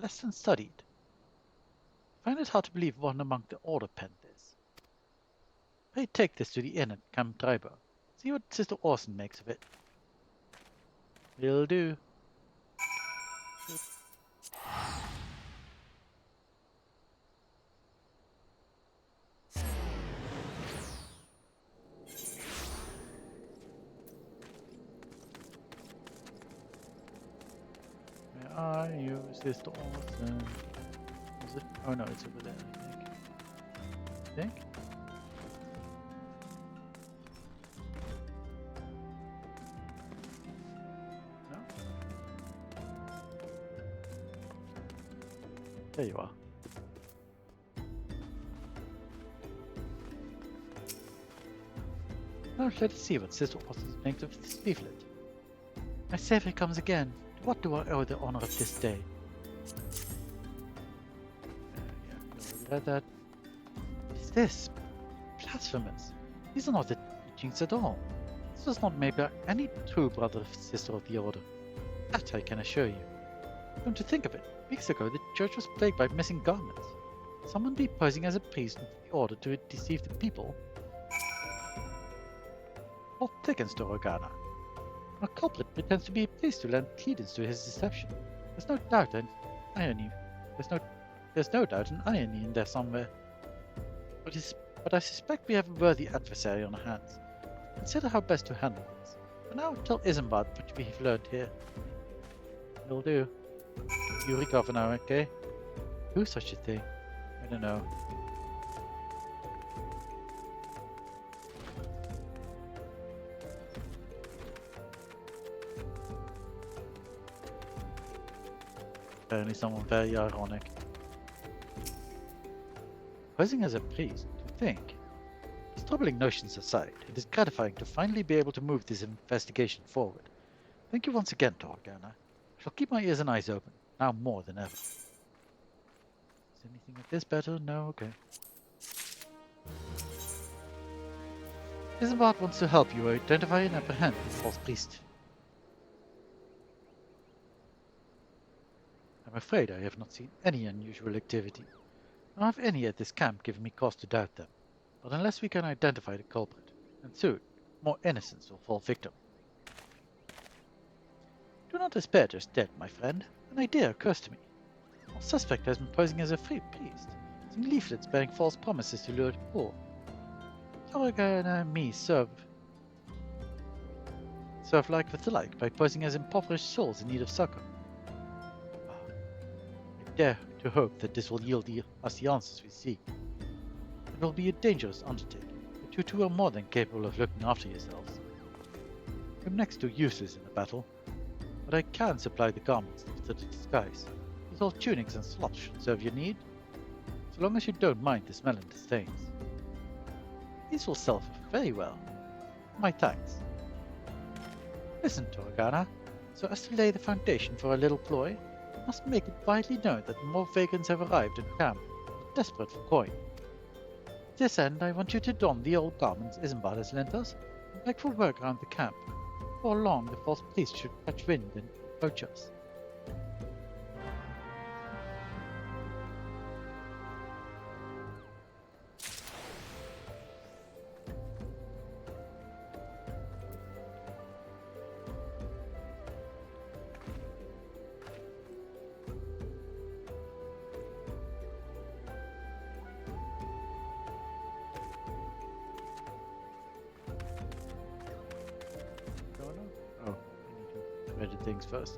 less than studied. I find it hard to believe one among the Order penned this. Pray take this to the inn at Camp Tribo. See what Sister Orson makes of it. Will do. Where are you, Sister Orson? Is it? Oh no, it's over there, I think. No? There you are. Now let us see what Sister Orson makes of this leaflet. My Savior comes again. To what do I owe the honor of this day? Yeah, that. What is this? Blasphemous. These are not the teachings at all. This was not made by any true brother or sister of the Order. That I can assure you. Come to think of it, weeks ago the church was plagued by missing garments. Someone be posing as a priest of the Order to deceive the people? Plot thickens to Organa. Our culprit pretends to be a priest to lend credence to his deception. There's no doubt an irony. There's no doubt an irony in there somewhere. But I suspect we have a worthy adversary on our hands. Consider how best to handle this. For now, tell Isambard what we have learned here. Will do. You recover now, okay? Do such a thing. I don't know. Apparently someone very ironic. Posing as a priest, to think. These troubling notions aside, it is gratifying to finally be able to move this investigation forward. Thank you once again, Torgana. I shall keep my ears and eyes open, now more than ever. Is anything like this better? No? Okay. Isambard wants to help you identify and apprehend the false priest. I'm afraid I have not seen any unusual activity, nor have any at this camp given me cause to doubt them. But unless we can identify the culprit, and soon, more innocents will fall victim. Do not despair just yet, my friend. An idea occurs to me. Our suspect has been posing as a free priest, using leaflets bearing false promises to lure the poor. Torga and me serve like with the like by posing as impoverished souls in need of succor. I dare to hope that this will yield us the answers we seek. It will be a dangerous undertaking, but you two are more than capable of looking after yourselves. I'm next to useless in the battle, but I can supply the garments for the disguise. These old tunics and slots should serve your need, so long as you don't mind the smell and the stains. These will sell very well. My thanks. Listen, Torgana, so as to lay the foundation for a little ploy, I must make it widely known that more vagrants have arrived in camp, desperate for coin. To this end, I want you to don the old garments Isambard has lent us, and beg for work around the camp. Before long, the false priest should catch wind and approach us. Edit things first.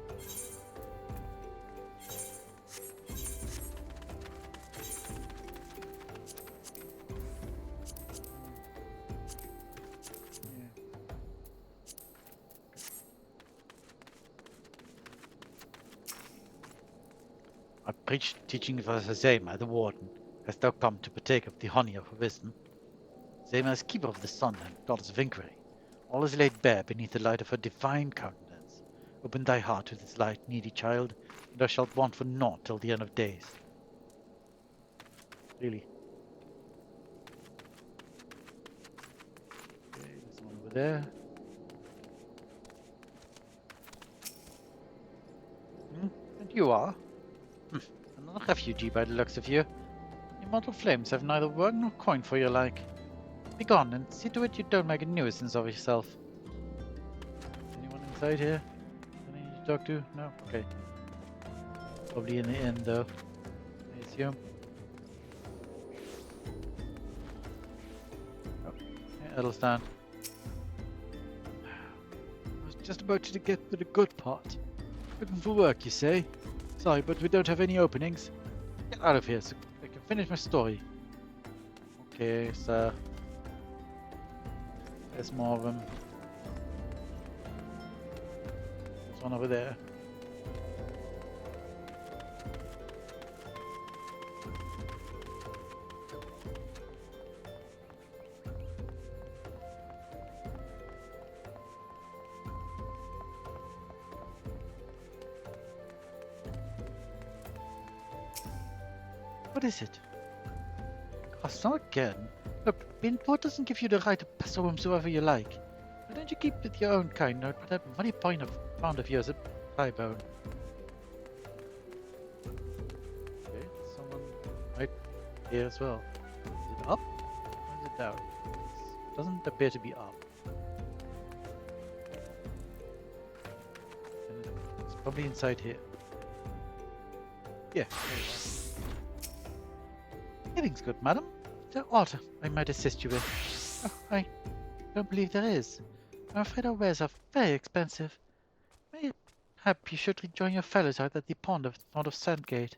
preach teaching of Zema, the warden, hast thou come to partake of the honey of wisdom? Zema is keeper of the sun and goddess of inquiry. All is laid bare beneath the light of her divine countenance. Open thy heart to this light, needy child, and thou shalt want for naught till the end of days. Really? Okay, there's one over there. And you are? Another refugee by the looks of you. Immortal flames have neither work nor coin for your like. Begone and see to it you don't make a nuisance of yourself. Anyone inside here? Any you talk to? No? Okay. Probably in the inn though, I assume. Oh, yeah, that'll stand. I was just about to get to the good part. Looking for work, you say? Sorry, but we don't have any openings. Get out of here so I can finish my story. Okay, sir. There's more of them. There's one over there. What is it? Gosh, not again. Look, being poor doesn't give you the right to pursue whomsoever you like. Why don't you keep with your own kind, not put that money pound of yours at thigh bone? Okay, someone right here as well. Is it up? Or is it down? It doesn't appear to be up. It's probably inside here. Yeah, there you are. Anything's good, madam. Is there aught I might assist you with? Oh, I don't believe there is. I'm afraid our wares are very expensive. Mayhap you should rejoin your fellows out at the pond north of Sandgate.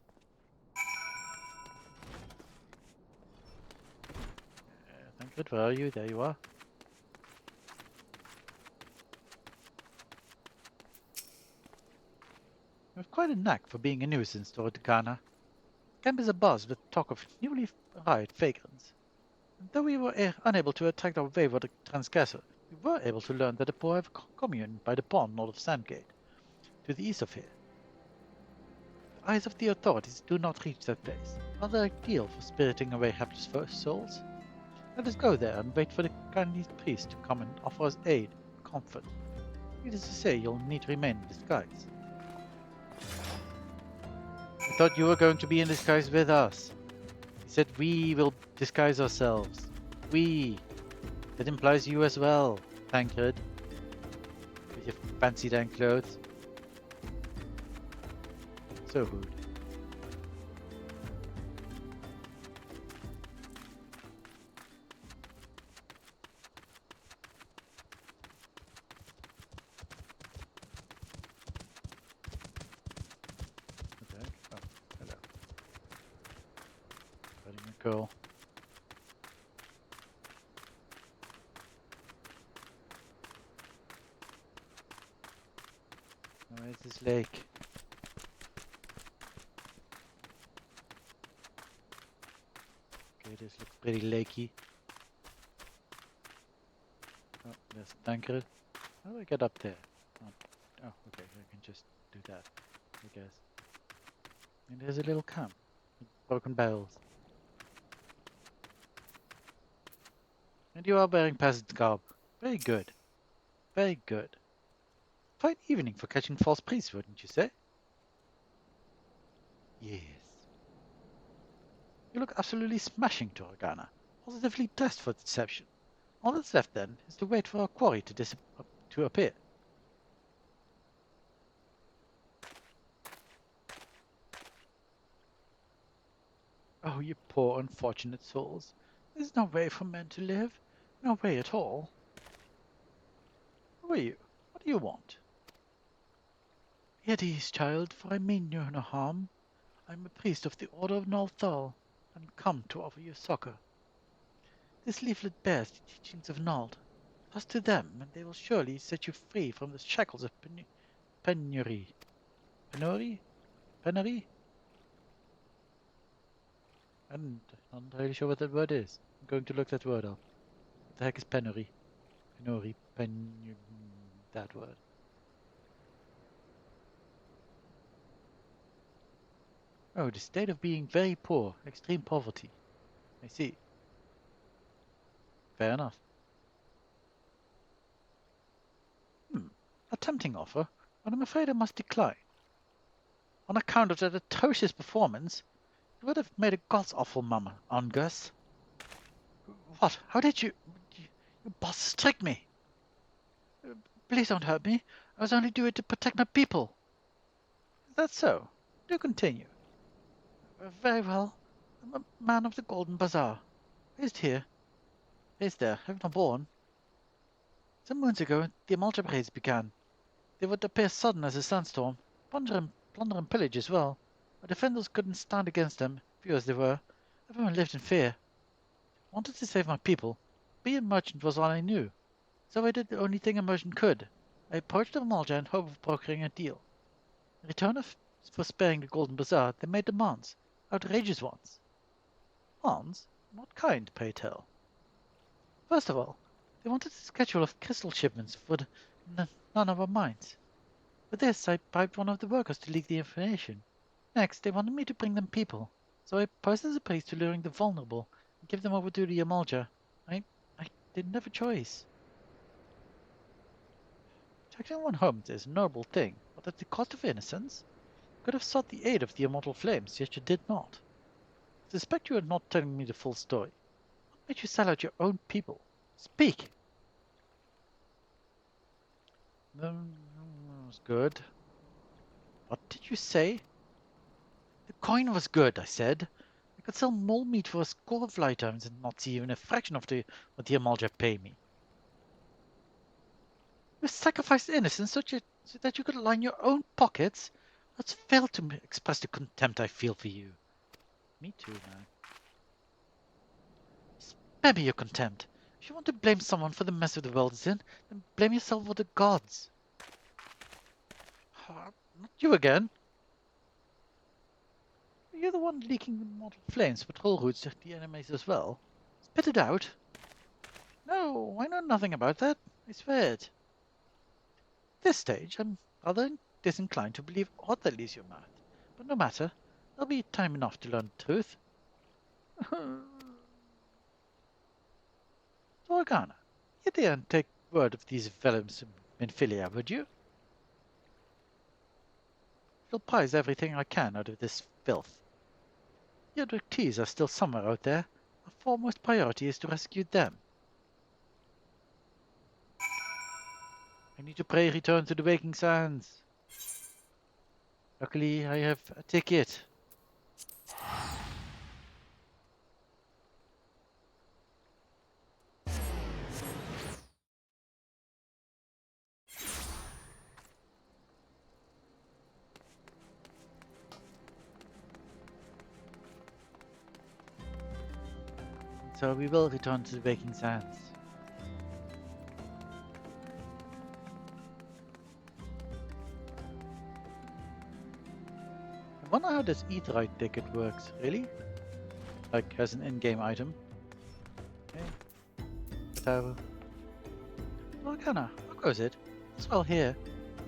Tancred, where are you? There you are. You have quite a knack for being a nuisance to Ghana. Camp is abuzz with talk of newly arrived vagrants. And though we were unable to attract our wayward transgressor, we were able to learn that the poor have a commune by the pond north of Sandgate, to the east of here. The eyes of the authorities do not reach that place, rather ideal for spiriting away hapless souls. Let us go there and wait for the kindly priest to come and offer us aid and comfort. Needless to say, you'll need to remain in disguise. I thought you were going to be in disguise with us. He said we will disguise ourselves. We. That implies you as well, Tancred. With your fancy dank clothes. So rude. Cool. Where's this lake? Okay, this looks pretty lakey. Oh, there's Tancred. How do I get up there? Oh, okay, I can just do that, I guess. And there's a little camp with broken barrels. And you are wearing peasant garb. Very good. Very good. Fine evening for catching false priests, wouldn't you say? Yes. You look absolutely smashing, Toragana. Positively dressed for deception. All that's left then is to wait for our quarry to appear. Oh, you poor unfortunate souls. There's no way for men to live. No way at all. Who are you? What do you want? Be at ease, child, for I mean you no harm. I am a priest of the Order of Nalthal, and come to offer you succor. This leaflet bears the teachings of Nald. Trust to them, and they will surely set you free from the shackles of penury. Penury? Penury? I'm not entirely sure what that word is. I'm going to look that word up. What the heck is penury? Penury, that word. Oh, the state of being very poor, extreme poverty. I see. Fair enough. A tempting offer, but I'm afraid I must decline. On account of that atrocious performance, you would have made a god's awful mama, Angus. What? How did you... You bosses tricked me! Please don't hurt me. I was only doing it to protect my people. Is that so? Do continue. Very well. I'm a man of the Golden Bazaar. Raised here. Raised there. Have not born. Some moons ago, the Amalgam raids began. They would appear sudden as a sandstorm. Plunder and pillage as well. Our defenders couldn't stand against them, few as they were. Everyone lived in fear. I wanted to save my people. Being a merchant was all I knew. So I did the only thing a merchant could. I approached the Amalgam in hope of brokering a deal. In return for sparing the Golden Bazaar, they made demands. Outrageous ones. Demands? What kind, pray tell? First of all, they wanted a schedule of crystal shipments for none of our mines. For this, I bribed one of the workers to leak the information. Next, they wanted me to bring them people, so I posed as a priest to luring the vulnerable and give them over to the Amalgam. I didn't have a choice. Protecting one's home is a noble thing, but at the cost of innocence? You could have sought the aid of the immortal flames, yet you did not. I suspect you are not telling me the full story. What made you sell out your own people? Speak! That was good. What did you say? The coin was good, I said. I could sell mole meat for a score of lifetimes and not see even a fraction of what the Amalgam pay me. You sacrificed innocence so that you could line your own pockets? That's failed to express the contempt I feel for you. Me too, man. Spare me your contempt. If you want to blame someone for the mess the world is in, then blame yourself or the gods. Not you again. You're the one leaking the mortal flames, patrol routes to the enemies as well. Spit it out. No, I know nothing about that. I swear it. At this stage, I'm rather disinclined to believe aught that leaves your mouth. But no matter. There'll be time enough to learn the truth. Organa, you daren't take word of these villains in Philia, would you? I'll prize everything I can out of this filth. The abductees are still somewhere out there. Our foremost priority is to rescue them. I need to pray return to the waking sands. Luckily, I have a ticket. So we will return to the waking sands. I wonder how this Etherite ticket works, really? Like, as an in-game item. Okay. Whatever. Morgana, how goes it? It's well here.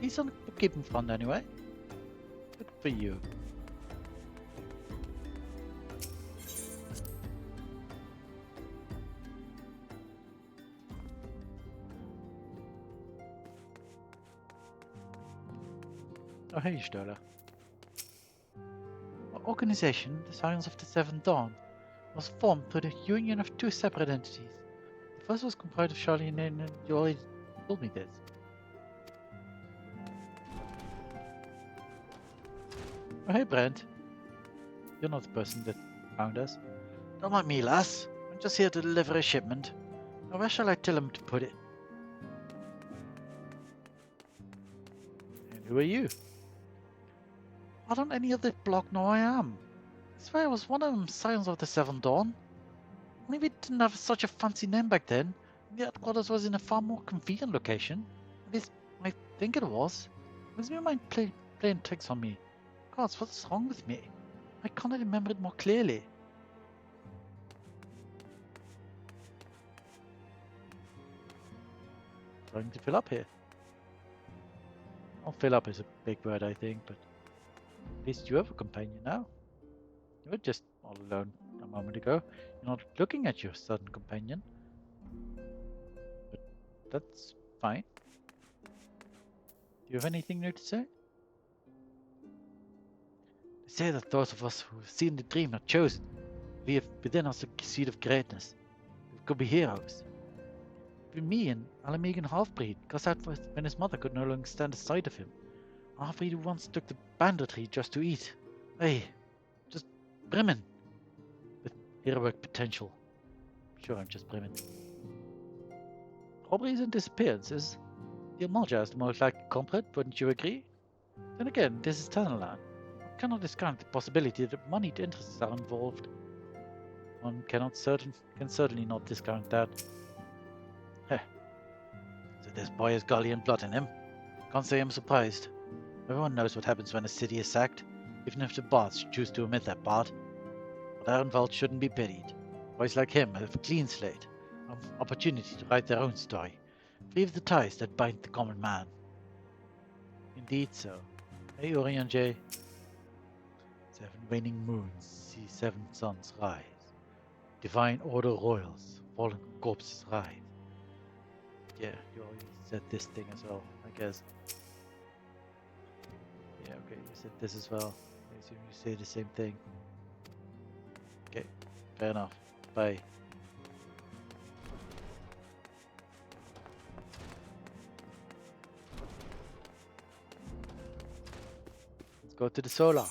He's on the bookkeeping fund anyway. Good for you. Oh, hey, Stola. Our organization, the Scions of the Seventh Dawn, was formed through the union of two separate entities. The first was comprised of Charlie and Nan, and you already told me this. Oh, hey, Brent. You're not the person that found us. Don't mind me, lass. I'm just here to deliver a shipment. Now, where shall I tell him to put it? And who are you? Why don't any of the block know I am? I swear I was one of them Scions of the Seventh Dawn. Only we didn't have such a fancy name back then. The headquarters was in a far more convenient location. At least, I think it was. Was your mind playing tricks on me? Gods, what's wrong with me? I can't remember it more clearly. starting to fill up here. Well, fill up is a big word, I think, but at least you have a companion now. You were just all alone a moment ago. You're not looking at your sudden companion. But that's fine. Do you have anything new to say? They say that those of us who have seen the dream are chosen. We have within us a seed of greatness. We could be heroes. Even me, an Alamegan half-breed, got out when his mother could no longer stand the sight of him. A half-breed who once took the banditry just to eat. Hey, just brimming with heroic potential. Sure, I'm just brimming. Robberies and disappearances. The Amalja is the most likely culprit, wouldn't you agree? Then again, this is Tannerland. One cannot discount the possibility that moneyed interests are involved. One can certainly not discount that. Heh. So this boy has Gallian blood in him. Can't say I'm surprised. Everyone knows what happens when a city is sacked, even if the bards choose to omit that part. But Arenvald shouldn't be pitied. Boys like him have a clean slate, an opportunity to write their own story, free of the ties that bind the common man. Indeed so. Hey, Orion J. 7 waning moons see 7 suns rise. Divine order royals, fallen corpses rise. Yeah, you already said this thing as well, I guess. Yeah, okay, you said this as well. I assume you say the same thing. Okay, fair enough. Bye. Let's go to the solar.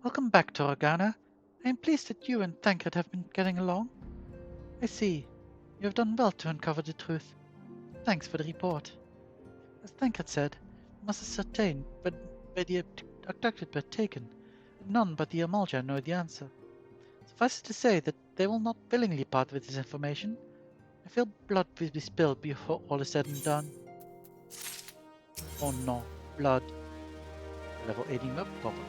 Welcome back, Toragana. I am pleased that you and Thancred have been getting along. I see. You have done well to uncover the truth. Thanks for the report. As Thancred said, we must ascertain where the abducted were taken. None but the Amalja know the answer. Suffice it to say that they will not willingly part with this information. I feel blood will be spilled before all is said and done. Oh no, blood. Level 18 up problem.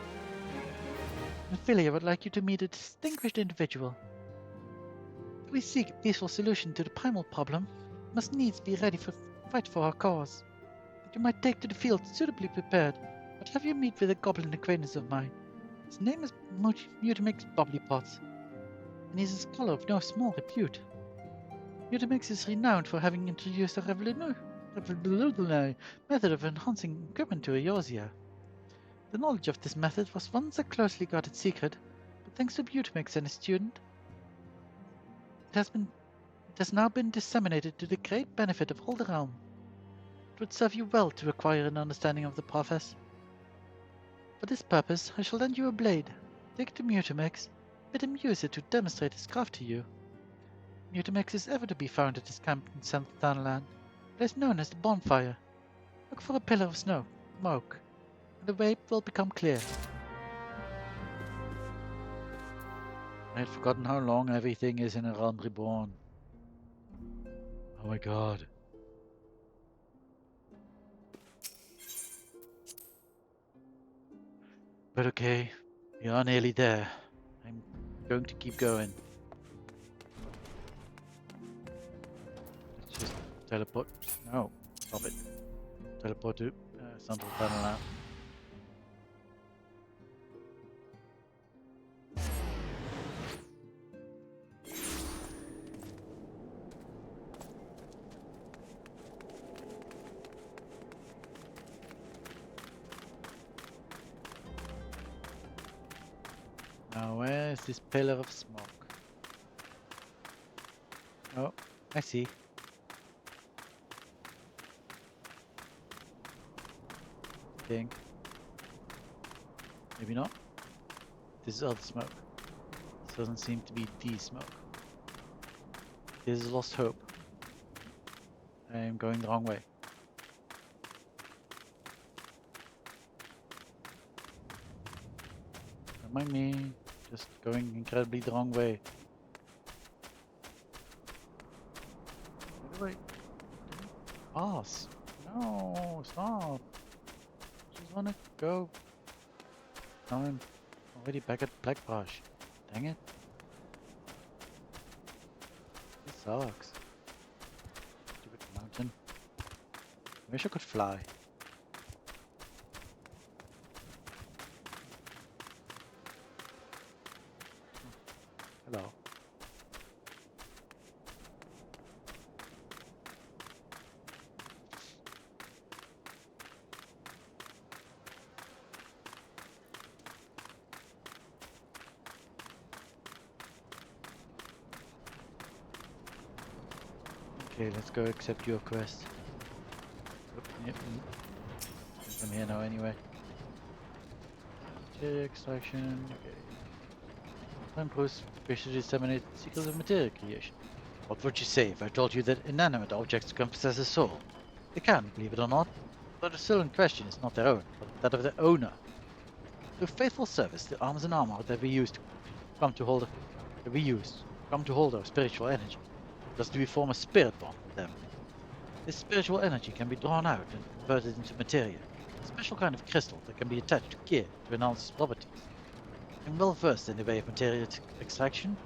Ophelia would like you to meet a distinguished individual. If we seek a peaceful solution to the primal problem, we must needs be ready to fight for our cause. That you might take to the field suitably prepared, but have you meet with a goblin acquaintance of mine. His name is Mutamix Bobblypots, and he is a scholar of no small repute. Mutamix is renowned for having introduced a revolutionary method of enhancing equipment to Eorzea. The knowledge of this method was once a closely guarded secret, but thanks to Mutamix and his student, it has now been disseminated to the great benefit of all the realm. It would serve you well to acquire an understanding of the process. For this purpose, I shall lend you a blade. Take it to Mutamix, bid him use it to demonstrate his craft to you. Mutamix is ever to be found at his camp in South Thanalan. It is known as the Bonfire. Look for a pillar of smoke, and the way will become clear. I had forgotten how long everything is in a realm reborn. Oh my god. But okay, we are nearly there. I'm going to keep going. Let's just teleport. No, stop it. Teleport to Central Thanalan. Now, where is this pillar of smoke? Oh, I see. Think. Maybe not. This is other smoke. This doesn't seem to be the smoke. This is lost hope. I am going the wrong way. Don't mind me. Just going incredibly the wrong way. Wait. Pass. No, stop. Just wanna go Now I'm already back at Black Brush. Dang it. This sucks. Stupid mountain. I wish I could fly. Hello. Okay, let's go accept your quest. Yep. I'm here now anyway. Material extraction, okay. Bruce wish to disseminate the secrets of material creation. What would you say if I told you that inanimate objects can possess a soul? They can, believe it or not, but the soul in question is not their own, but that of their owner. Through faithful service, the arms and armor that we use to come to hold our spiritual energy, just to form a spirit bond with them. This spiritual energy can be drawn out and converted into materia, a special kind of crystal that can be attached to gear to enhance its properties. I'm well versed in the way of material extraction.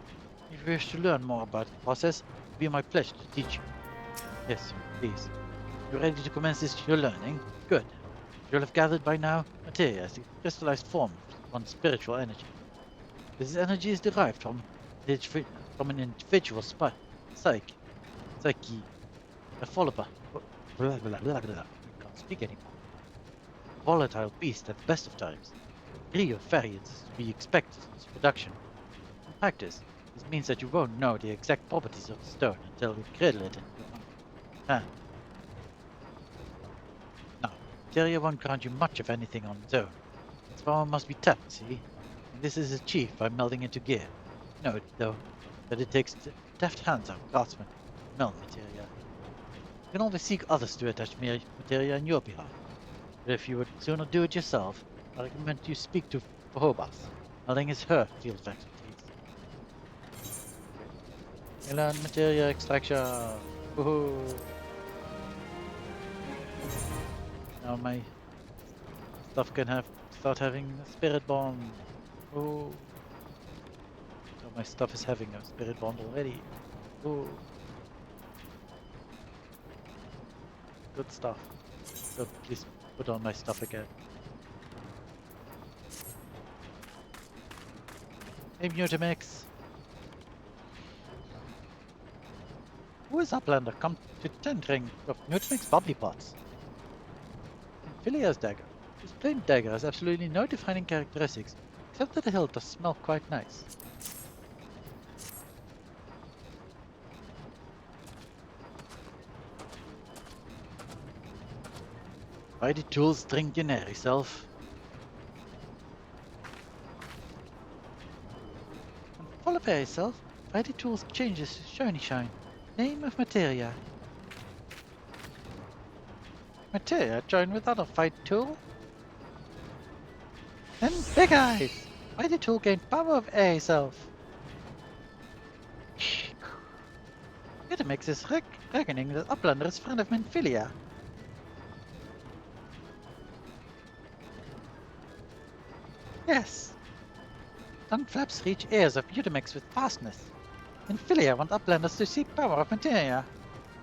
If you wish to learn more about the process, it will be my pleasure to teach you. Yes, please. You ready to commence your learning? Good. You'll have gathered by now materia as the crystallized form of one's spiritual energy. This energy is derived from an individual's psyche, a I can't speak anymore. A volatile beast at the best of times. A degree of variance is to be expected in its production. In practice, this means that you won't know the exact properties of the stone until you cradle it in your hand. Now, materia won't grant you much of anything on its own. Its power must be tapped, see? And this is achieved by melding into gear. Note, though, that it takes deft hands of craftsmen to meld materia. You can always seek others to attach materia on your behalf. But if you would sooner do it yourself, I recommend you speak to Phobos. Melding is her field of expertise. You learn materia extraction. Woohoo! Now my stuff can start having a spirit bond. Oh. So my stuff is having a spirit bond already. Oh. Good stuff. So please put on my stuff again. Hey Mutamix! Who is Uplander? Come to tendering of Mutamix bubbly pots. Infilia's dagger. This plain dagger has absolutely no defining characteristics, except that the hilt does smell quite nice. Mighty tools drink your nary self. Follow by yourself. Mighty tools changes to shiny shine. Name of materia. Materia joined with other fight tool. Then big eyes. Mighty tool gained power of air self. It makes this reckoning that Uplander is friend of Minfilia. Yes. Sun flaps reach ears of Utamix with fastness. Minfilia want Uplanders to seek power of materia.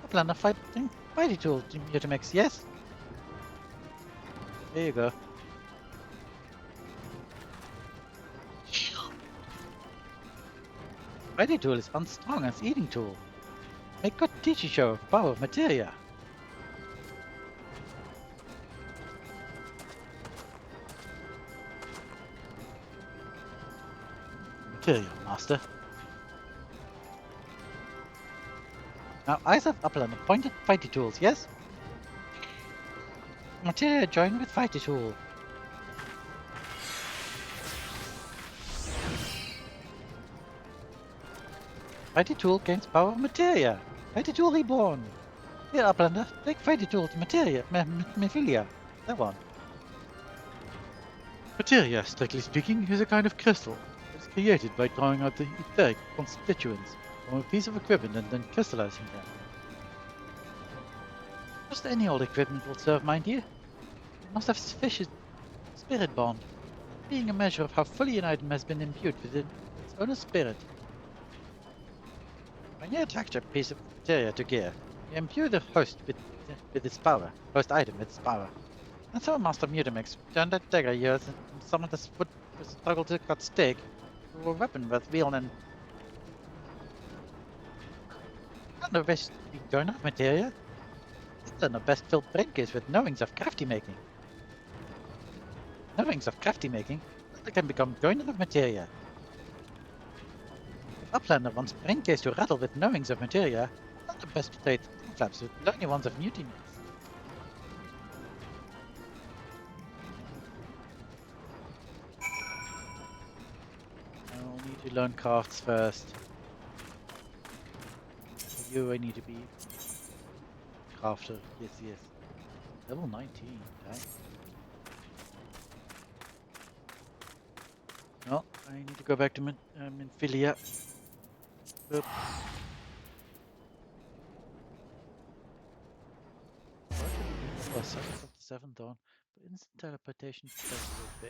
Uplander fighting mighty tool to Utamix, yes? There you go. Mighty tool is unstrong as eating tool. Make good teaching show of power of materia. Material master. Now eyes of Upland pointed fighty tools, yes? Materia joined with fighty tool. Fighty tool gains power of materia. Fighty tool reborn. Here Uplander, take fighty tool to materia, Minfilia. That one. Materia, strictly speaking, is a kind of crystal. It's created by drawing out the etheric constituents from a piece of equipment and then crystallizing them. Just any old equipment will serve, mind you. It must have sufficient spirit bond. being a measure of how fully an item has been imbued with its owner's spirit. When you attach a piece of materia to gear, you imbue the host with its power, host item with its power. That's how Master Mutamex turned that dagger years and summoned this foot with struggle to cut stake to a weapon worth wield and not the best joiner of materia. Then the best filled brain case with knowings of crafty making. Knowings of crafty making, they can become joiner of materia. If Uplander wants brain case to rattle with knowings of materia, not the best to trade flaps with lonely ones of mutineers. I'll need to learn crafts first. For you, I need to be crafter. Yes, yes. Level 19, right? No, I need to go back to Minfilia. Oop. Oh, Circus of the 7th Dawn. But instant teleportation to Festival Bay.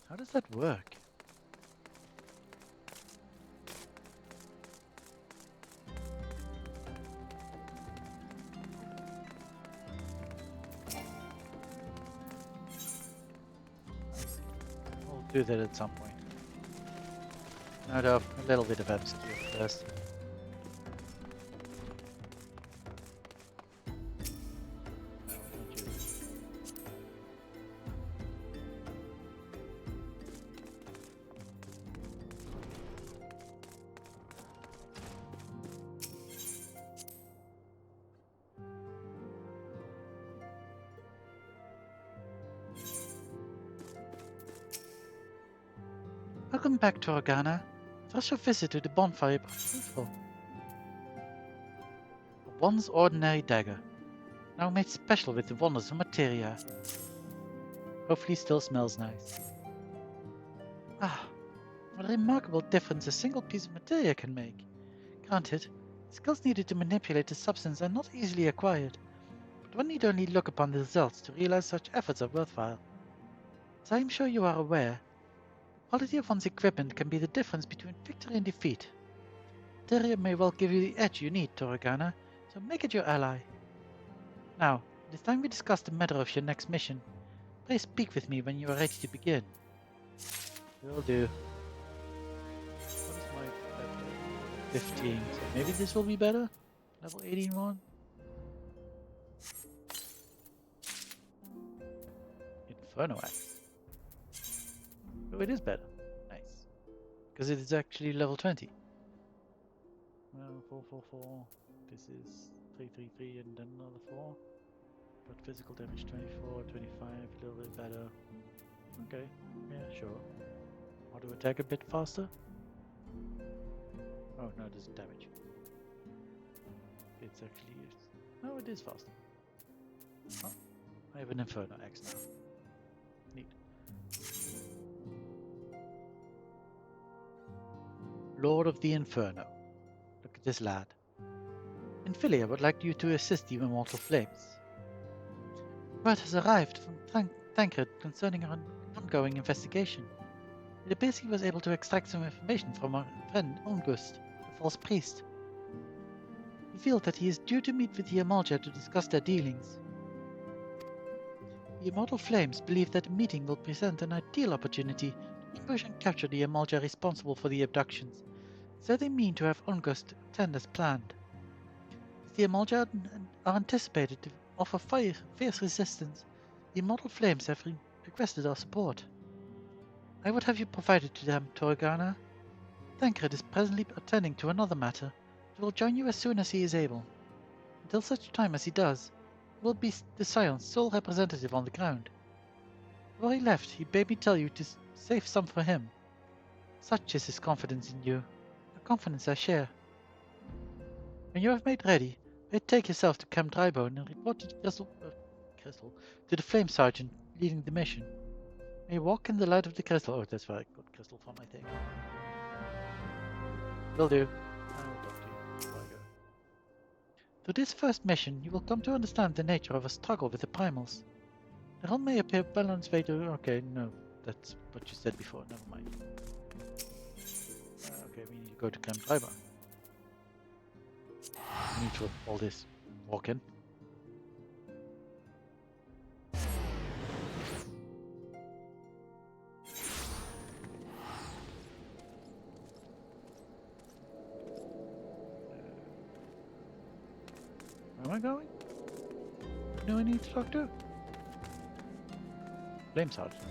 How does that work? We'll do that at some point. No, a little bit of MSQ first. No, not you. Welcome back to Organa. First your visit to the bonfire was fruitful. A once ordinary dagger, now made special with the wonders of materia. Hopefully still smells nice. Ah, what a remarkable difference a single piece of materia can make. Granted, the skills needed to manipulate the substance are not easily acquired, but one need only look upon the results to realize such efforts are worthwhile. As I am sure you are aware, the quality of one's equipment can be the difference between victory and defeat. Materia may well give you the edge you need, Toragana, so make it your ally. Now, it is time we discuss the matter of your next mission. Please speak with me when you are ready to begin. Will do. What is my level? 15, so maybe this will be better? Level 18 one? Inferno Axe. Oh, it is better. Nice. Because it is actually level 20. Well, 444. This is 333 and then another 4. But physical damage 24, 25, a little bit better. Okay, yeah, sure. How to attack a bit faster? Oh, no, it isn't damage. It's actually used. No, it is faster. Oh, I have an Inferno Axe now. Neat. Lord of the Inferno. Look at this lad. Infilia would like you to assist the Immortal Flames. Word has arrived from Fae'ret concerning our ongoing investigation. It appears he was able to extract some information from our friend August, the false priest. We feel that he is due to meet with the Immortal to discuss their dealings. The Immortal Flames believe that the meeting will present an ideal opportunity to ambush and capture the Immortal responsible for the abductions, so they mean to have August attend as planned. As the Immortal are anticipated to offer fierce resistance, the Immortal Flames have requested our support. I would have you provided to them, Toragana. Fae'ret is presently attending to another matter, but will join you as soon as he is able. Until such time as he does, he will be the Scion's sole representative on the ground. Before he left, he bade me tell you to save some for him. Such is his confidence in you, a confidence I share. When you have made ready, take yourself to Camp Drybone and report to the to the Flame Sergeant leading the mission. May you walk in the light of the crystal. Oh, that's where I got crystal from, I think. Will do. I will talk to you before I go. Through this first mission, you will come to understand the nature of a struggle with the primals. The realm may appear well on its way to... Okay, no. that's what you said before. Never mind. Okay, we need to go to Camp Driver. We need to all this walking. Where am I going? Who do I need to talk to? Flame Sergeant.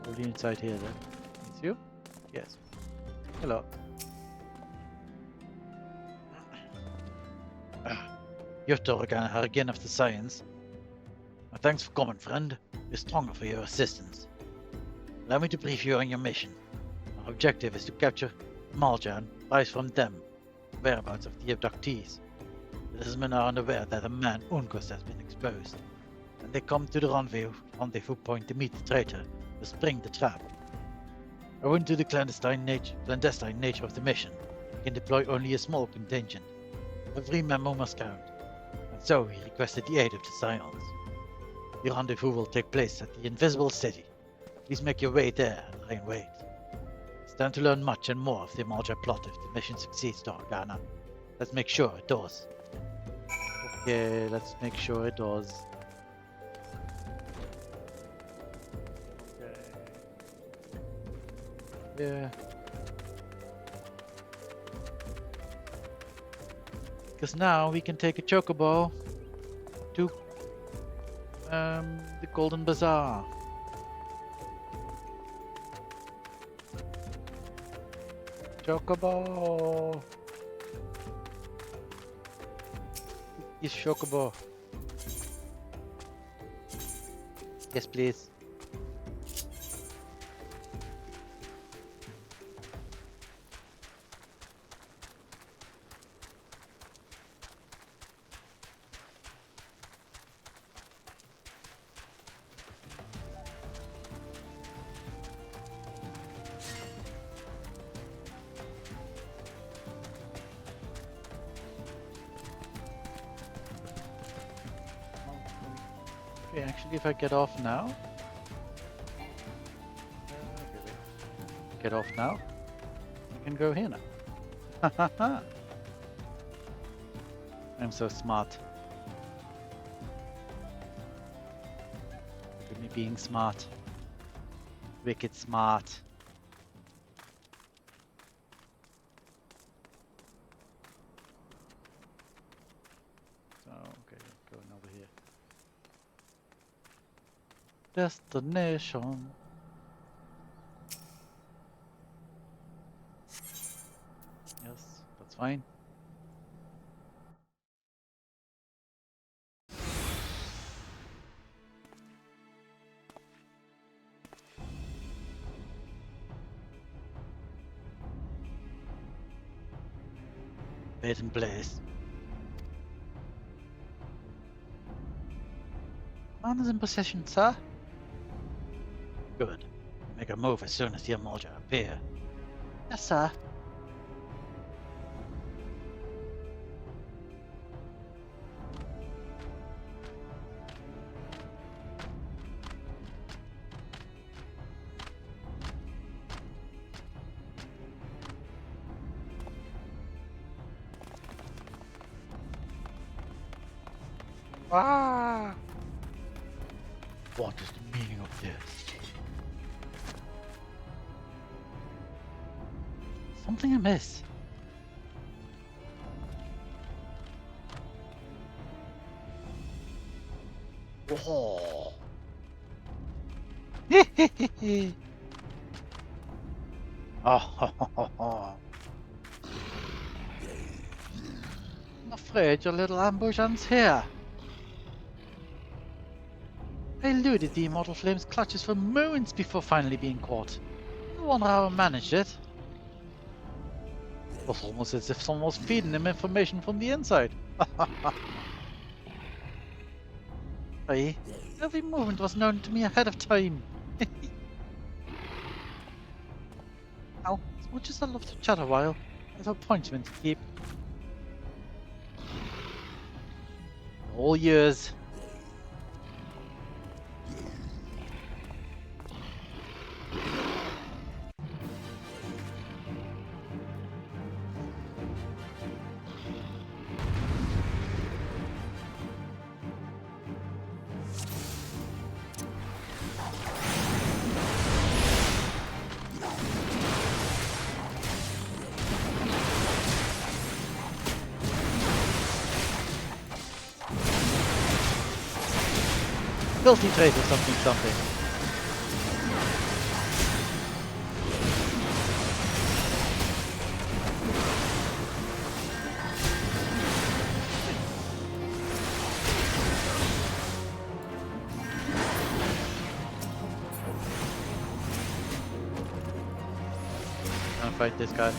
We'll be inside here then. It's you? Yes. Hello. You're talking again of the science. Thanks for coming, friend. We're stronger for your assistance. Allow me to brief you on your mission. Our objective is to capture Malja and rise from them, whereabouts of the abductees. The men are unaware that a man, Uncus, has been exposed, and they come to the rendezvous point to meet the traitor to spring the trap. Owing to the clandestine nature of the mission, we can deploy only a small contingent. Every member must count, and so he requested the aid of the Scions. The rendezvous will take place at the Invisible City. Please make your way there and lie in wait. Stand to learn much and more of the Malja plot if the mission succeeds, Dorgana. Let's make sure it does. Okay, let's make sure it does. Okay. Yeah. Because now we can take a chocobo to the Golden Bazaar. Chocobo. Yes, chocobo. Yes, please. Okay, actually, if I get off now, get off now, I can go here now. Ha ha ha! I'm so smart. Look at me being smart. Wicked smart. So, okay, going over here. Destination. Yes, that's fine. Bed in place. Man is in possession, sir. Good. Make a move as soon as the Malja appear. Yes, sir. Ah! What is the meaning of this? Something amiss. Oh. Oh. I'm afraid your little ambush ends here. I eluded the Immortal Flame's clutches for moments before finally being caught. I wonder how I managed it. It was almost as if someone was feeding him information from the inside. Aye, every movement was known to me ahead of time. Now, as much as I love to chat a while, I have appointments to keep. All yours. Filthy traitor something something. Gonna fight this guy.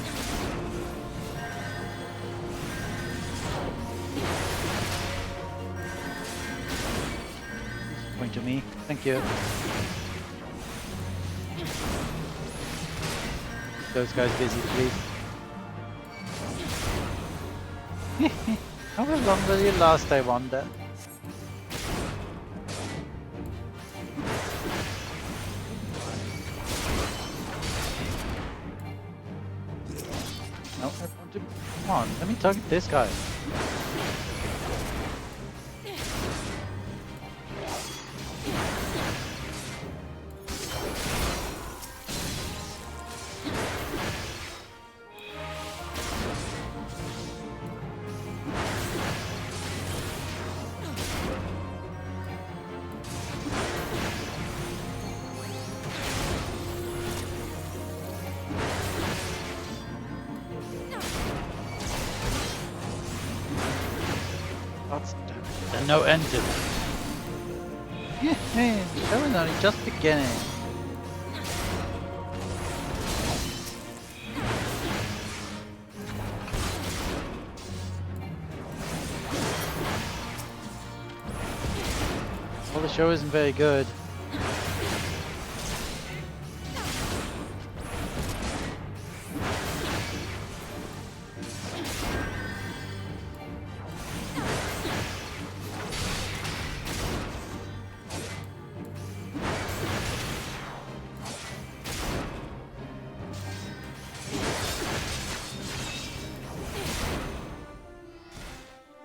Point to me. Thank you. Those guys busy, please. How long will you last, I wonder? No, I want to... Come on, let me target this guy. There's no end to it. Yeah, the show is only just beginning. Well, the show isn't very good.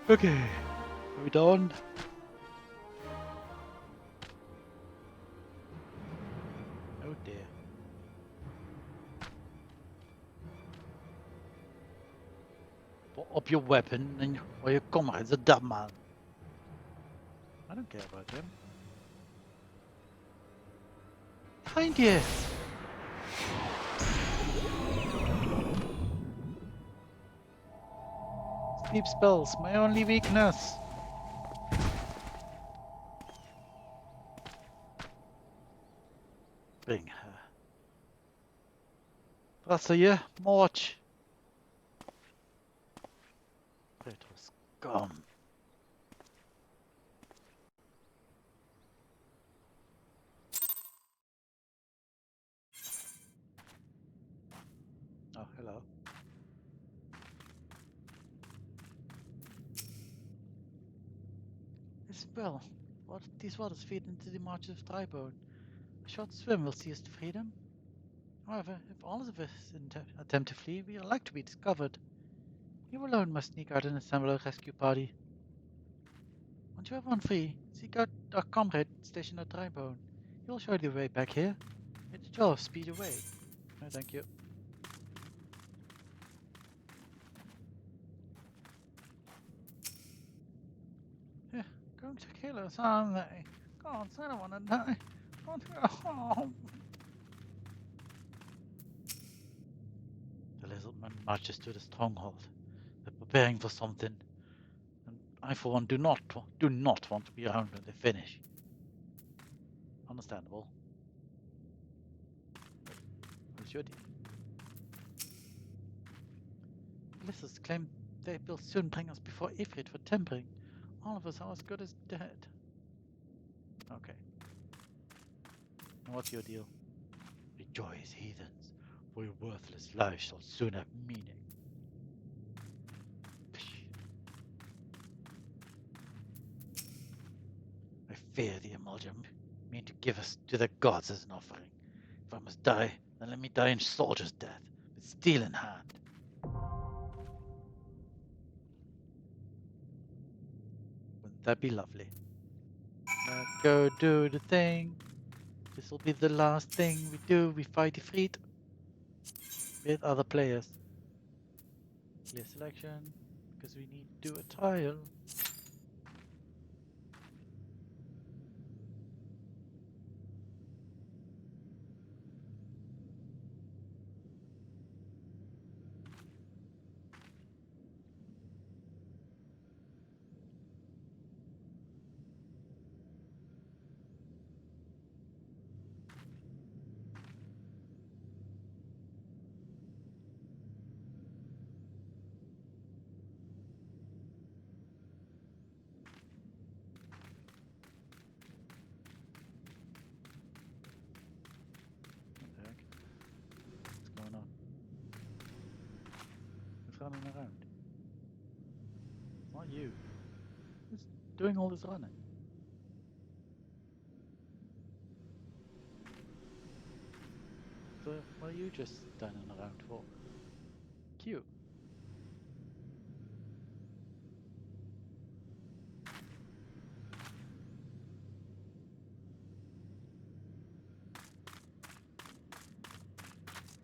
Okay, are we done? Oh dear. Put up your weapon and or your comrade's a dead man. I don't care about him. Behind you! Sleep spells, my only weakness. Bring her. Rasseje, march. It was gone. Oh, hello. This well, these waters feed into the marches of Tribone. A short swim will see us to freedom. However, if all of us attempt to flee, we are like to be discovered. You alone must sneak out and assemble a rescue party. Once you have one free, seek out our comrade stationed at Tribone. He will show you the way back here. It's 12 speed away. No, thank you. Yeah, going to kill us, aren't they? God, I don't want to die. I want to go home. The lizardman marches to the stronghold. They're preparing for something. And I, for one, do not want to be around when they finish. Understandable. What's your deal? Lizards claim they will soon bring us before Ifrit for tempering. All of us are as good as dead. Okay. And what's your deal? Rejoice, heathens, for your worthless lives shall soon have meaning. I fear the Amalgam mean to give us to the gods as an offering. If I must die, then let me die in soldier's death, with steel in hand. Wouldn't that be lovely? Let's go do the thing. This will be the last thing we do. We fight Ifrit with other players. Clear selection, because we need to do a trial. running around? It's not you. Who's doing all this running? So what are you just standing around for? Cute.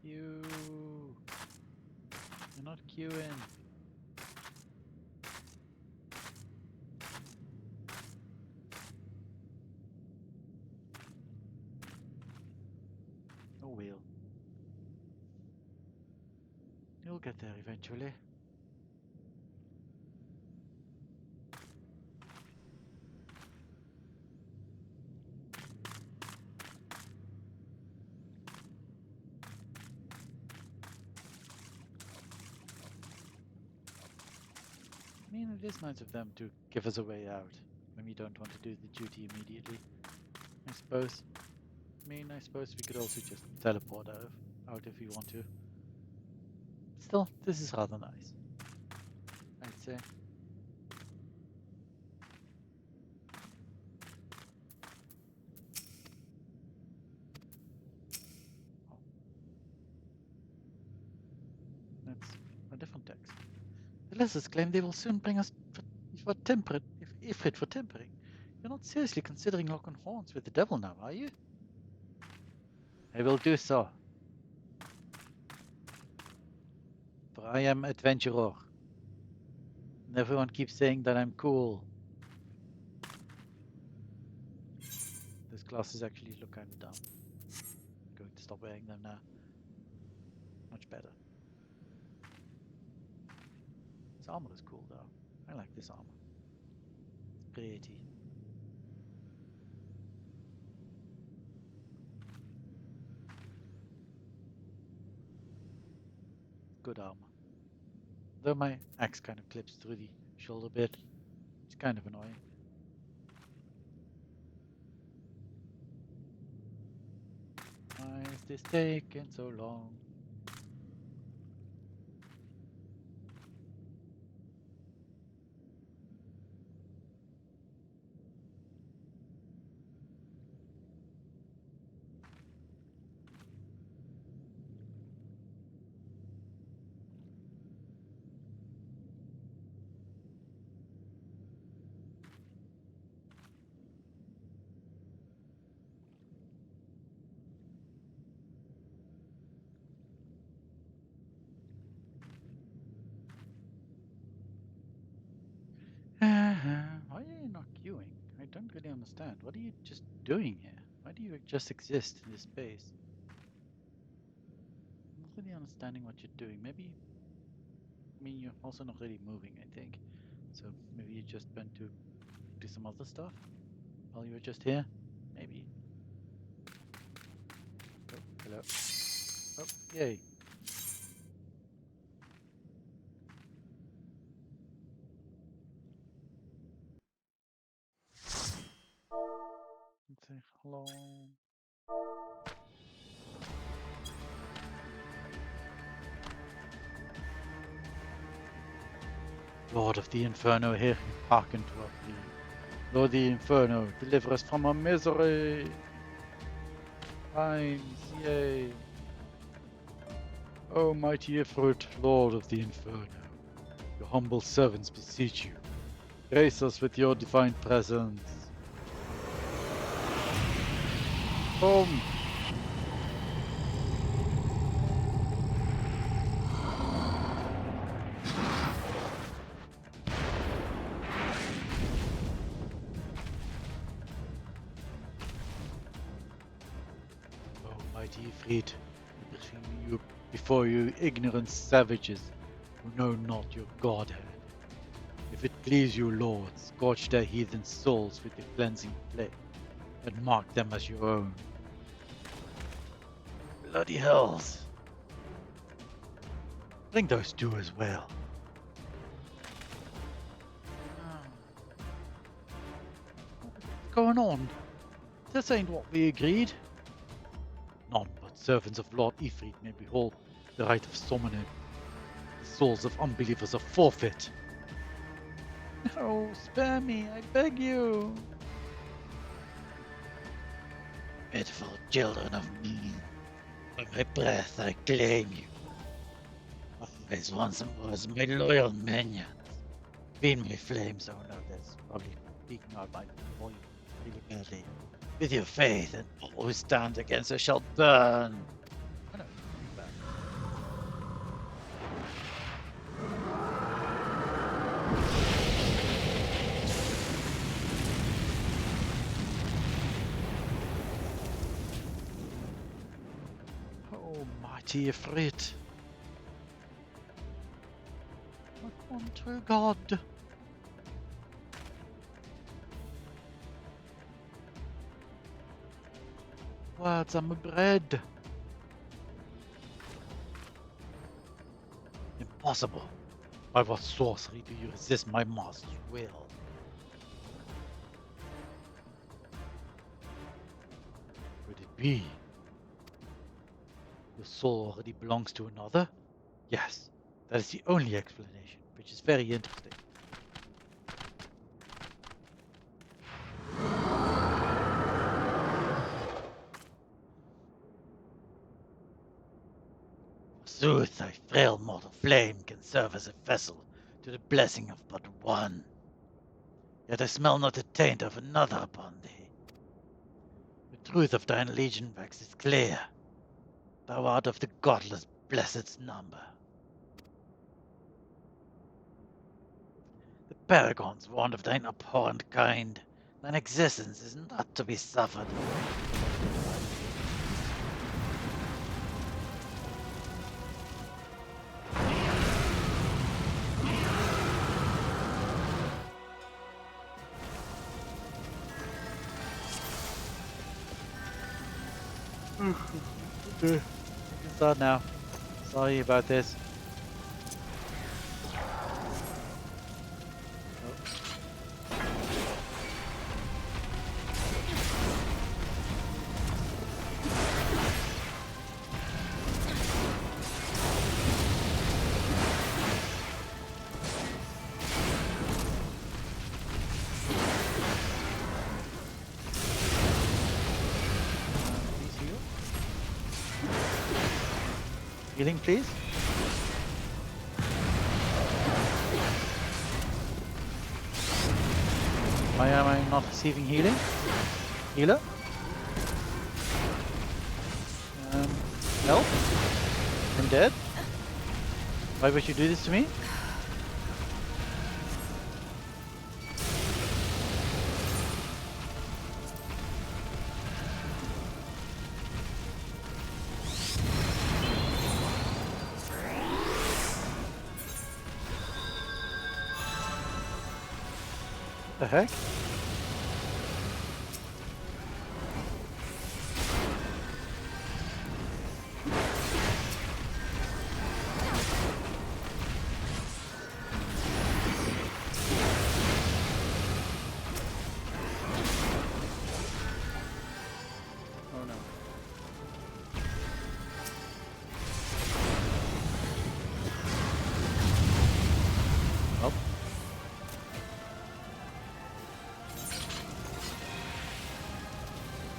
You. You're not queuing. Oh well. You'll get there eventually. I mean, it is nice of them to give us a way out when we don't want to do the duty immediately. I suppose. I mean, I suppose we could also just teleport out if we want to. Still, this is rather nice, I'd say. Oh. That's a different text. The lizards claim they will soon bring us for Ifrit for tempering. You're not seriously considering locking horns with the devil now, are you? I will do so. For I am adventurer. And everyone keeps saying that I'm cool. Those glasses actually look kind of dumb. I'm going to stop wearing them now. Much better. This armor is cool though. I like this armor. It's pretty. Good armor. Though my axe kind of clips through the shoulder bit. It's kind of annoying. Why is this taking so long? Why are you not queuing? I don't really understand. What are you just doing here? Why do you just exist in this space? I'm not really understanding what you're doing. Maybe, I mean, you're also not really moving, I think. So maybe you just went to do some other stuff while you were just here? Maybe. Oh, hello. Oh, yay. Let's say hello. Lord of the Inferno, hear him hearken to our plea. Lord of the Inferno, deliver us from our misery. Times, yay. O mighty Ifrit, Lord of the Inferno, your humble servants beseech you. Grace us with your divine presence. Boom! Mighty Ifrit, before you ignorant savages who know not your godhead. If it please you, Lord, scorch their heathen souls with the cleansing flame, and mark them as your own. Bloody hells! Bring those two as well. What's going on? This ain't what we agreed. None but servants of Lord Ifrit may behold the right of summoning. The souls of unbelievers are forfeit. No, spare me, I beg you. Pitiful children of me. By my breath I claim you. Always once and was my loyal minions. Feed my flames. Oh no, that's probably peeking out my volume really badly. With your faith, and all who stand against her shall burn. Oh, no, burn. Oh, mighty Fae'ret. Look on true God. Words are my bread. Impossible. By what sorcery do you resist my master's will? Could it be? Your soul already belongs to another? Yes, that is the only explanation, which is very interesting. Forsooth, thy frail mortal flame can serve as a vessel to the blessing of but one. Yet I smell not the taint of another upon thee. The truth of thine allegiance waxes clear. Thou art of the godless blessed's number. The paragons warned of thine abhorrent kind. Thine existence is not to be suffered. Okay. I can start now. Sorry about this. Healing, please. Why am I not receiving healing? Healer? Help? I'm dead? Why would you do this to me? What the heck? Oh no. Oh.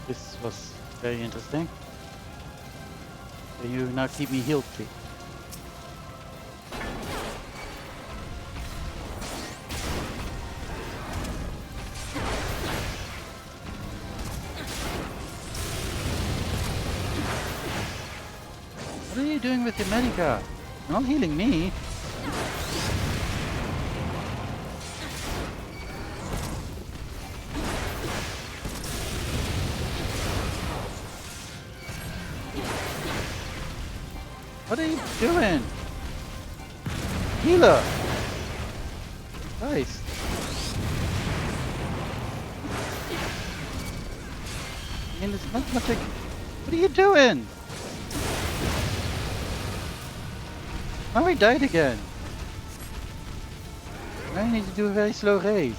This was very interesting. Can you now keep me healed, please? What are you doing with your medica? You're not healing me. What are you doing? Healer! Christ. I mean, it's not much like... What are you doing? Now I died again. I need to do a very slow race.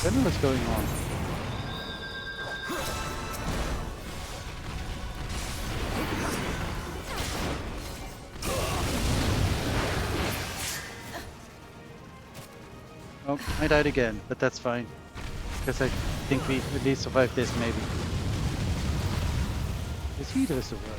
I don't know what's going on. Oh, I died again, but that's fine. Because I think we at least survived this, maybe. This heater is the worst.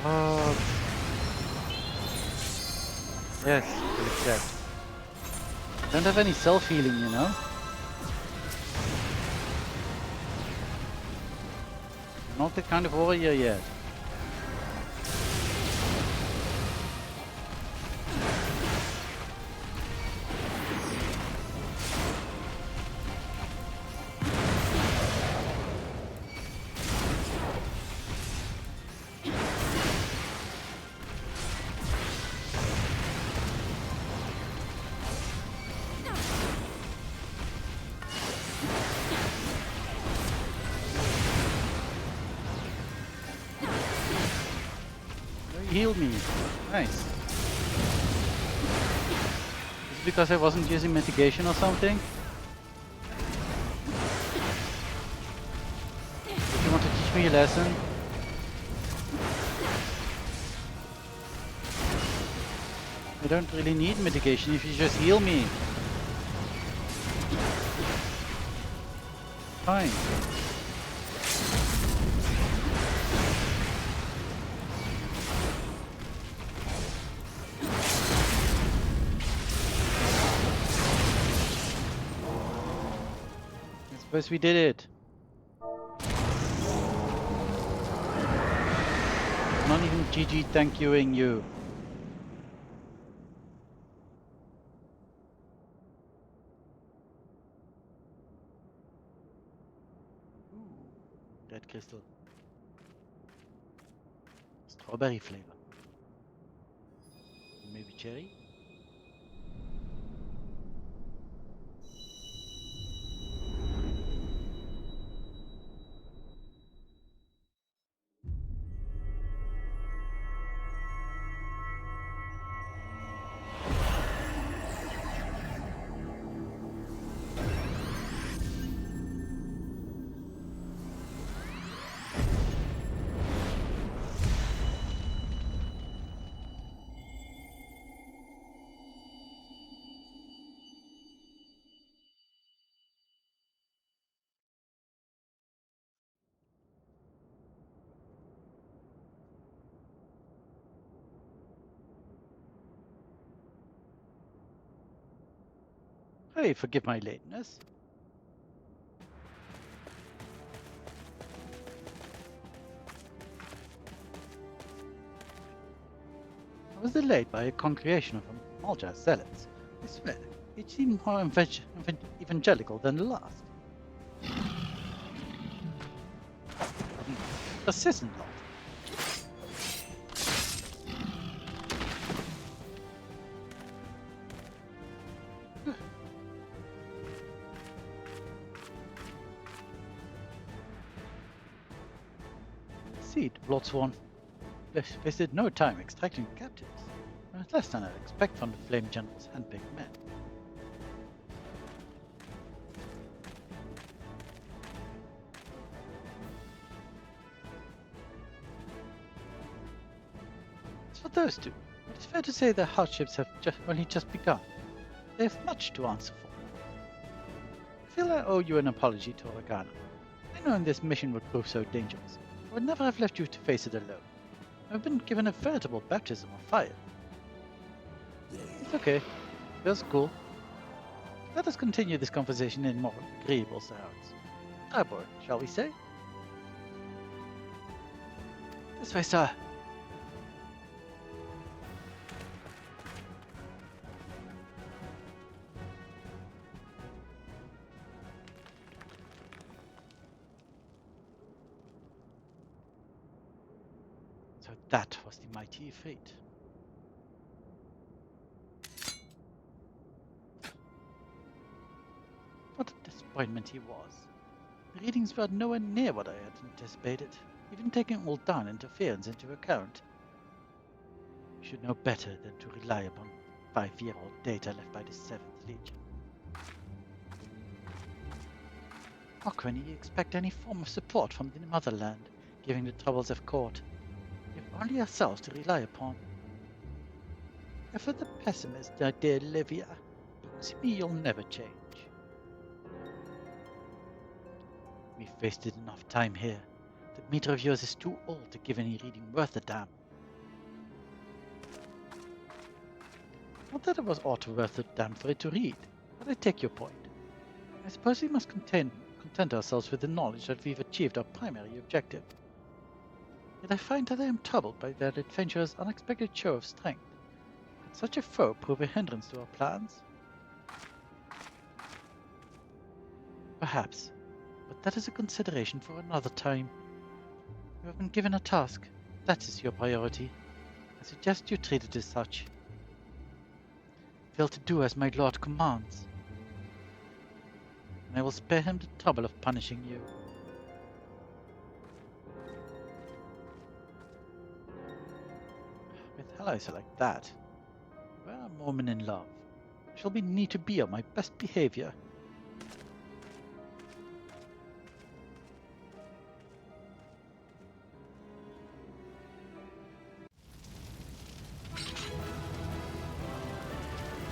Oh. Yes, accept. Don't have any self-healing, you know? Not the kind of warrior yet. Healed me. Nice. Is it because I wasn't using mitigation or something? If you want to teach me a lesson? I don't really need mitigation if you just heal me. Fine. I suppose we did it. Not even GG thank youing you. Red crystal. Strawberry flavor. Maybe cherry? Hey, forgive my lateness. I was delayed by a congregation of Malja zealots. I swear, it seemed more evangelical than the last. Persistent lot. Seed, Bloodsworn. Wasted no time extracting captives. Less than I'd expect from the Flame General's handpicked men. As for those two, it is fair to say their hardships have only just begun. They have much to answer for. I feel I owe you an apology to Organa. I know this mission would prove so dangerous. I would never have left you to face it alone. I've been given a veritable baptism of fire. It's okay. Feels cool. Let us continue this conversation in more agreeable sounds. Arbor, shall we say? This way, sir. So that was the mighty Fae'ret. What a disappointment he was. The readings were nowhere near what I had anticipated, even taking Ul'Dan interference into account. You should know better than to rely upon 5-year-old data left by the 7th Legion. How can you expect any form of support from the motherland, given the troubles of court? You have only yourselves to rely upon. And for the pessimist, my dear Livia, promise me you'll never change. We've wasted enough time here. That meter of yours is too old to give any reading worth a damn. Not that it was aught worth a damn for it to read, but I take your point. I suppose we must content ourselves with the knowledge that we've achieved our primary objective. Yet I find that I am troubled by that adventurer's unexpected show of strength. Could such a foe prove a hindrance to our plans? Perhaps, but that is a consideration for another time. You have been given a task. That is your priority. I suggest you treat it as such. Fail to do as my lord commands, and I will spare him the trouble of punishing you. With allies like that, where are Mormon in love? I shall need to be on my best behavior.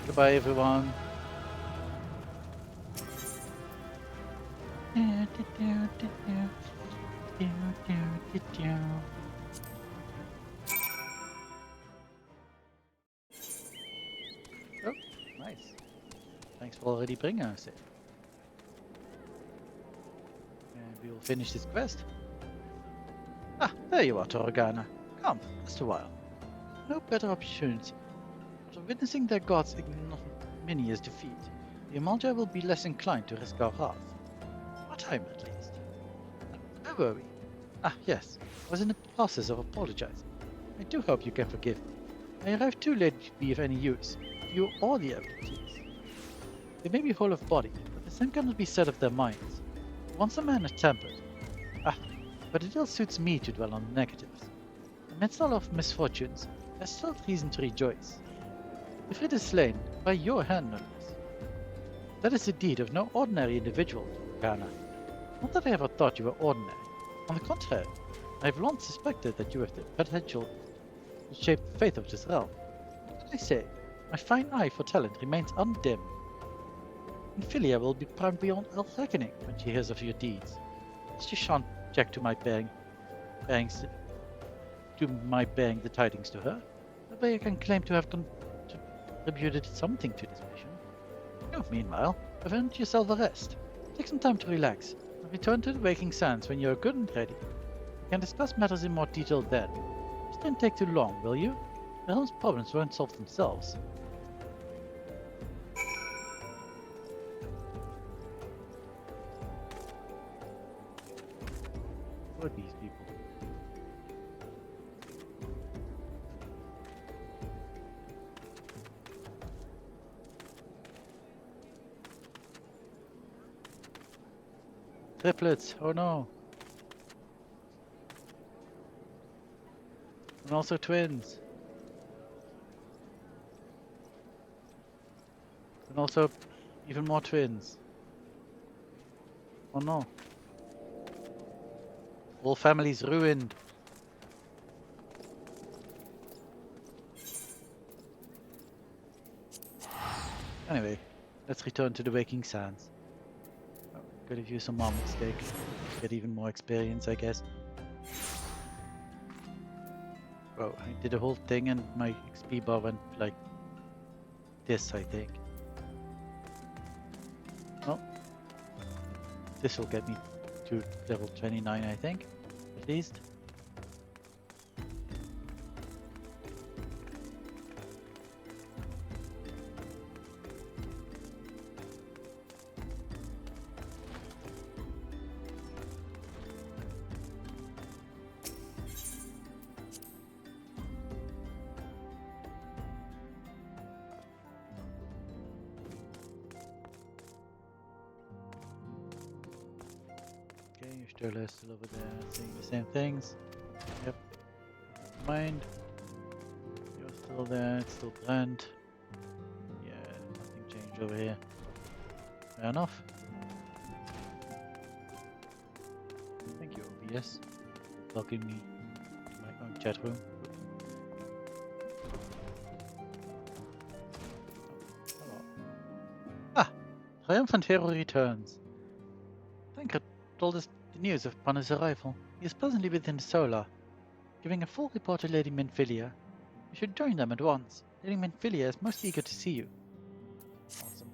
Goodbye, everyone. Oh, nice. Thanks for already bringing us it. And we will finish this quest. Ah, there you are, Torgana. Come, just a while. No better opportunity. After witnessing their gods' ignominious defeat, the Amalja will be less inclined to risk our wrath. For a time, at least. Where were we? Ah, yes. I was in the process of apologizing. I do hope you can forgive me. I arrived too late to be of any use, to you or the evidences. They may be whole of body, but the same cannot be said of their minds. Once a man is tempered. Ah, but it ill suits me to dwell on the negatives. Amidst all of misfortunes, there's still reason to rejoice. If it is slain, by your hand no less. That is the deed of no ordinary individual, Ghana. Not that I ever thought you were ordinary. On the contrary, I have long suspected that you have the potential to shape the fate of this realm. What can I say? My fine eye for talent remains undimmed. Ophelia will be proud beyond all reckoning when she hears of your deeds. She shan't object to my bearing the tidings to her. That way I can claim to have contributed something to this mission. You, meanwhile, have earned yourself a rest. Take some time to relax, and return to the Waking Sands when you are good and ready. We can discuss matters in more detail then. Just don't take too long, will you? The realm's problems won't solve themselves. Who are these people? Triplets, oh no. And also twins. And also even more twins. Oh no. Whole families ruined. Anyway, let's return to the Waking Sands. Could have used some more mistake. Get even more experience, I guess. Well, I did the whole thing and my XP bar went like this, I think. Oh. This will get me to level 29, I think. At least. You're still over there, saying the same things. Yep. Mind. You're still there, it's still Brent. over here. Fair enough. Thank you, OBS. Welcome me to my own chat room. Hello. Ah! Triumphant Hero returns. Tancred told us the news upon his arrival. He is presently within the Solar, giving a full report to Lady Minfilia. You should join them at once. Lady Minfilia is most eager to see you. Awesome.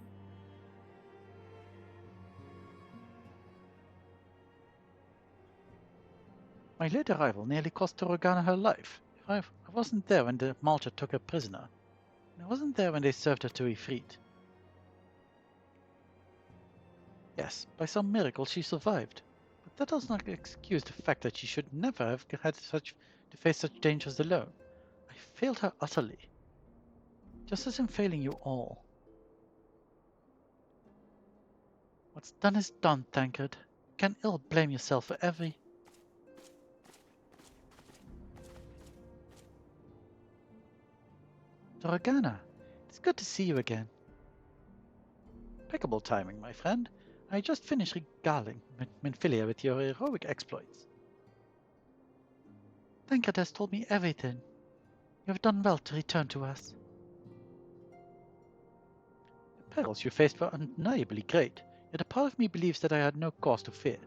My late arrival nearly cost Torogana her life. I wasn't there when the Malta took her prisoner. And I wasn't there when they served her to Ifrit. Yes, by some miracle she survived. But that does not excuse the fact that she should never have had to face such dangers alone. I failed her utterly. Just as I'm failing you all. What's done is done, Tancred. You can ill blame yourself for every... Torogana, it's good to see you again. Impeccable timing, my friend. I just finished regaling Minfilia with your heroic exploits. Tancred has told me everything. You have done well to return to us. The perils you faced were undeniably great, yet a part of me believes that I had no cause to fear,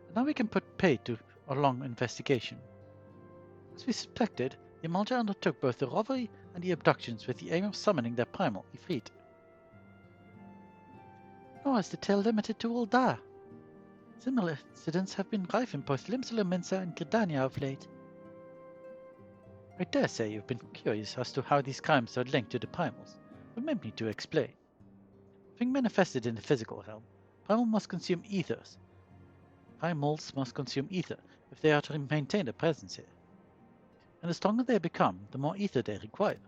and now we can put pay to our long investigation. As we suspected, the Amalja undertook both the robbery and the abductions with the aim of summoning their primal, Ifrit. Nor is the tale limited to Ul'dah. Similar incidents have been rife in both Limsala Minsa and Gridania of late. I dare say you've been curious as to how these crimes are linked to the primals. Permit me to explain. Being manifested in the physical realm, primals must consume ethers. Primals must consume ether if they are to maintain their presence here. And the stronger they become, the more ether they require.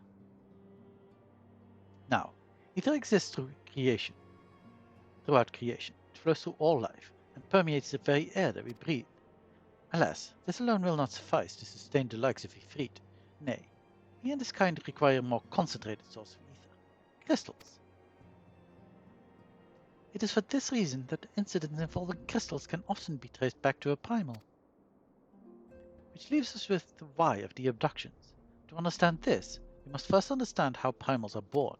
Now, ether exists throughout creation. It flows through all life, and permeates the very air that we breathe. Alas, this alone will not suffice to sustain the likes of Ifrit. Nay, we and this kind require a more concentrated source of ether. Crystals. It is for this reason that incidents involving crystals can often be traced back to a primal. Which leaves us with the why of the abductions. To understand this, we must first understand how primals are born.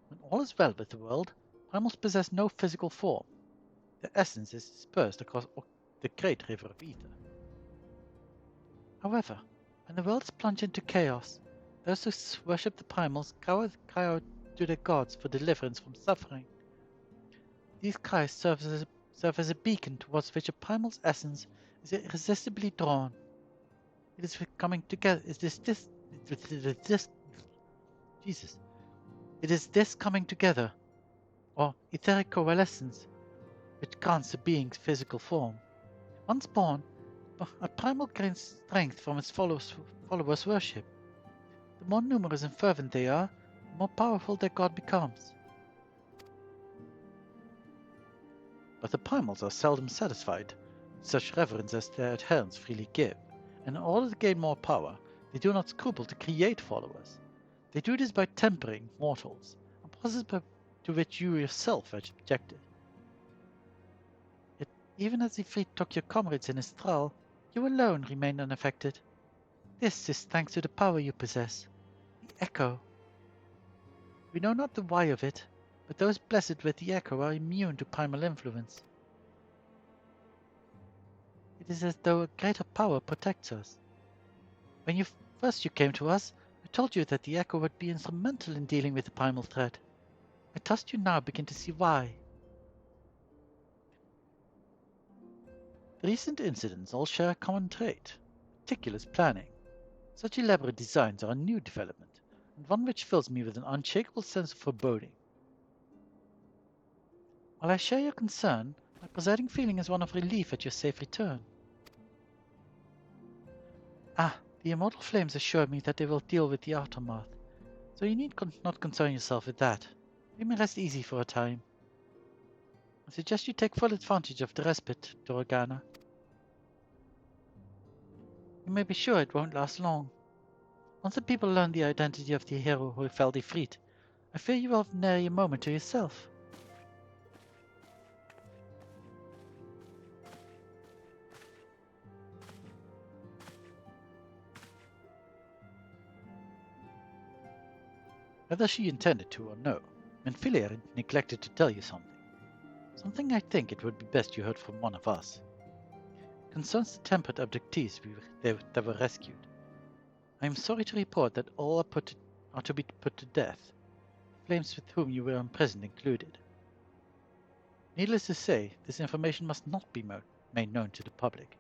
When all is well with the world, primals possess no physical form. Their essence is dispersed across the great river of ether. However, when the world is plunged into chaos, those who worship the primals cry out to their gods for deliverance from suffering. These cries serve as a beacon towards which a primal's essence is irresistibly drawn. It is coming together. It is this coming together, or etheric coalescence, which grants a being's physical form. Once born, a primal gains strength from its followers' worship. The more numerous and fervent they are, the more powerful their god becomes. But the primals are seldom satisfied with such reverence as their adherents freely give, and in order to gain more power, they do not scruple to create followers. They do this by tempering mortals, a process to which you yourself are subjected. Yet, even as Ifrit took your comrades in his thrall, you alone remained unaffected. This is thanks to the power you possess, the Echo. We know not the why of it, but those blessed with the Echo are immune to primal influence. It is as though a greater power protects us. When first you came to us, I told you that the Echo would be instrumental in dealing with the primal threat. I trust you now begin to see why. The recent incidents all share a common trait: meticulous planning. Such elaborate designs are a new development, and one which fills me with an unshakable sense of foreboding. While I share your concern, my presiding feeling is one of relief at your safe return. The immortal flames assure me that they will deal with the aftermath, so you need not concern yourself with that. You may rest easy for a time. I suggest you take full advantage of the respite, Torogana. You may be sure it won't last long. Once the people learn the identity of the hero who felled Ifrit, I fear you will have nary a moment to yourself. Whether she intended to or no, Minfilia neglected to tell you something. Something I think it would be best you heard from one of us. It concerns the tempered abductees that were rescued. I am sorry to report that all are to be put to death, flames with whom you were imprisoned included. Needless to say, this information must not be made known to the public.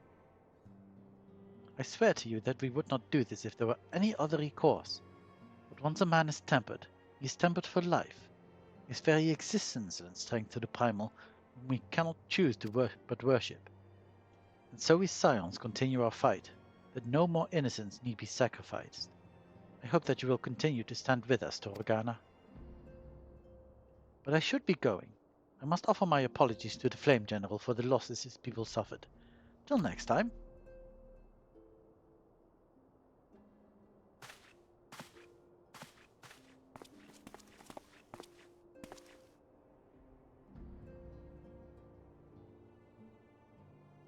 I swear to you that we would not do this if there were any other recourse. But once a man is tempered, he is tempered for life. His very existence lends strength to the primal, whom we cannot choose to but worship. And so we scions continue our fight, that no more innocents need be sacrificed. I hope that you will continue to stand with us, Torgana. But I should be going. I must offer my apologies to the Flame General for the losses his people suffered. Till next time.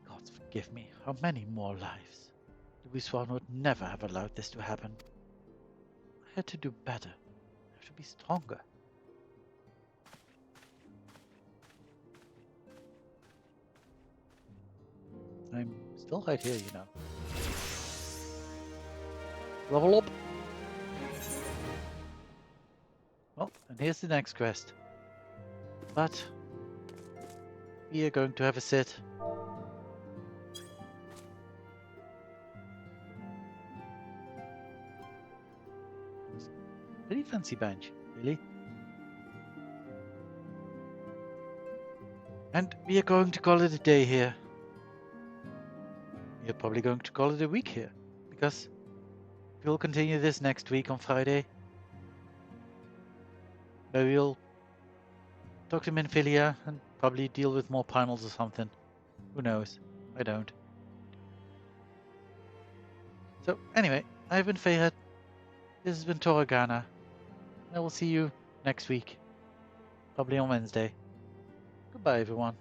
God forgive me, how many more lives? Louis Swan would never have allowed this to happen. I had to do better. I have to be stronger. I'm still right here, you know. Level up! Well, and here's the next quest. But we are going to have a sit. Pretty fancy bench, really. And we are going to call it a day here. We are probably going to call it a week here, because we'll continue this next week on Friday. Where we'll talk to Minfilia and probably deal with more panels or something. Who knows? I don't. So anyway, I've been Fae'ret. This has been Torgana. I will see you next week. Probably on Wednesday. Goodbye, everyone.